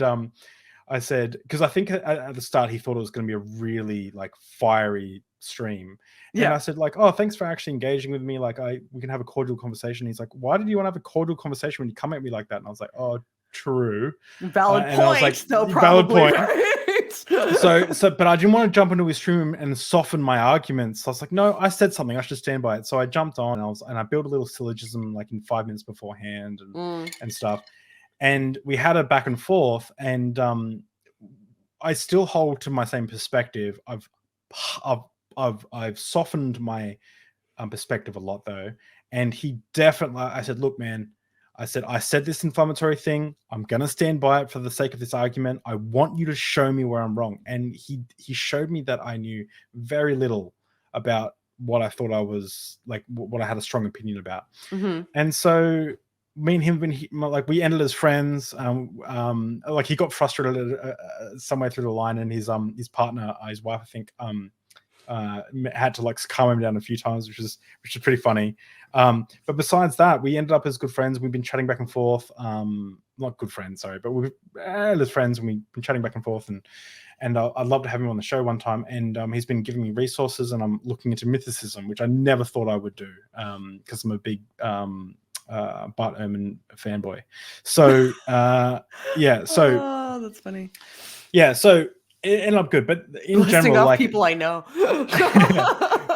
because I think at the start he thought it was going to be a really like fiery stream. And I said like, oh, thanks for actually engaging with me. Like we can have a cordial conversation. He's like, why did you want to have a cordial conversation when you come at me like that? And I was like, oh, true. Valid point. Like, though, valid point. Right? But I didn't want to jump into his stream and soften my arguments. So I was like, no, I said something. I should stand by it. So I jumped on and I built a little syllogism like in 5 minutes beforehand and stuff. And we had a back and forth. And I still hold to my same perspective. I've softened my perspective a lot though. And he definitely, I said, look, man, I said this inflammatory thing. I'm going to stand by it for the sake of this argument. I want you to show me where I'm wrong. And he showed me that I knew very little about what I thought I was like, what I had a strong opinion about. And so me and him, we ended as friends. Like he got frustrated somewhere through the line, and his partner, his wife, I think, had to like calm him down a few times, which is pretty funny. But besides that, we ended up as good friends. We've been chatting back and forth. Not good friends, sorry, but we've as friends, and we've been chatting back and forth. And I'd love to have him on the show one time. And he's been giving me resources, and I'm looking into mythicism, which I never thought I would do because I'm a big Bart Ehrman fanboy. So So oh, that's funny. Yeah, so it ended up good, but in general, like people I know.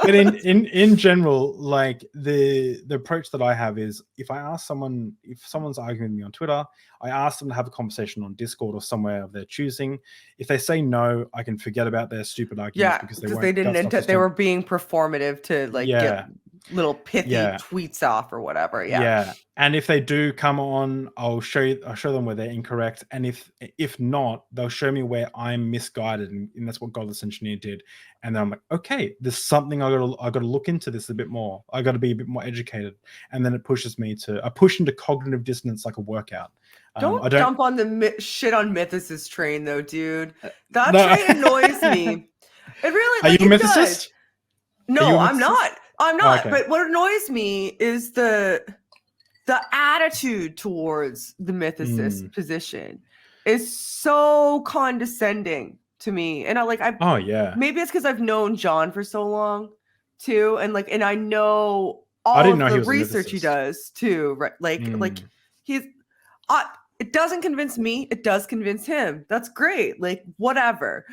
But in general, like the approach that I have is if someone's arguing with me on Twitter, I ask them to have a conversation on Discord or somewhere of their choosing. If they say no, I can forget about their stupid arguments because they didn't. They were being performative to like get little pithy tweets off or whatever. Yeah. And if they do come on, I'll show them where they're incorrect. And if not, they'll show me where I'm misguided, and that's what Godless Engineer did. And then I'm like, okay, there's something I gotta look into this a bit more. I gotta be a bit more educated. And then it pushes me I push into cognitive dissonance like a workout. Don't jump on the shit on mythicist train though, dude. That train annoys me. It really. Are you a mythicist? No, I'm not. I'm not. Okay. But what annoys me is the attitude towards the mythicist position is so condescending to me. And maybe it's because I've known John for so long too. And I know all of the research he does too. Right. Like he's it doesn't convince me. It does convince him. That's great. Like, whatever.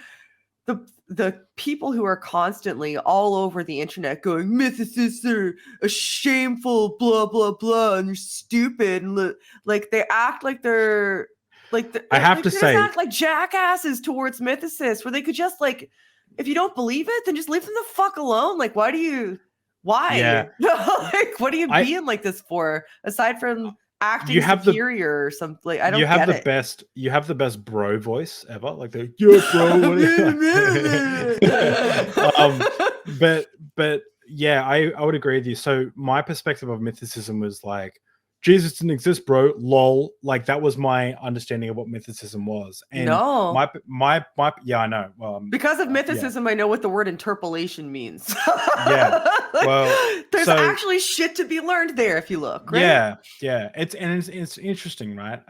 The people who are constantly all over the internet going, mythicists are a shameful blah blah blah, and you're stupid, and like they act like they're like I have to they say, act like jackasses towards mythicists, where they could just like, if you don't believe it, then just leave them the fuck alone. Like, why? Yeah. Like, what are you being like this for? Aside from acting superior or something, like, I don't you have get the it. best you have the best bro voice ever, like the yeah bro. But yeah, I would agree with you. So my perspective of mythicism was like, Jesus didn't exist, bro, lol. Like, that was my understanding of what mythicism was. And no, my yeah, I know. Because of mythicism, I know what the word interpolation means. Yeah. Like, well, there's actually shit to be learned there if you look, right? Yeah. It's interesting, right?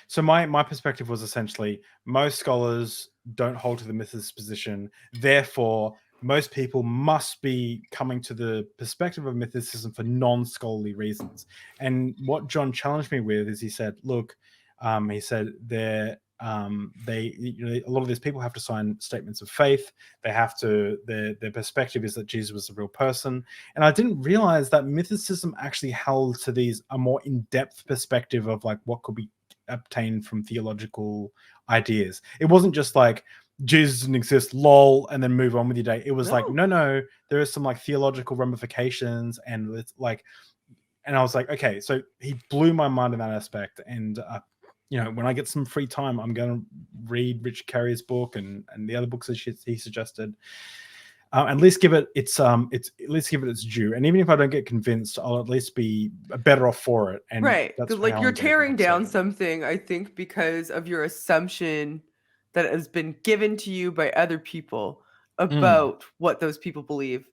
So my perspective was essentially, most scholars don't hold to the mythicist position, therefore most people must be coming to the perspective of mythicism for non-scholarly reasons. And what John challenged me with is, he said, look, he said a lot of these people have to sign statements of faith. They have to, their perspective is that Jesus was a real person. And I didn't realize that mythicism actually held to a more in-depth perspective of like what could be obtained from theological ideas. It wasn't just like, Jesus didn't exist, lol, and then move on with your day. It was like, no, there is some like theological ramifications, and it's like, and I was like, okay, so he blew my mind in that aspect. And when I get some free time, I'm going to read Richard Carrier's book and the other books that he suggested. At least give it its due. And even if I don't get convinced, I'll at least be better off for it. And right, because like, you're tearing down something, I think, because of your assumption that has been given to you by other people about what those people believe,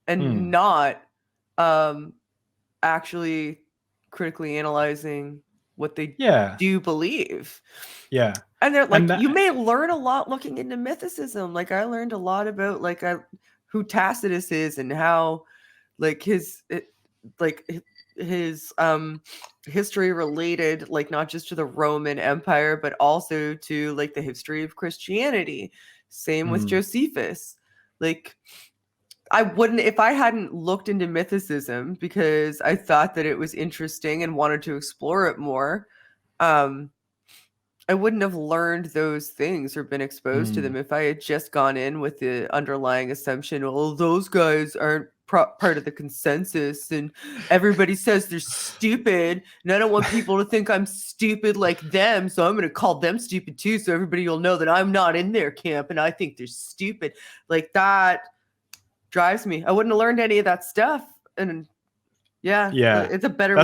and not actually critically analyzing what they do believe. Yeah. And they're like, you may learn a lot looking into mythicism. Like, I learned a lot about like who Tacitus is, and how like his history related, like, not just to the Roman Empire, but also to like the history of Christianity. Same with Josephus. Like, I wouldn't, if I hadn't looked into mythicism because I thought that it was interesting and wanted to explore it more, I wouldn't have learned those things or been exposed to them if I had just gone in with the underlying assumption, well, those guys aren't part of the consensus, and everybody says they're stupid, and I don't want people to think I'm stupid like them, so I'm going to call them stupid too, so everybody will know that I'm not in their camp and I think they're stupid. Like, that drives me. I wouldn't have learned any of that stuff. And it's a better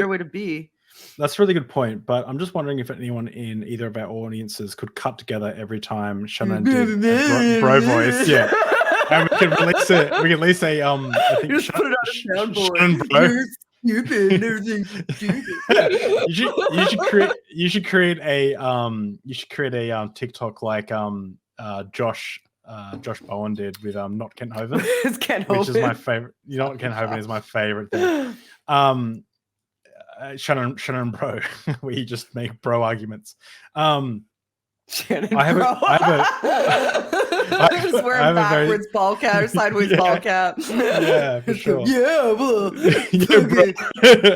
way to be. That's a really good point, but I'm just wondering if anyone in either of our audiences could cut together every time Shannon did a bro voice. Yeah. And we can release it. We can at least say, I think, just put it on a soundboard. Stupid. Everything's stupid. You should create a TikTok like Josh Bowen did with not Kent Hovind. It's Kent Hovind, which is my favorite. You know what, Kent Hovind is my favorite thing. Shannon bro, where you just make bro arguments. Shannon I just wear a backwards ball cap or sideways ball cap. Yeah, for sure. Yeah, well,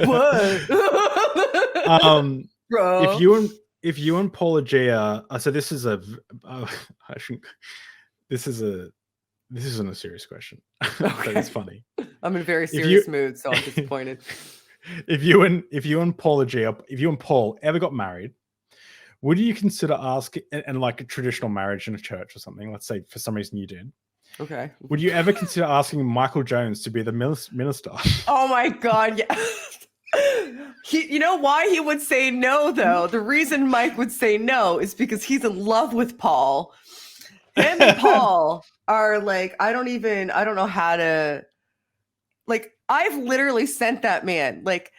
what? Bro. If you and Paulogia, so this is I think this isn't a serious question. Okay. But it's funny. I'm in a very serious mood, so I'm disappointed. If you and Paul ever got married, would you consider asking, and like a traditional marriage in a church or something, let's say for some reason you did, okay, would you ever consider asking Michael Jones to be the minister? Oh my God, yeah. You know why he would say no, though? The reason Mike would say no is because he's in love with Paul. Him and Paul are like, I don't know how to, like, I've literally sent that man, like,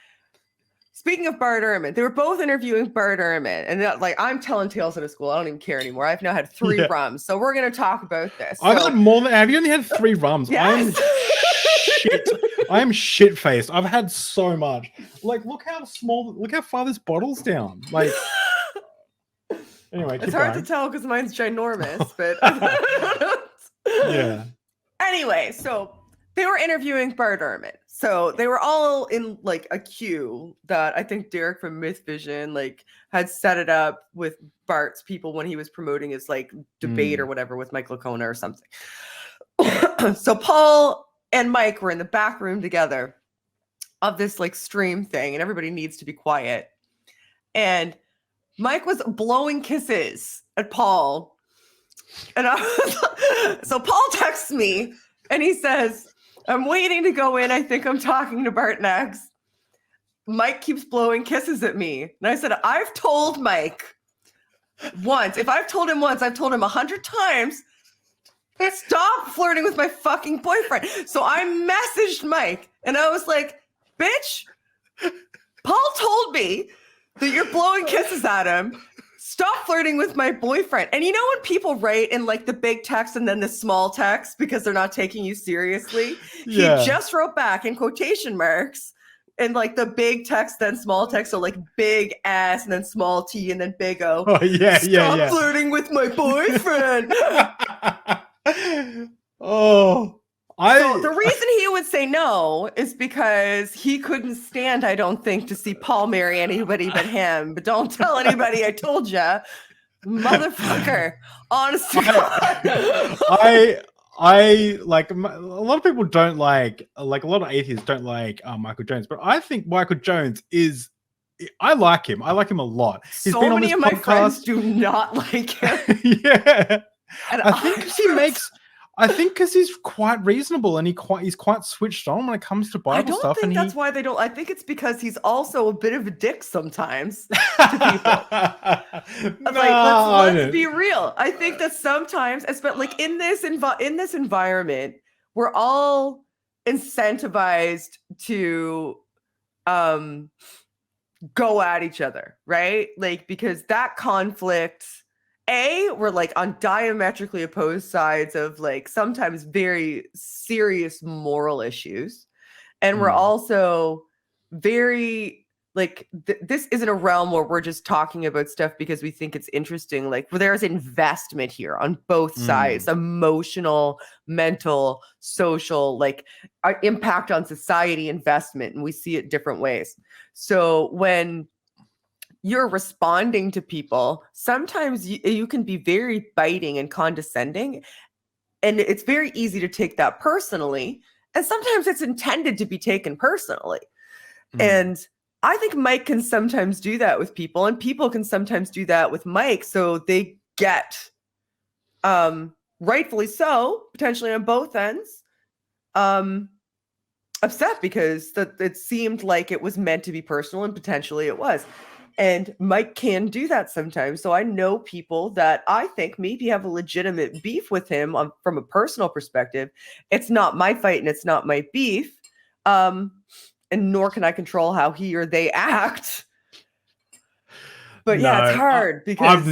speaking of Bart Ehrman, they were both interviewing Bart Ehrman, and like, I'm telling tales out of school. I don't even care anymore. I've now had 3 rums, so we're going to talk about this. I've had more than, have you only had 3 rums? Yes. I'm shit-faced. I've had so much. Like, look how far this bottle's down. Like, Anyway, It's keep hard going. to tell because mine's ginormous, but Yeah. Anyway, so they were interviewing Bart Ehrman. So they were all in like a queue that I think Derek from Mythivision like had set it up with Bart's people when he was promoting his like debate or whatever with Mike Lacona or something. So Paul and Mike were in the back room together of this like stream thing, and everybody needs to be quiet. And Mike was blowing kisses at Paul. And so Paul texts me and he says, I'm waiting to go in. I think I'm talking to Bart next. Mike keeps blowing kisses at me. And I said, I've told Mike once. If I've told him once, I've told him 100 times. Stop flirting with my fucking boyfriend. So I messaged Mike and I was like, bitch, Paul told me that you're blowing kisses at him. Stop flirting with my boyfriend. And you know when people write in like the big text and then the small text because they're not taking you seriously? Yeah. He just wrote back in quotation marks and like the big text, then small text. So like big S and then small T and then big O. Oh, yeah, Stop flirting with my boyfriend. Oh, So the reason he would say no is because he couldn't stand, I don't think, to see Paul marry anybody but him. But don't tell anybody I told you, motherfucker. Honest to God. I like a lot of people don't like a lot of atheists don't like Michael Jones, but I think Michael Jones is. I like him. I like him a lot. He's so been on many this of my podcast. friends do not like him. Yeah, And I think he makes. I think because he's quite reasonable and he's quite switched on when it comes to Bible stuff. I don't think that's why they don't. I think it's because he's also a bit of a dick sometimes to people. Let's be real. I think that sometimes, especially like in this environment, we're all incentivized to go at each other, right? Like because that conflict. We're like on diametrically opposed sides of like sometimes very serious moral issues. And we're also very like, this isn't a realm where we're just talking about stuff because we think it's interesting. Like there's investment here on both sides, emotional, mental, social, like impact on society investment. And we see it different ways. So when you're responding to people, sometimes you can be very biting and condescending, and it's very easy to take that personally, and sometimes it's intended to be taken personally. And I think Mike can sometimes do that with people, and people can sometimes do that with Mike, so they get rightfully so, potentially on both ends, upset because it seemed like it was meant to be personal, and potentially it was. And Mike can do that sometimes. So I know people that I think maybe have a legitimate beef with him from a personal perspective. It's not my fight and it's not my beef. And nor can I control how he or they act. But yeah, it's hard because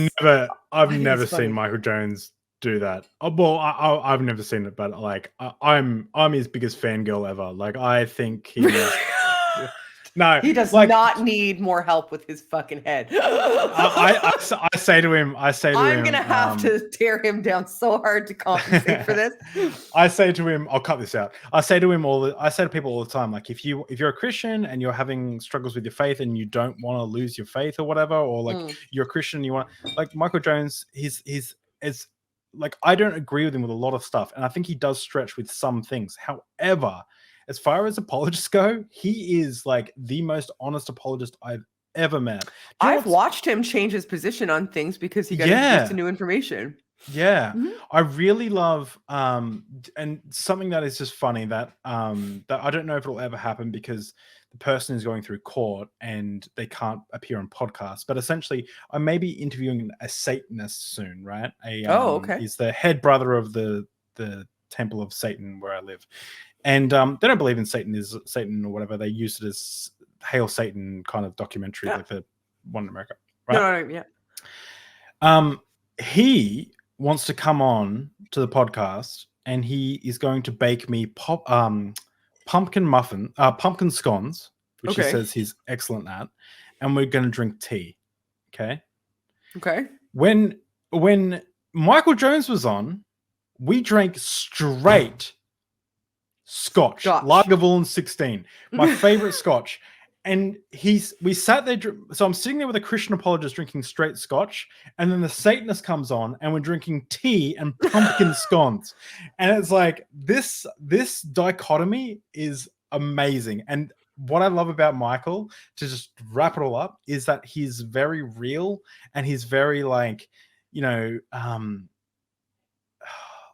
I've never seen Michael Jones do that. Well, I've never seen it, but like I'm his biggest fangirl ever. Like I think he no, he does not need more help with his fucking head. I say to him, I'm gonna have to tear him down so hard to compensate for this. I say to him, I'll cut this out. I say to people all the time, like if you're a Christian and you're having struggles with your faith and you don't want to lose your faith or whatever, or like you're a Christian and you want, like Michael Jones, he's like, I don't agree with him with a lot of stuff, and I think he does stretch with some things. However, as far as apologists go, he is like the most honest apologist I've ever met. I've watched him change his position on things because he got introduced to new information. Yeah, I really love and something that is just funny that that I don't know if it'll ever happen because the person is going through court and they can't appear on podcasts. But essentially, I may be interviewing a Satanist soon, right? Okay. He's the head brother of the Temple of Satan where I live. And they don't believe in Satan or whatever. They use it as Hail Satan kind of documentary, like the one in America. Right? No, yeah. He wants to come on to the podcast, and he is going to bake me pumpkin scones, which he says he's excellent at, and we're going to drink tea. Okay. when Michael Jones was on, we drank straight Scotch. Lagavulin 16, my favorite Scotch. And we sat there. So I'm sitting there with a Christian apologist drinking straight Scotch, and then the Satanist comes on, and we're drinking tea and pumpkin scones. And it's like this dichotomy is amazing. And what I love about Michael, to just wrap it all up, is that he's very real, and he's very like,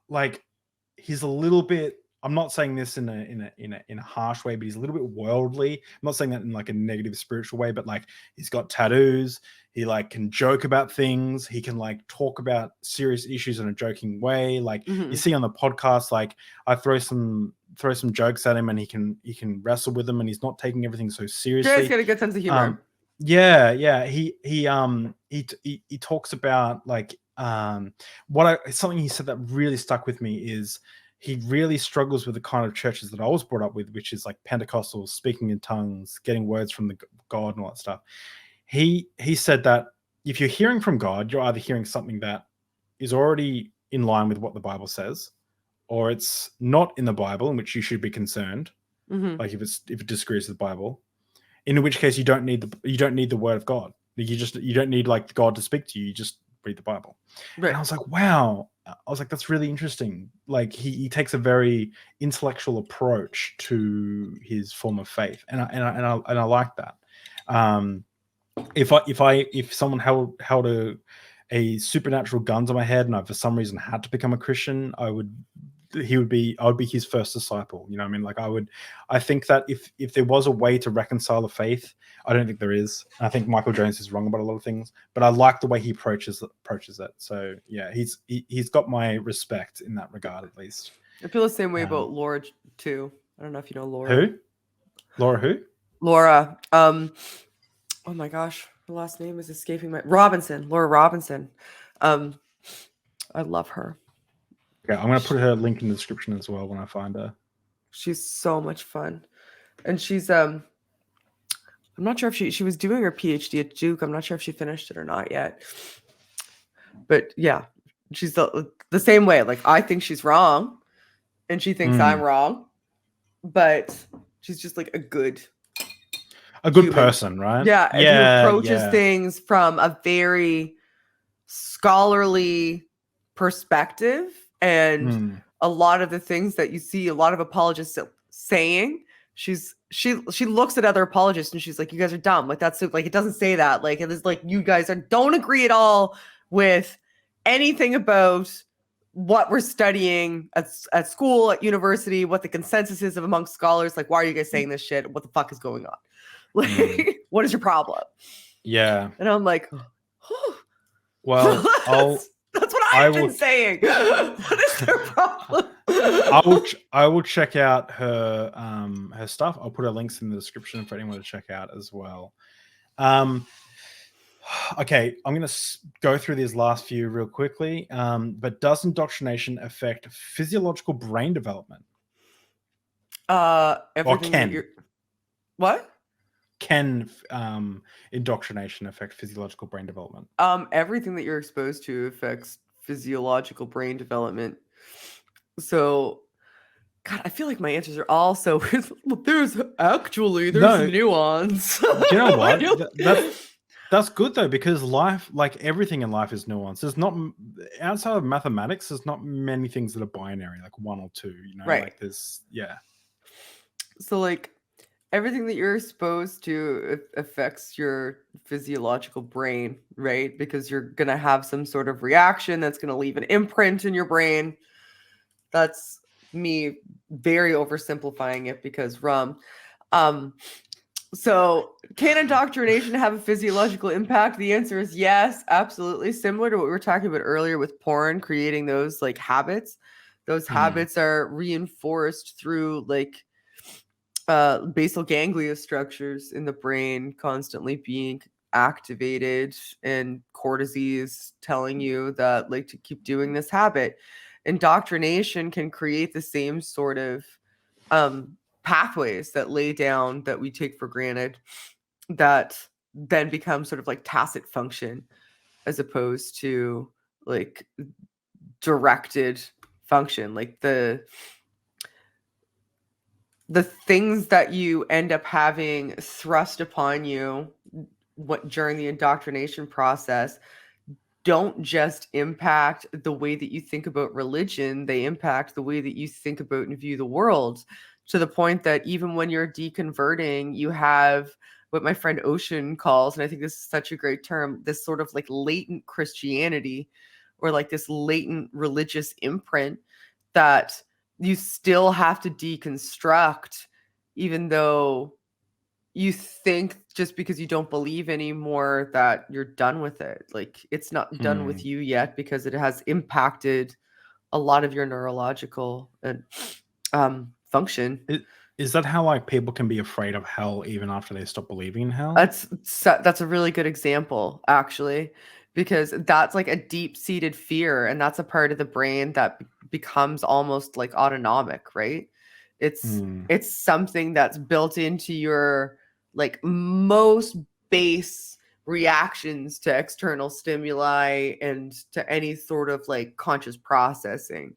like he's a little bit. I'm not saying this in a harsh way, but he's a little bit worldly. I'm not saying that in like a negative spiritual way, but like he's got tattoos. He like can joke about things. He can like talk about serious issues in a joking way. Like you see on the podcast, like I throw some jokes at him, and he can wrestle with them, and he's not taking everything so seriously. He's got a good sense of humor. Yeah. He talks about like something he said that really stuck with me is, he really struggles with the kind of churches that I was brought up with, which is like Pentecostals, speaking in tongues, getting words from the God and all that stuff. He said that if you're hearing from God, you're either hearing something that is already in line with what the Bible says, or it's not in the Bible, in which you should be concerned. Like if it disagrees with the Bible, in which case you don't need the word of God. You don't need like God to speak to you. You just read the Bible. Right. And I was like, wow. I was like, that's really interesting. Like he takes a very intellectual approach to his form of faith, and I like that. If someone held a supernatural gun to my head, and I for some reason had to become a Christian, I would be his first disciple. You know what I mean? Like I think that if there was a way to reconcile the faith, I don't think there is. I think Michael Jones is wrong about a lot of things, but I like the way he approaches it. So yeah, he's got my respect in that regard, at least. I feel the same way about Laura too. I don't know if you know Laura. Who? Laura who? Laura. Oh my gosh, her last name is escaping my Robinson. Laura Robinson. I love her. Yeah, I'm going to put her link in the description as well when I find her. She's so much fun. And she's, I'm not sure if she was doing her PhD at Duke. I'm not sure if she finished it or not yet. But yeah, she's the same way. Like, I think she's wrong, and she thinks I'm wrong. But she's just like a good human person, right? Yeah. And who approaches things from a very scholarly perspective. And a lot of the things that you see a lot of apologists saying, she looks at other apologists and she's like, you guys are dumb. Like, that's like, it doesn't say that. Like, it is like, you guys don't agree at all with anything about what we're studying at school, at university, what the consensus is amongst scholars. Like, why are you guys saying this shit? What the fuck is going on? Like, what is your problem? Yeah. And I'm like, well, that's what I've been saying. What is their problem? I will check out her stuff. I'll put her links in the description for anyone to check out as well. Okay, I'm going to go through these last few real quickly. But does indoctrination affect physiological brain development? What? Can indoctrination affect physiological brain development? Everything that you're exposed to affects physiological brain development. So, God, I feel like my answers are all so. There's nuance. You know what? That's good though, because life, like everything in life, is nuanced. There's not, outside of mathematics, there's not many things that are binary, like 1 or 2. You know, right? Like there's, yeah. So like, everything that you're exposed to affects your physiological brain, right? Because you're going to have some sort of reaction that's going to leave an imprint in your brain. That's me very oversimplifying it because so can indoctrination have a physiological impact? The answer is yes, absolutely. Similar to what we were talking about earlier with porn, creating those like habits. Those habits are reinforced through like basal ganglia structures in the brain constantly being activated, and cortices telling you that like to keep doing this habit. Indoctrination can create the same sort of pathways that lay down that we take for granted, that then become sort of like tacit function as opposed to like directed function. Like the things that you end up having thrust upon you during the indoctrination process don't just impact the way that you think about religion, they impact the way that you think about and view the world, to the point that even when you're deconverting, you have what my friend Ocean calls, and I think this is such a great term, this sort of like latent Christianity, or like this latent religious imprint that you still have to deconstruct, even though you think just because you don't believe anymore that you're done with it. Like it's not done with you yet, because it has impacted a lot of your neurological and function. Is that how like people can be afraid of hell even after they stop believing in hell? That's a really good example, actually, because that's like a deep-seated fear, and that's a part of the brain that becomes almost like autonomic, right? It's something that's built into your like most base reactions to external stimuli and to any sort of like conscious processing,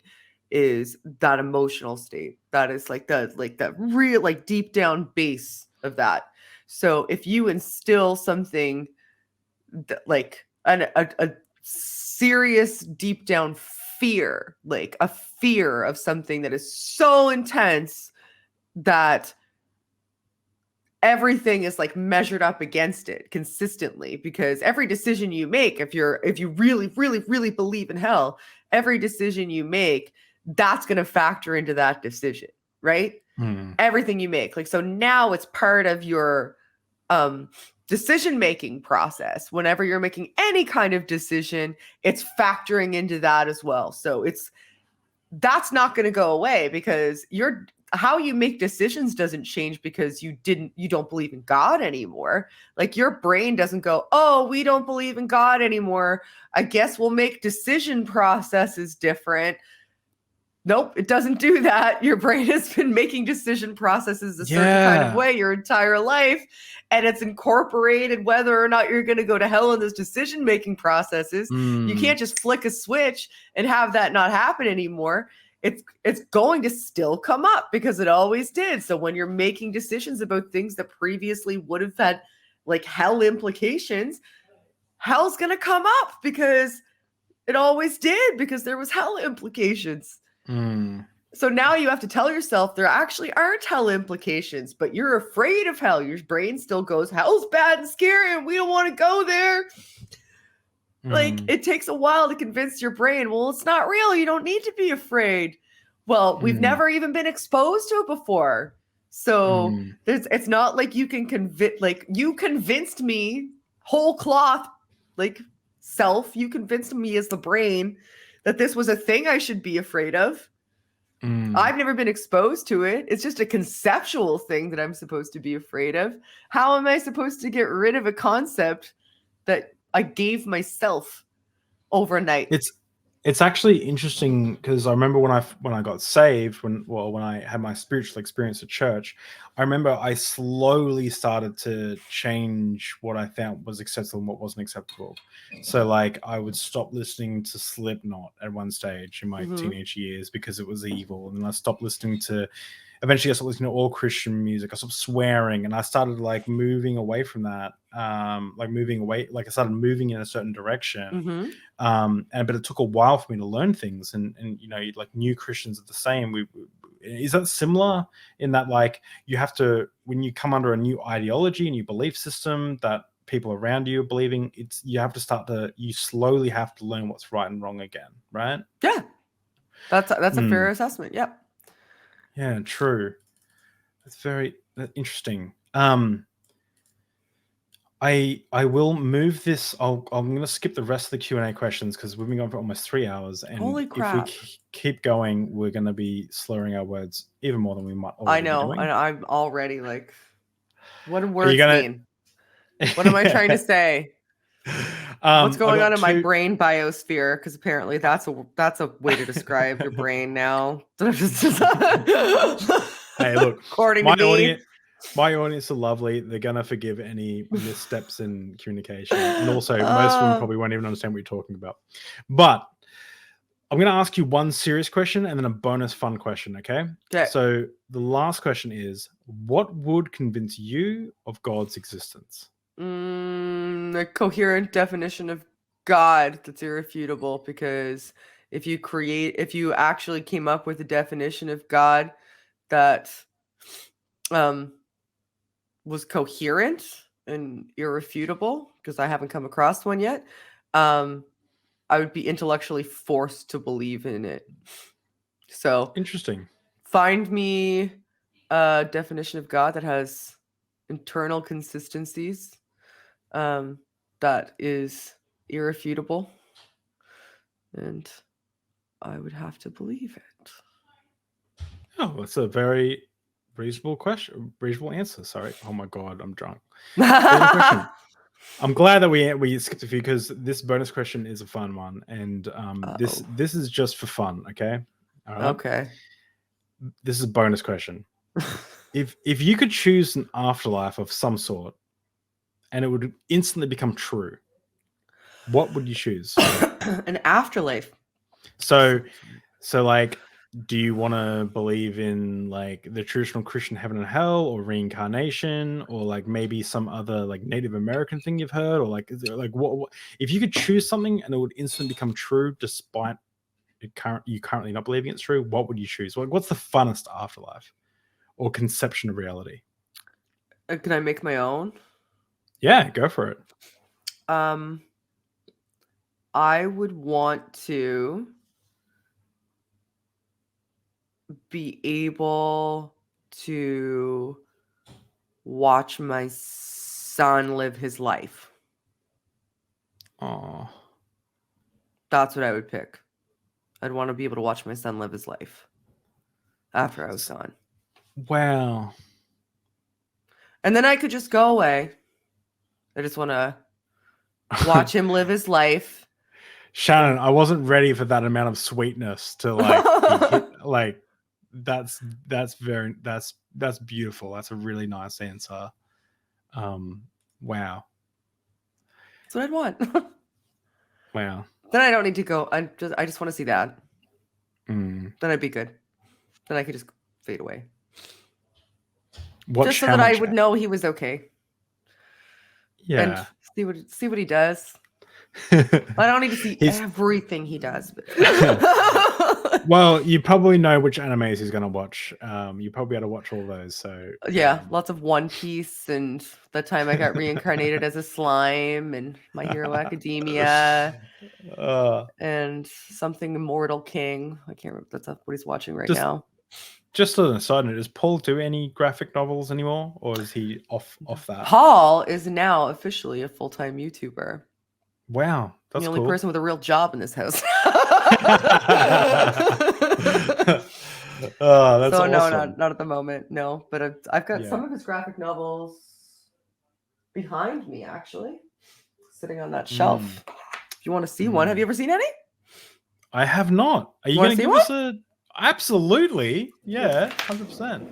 is that emotional state. That is like that real like deep down base of that. So if you instill something like a serious deep down fear, like a fear of something that is so intense that everything is like measured up against it consistently, because every decision you make, if you really believe in hell, every decision you make, that's going to factor into that decision, right? Everything you make. Like, so now it's part of your decision-making process. Whenever you're making any kind of decision, it's factoring into that as well. So that's not going to go away, because how you make decisions doesn't change because you don't believe in God anymore. Like your brain doesn't go, oh, we don't believe in God anymore, I guess we'll make decision processes different. Nope, it doesn't do that. Your brain has been making decision processes a certain kind of way your entire life, and it's incorporated whether or not you're going to go to hell in those decision-making processes. You can't just flick a switch and have that not happen anymore. It's going to still come up because it always did. So when you're making decisions about things that previously would have had like hell implications, hell's going to come up because it always did, because there was hell implications. So now you have to tell yourself there actually aren't hell implications, but you're afraid of hell. Your brain still goes, hell's bad and scary and we don't want to go there. Like it takes a while to convince your brain, well, it's not real, you don't need to be afraid. Well, we've never even been exposed to it before. So it's not like you can you convinced me whole cloth, like self, you convinced me as the brain that this was a thing I should be afraid of. I've never been exposed to it. It's just a conceptual thing that I'm supposed to be afraid of. How am I supposed to get rid of a concept that I gave myself overnight? It's actually interesting, because I remember when I got saved, when I had my spiritual experience at church, I remember I slowly started to change what I found was acceptable and what wasn't acceptable. So like I would stop listening to Slipknot at one stage in my teenage years because it was evil, and I stopped listening to. Eventually, I stopped listening to all Christian music. I stopped swearing, and I started like moving away from that. I started moving in a certain direction. But it took a while for me to learn things, and you know, like new Christians are the same. Is that similar in that like you have to, when you come under a new ideology, a new belief system that people around you are believing, you slowly have to learn what's right and wrong again, right? Yeah, that's a fair assessment. Yep. Yeah, true. That's very interesting. I will move this. I'm going to skip the rest of the Q&A questions because we've been going for almost 3 hours. And holy crap, if we keep going, we're going to be slurring our words even more than we might already I know, be doing. and I'm already like, what do words mean? What am I trying to say? What's going on in my brain biosphere? Because apparently that's a way to describe your brain now. Hey, look, according to me. My audience are lovely. They're gonna forgive any missteps in communication, and also most of them probably won't even understand what you're talking about. But I'm gonna ask you one serious question and then a bonus fun question. Okay. Okay. So the last question is, what would convince you of God's existence? A coherent definition of God that's irrefutable, because if you actually came up with a definition of God that was coherent and irrefutable, because I haven't come across one yet, I would be intellectually forced to believe in it. So Interesting. find me a definition of God that has internal consistencies, that is irrefutable, and I would have to believe it. Oh, that's a very reasonable question. Reasonable answer. Sorry. Oh my God, I'm drunk. Question. I'm glad that we skipped a few, because this bonus question is a fun one, and this is just for fun. Okay. All right. Okay. This is a bonus question. If you could choose an afterlife of some sort, and it would instantly become true, what would you choose? An afterlife. So like, do you want to believe in like the traditional Christian heaven and hell, or reincarnation, or like maybe some other like Native American thing you've heard, or like, is there, like what if you could choose something and it would instantly become true despite you currently not believing it's true? What would you choose? Like, what's the funnest afterlife or conception of reality? Can I make my own? Yeah, go for it. I would want to be able to watch my son live his life. Oh, That's what I would pick. I'd want to be able to watch my son live his life after I was gone. wow. And then I could just go away. I just want to watch him live his life. Shannon, I wasn't ready for that amount of sweetness to like like that's beautiful. That's a really nice answer. Wow. That's what I'd want. Wow. Then I don't need to go. I just want to see that. Mm. Then I'd be good. Then I could just fade away. Watch just so that I would know he was okay. Yeah. And see what he does. I don't need to see everything he does. Well, you probably know which animes he's going to watch. You probably able to watch all those. So yeah, lots of One Piece, and the time I got reincarnated as a slime, and My Hero Academia, and something Immortal King. I can't remember. That's what he's watching right now. Just as a side note, does Paul do any graphic novels anymore, or is he off that? Paul is now officially a full-time YouTuber. Wow, that's the only person with a real job in this house. Oh, that's so awesome. No, not at the moment. No, but I've got some of his graphic novels behind me, actually, sitting on that shelf. If you want to see one, have you ever seen any? I have not. Are you going to give us a? Absolutely, yeah, 100%.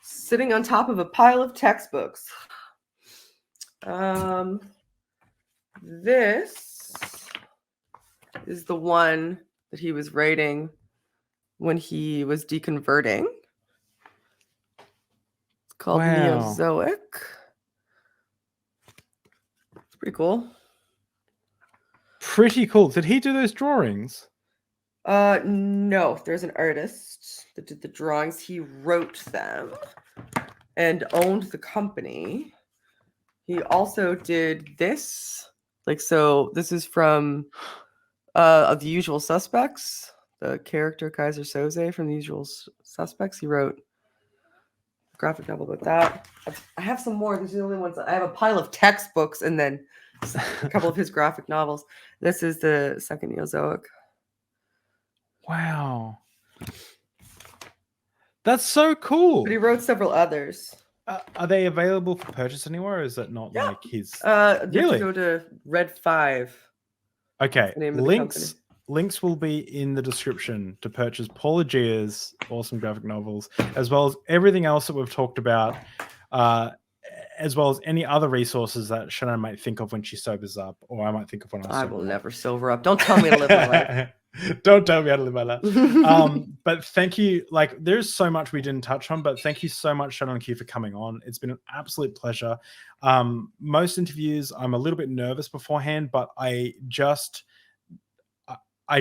Sitting on top of a pile of textbooks. This is the one that he was writing when he was deconverting. It's called Neozoic. It's pretty cool. Pretty cool. Did he do those drawings? No, there's an artist that did the drawings. He wrote them and owned the company. He also did this. So this is from The Usual Suspects, the character Kaiser Soze from The Usual Suspects. He wrote a graphic novel about that. I have some more. These are the only ones. I have a pile of textbooks and then a couple of his graphic novels. This is the second Neozoic. Wow. That's so cool. But he wrote several others. Are they available for purchase anywhere, or is that not like his? You have to go to Red 5. Okay. links will be in the description to purchase Paulogia's awesome graphic novels, as well as everything else that we've talked about, as well as any other resources that Shannon might think of when she sobers up, or I might think of when I will sober never sober up. Don't tell me to live my life. Don't tell me how to live my life. But thank you. Like, there's so much we didn't touch on, but thank you so much, ShannonQ, for coming on. It's been an absolute pleasure. Most interviews, I'm a little bit nervous beforehand, but I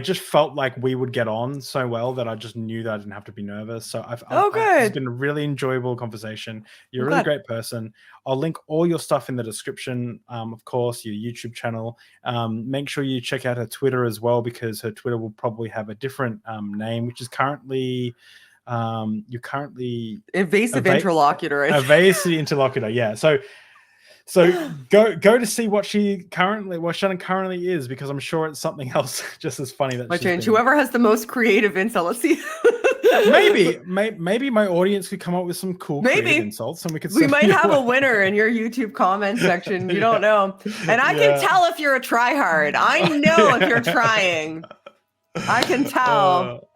just felt like we would get on so well that I just knew that I didn't have to be nervous. So it's been a really enjoyable conversation. You're a really great person. I'll link all your stuff in the description. Of course, your YouTube channel. Make sure you check out her Twitter as well, because her Twitter will probably have a different name, which is currently evasive interlocutor. Evasive interlocutor. Yeah. So go to see what Shannon currently is, because I'm sure it's something else just as funny. That my change. Whoever has the most creative insult. Let's see. maybe my audience could come up with some cool creative insults, and we might have a winner in your YouTube comment section. You don't know, and I can tell if you're a tryhard. I know if you're trying. I can tell.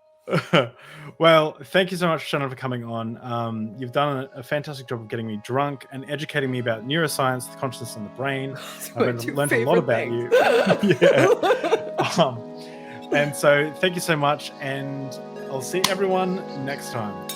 Well, thank you so much, Shannon, for coming on. You've done a fantastic job of getting me drunk and educating me about neuroscience, the consciousness, and the brain. I've learned a lot about you. And so thank you so much, and I'll see everyone next time.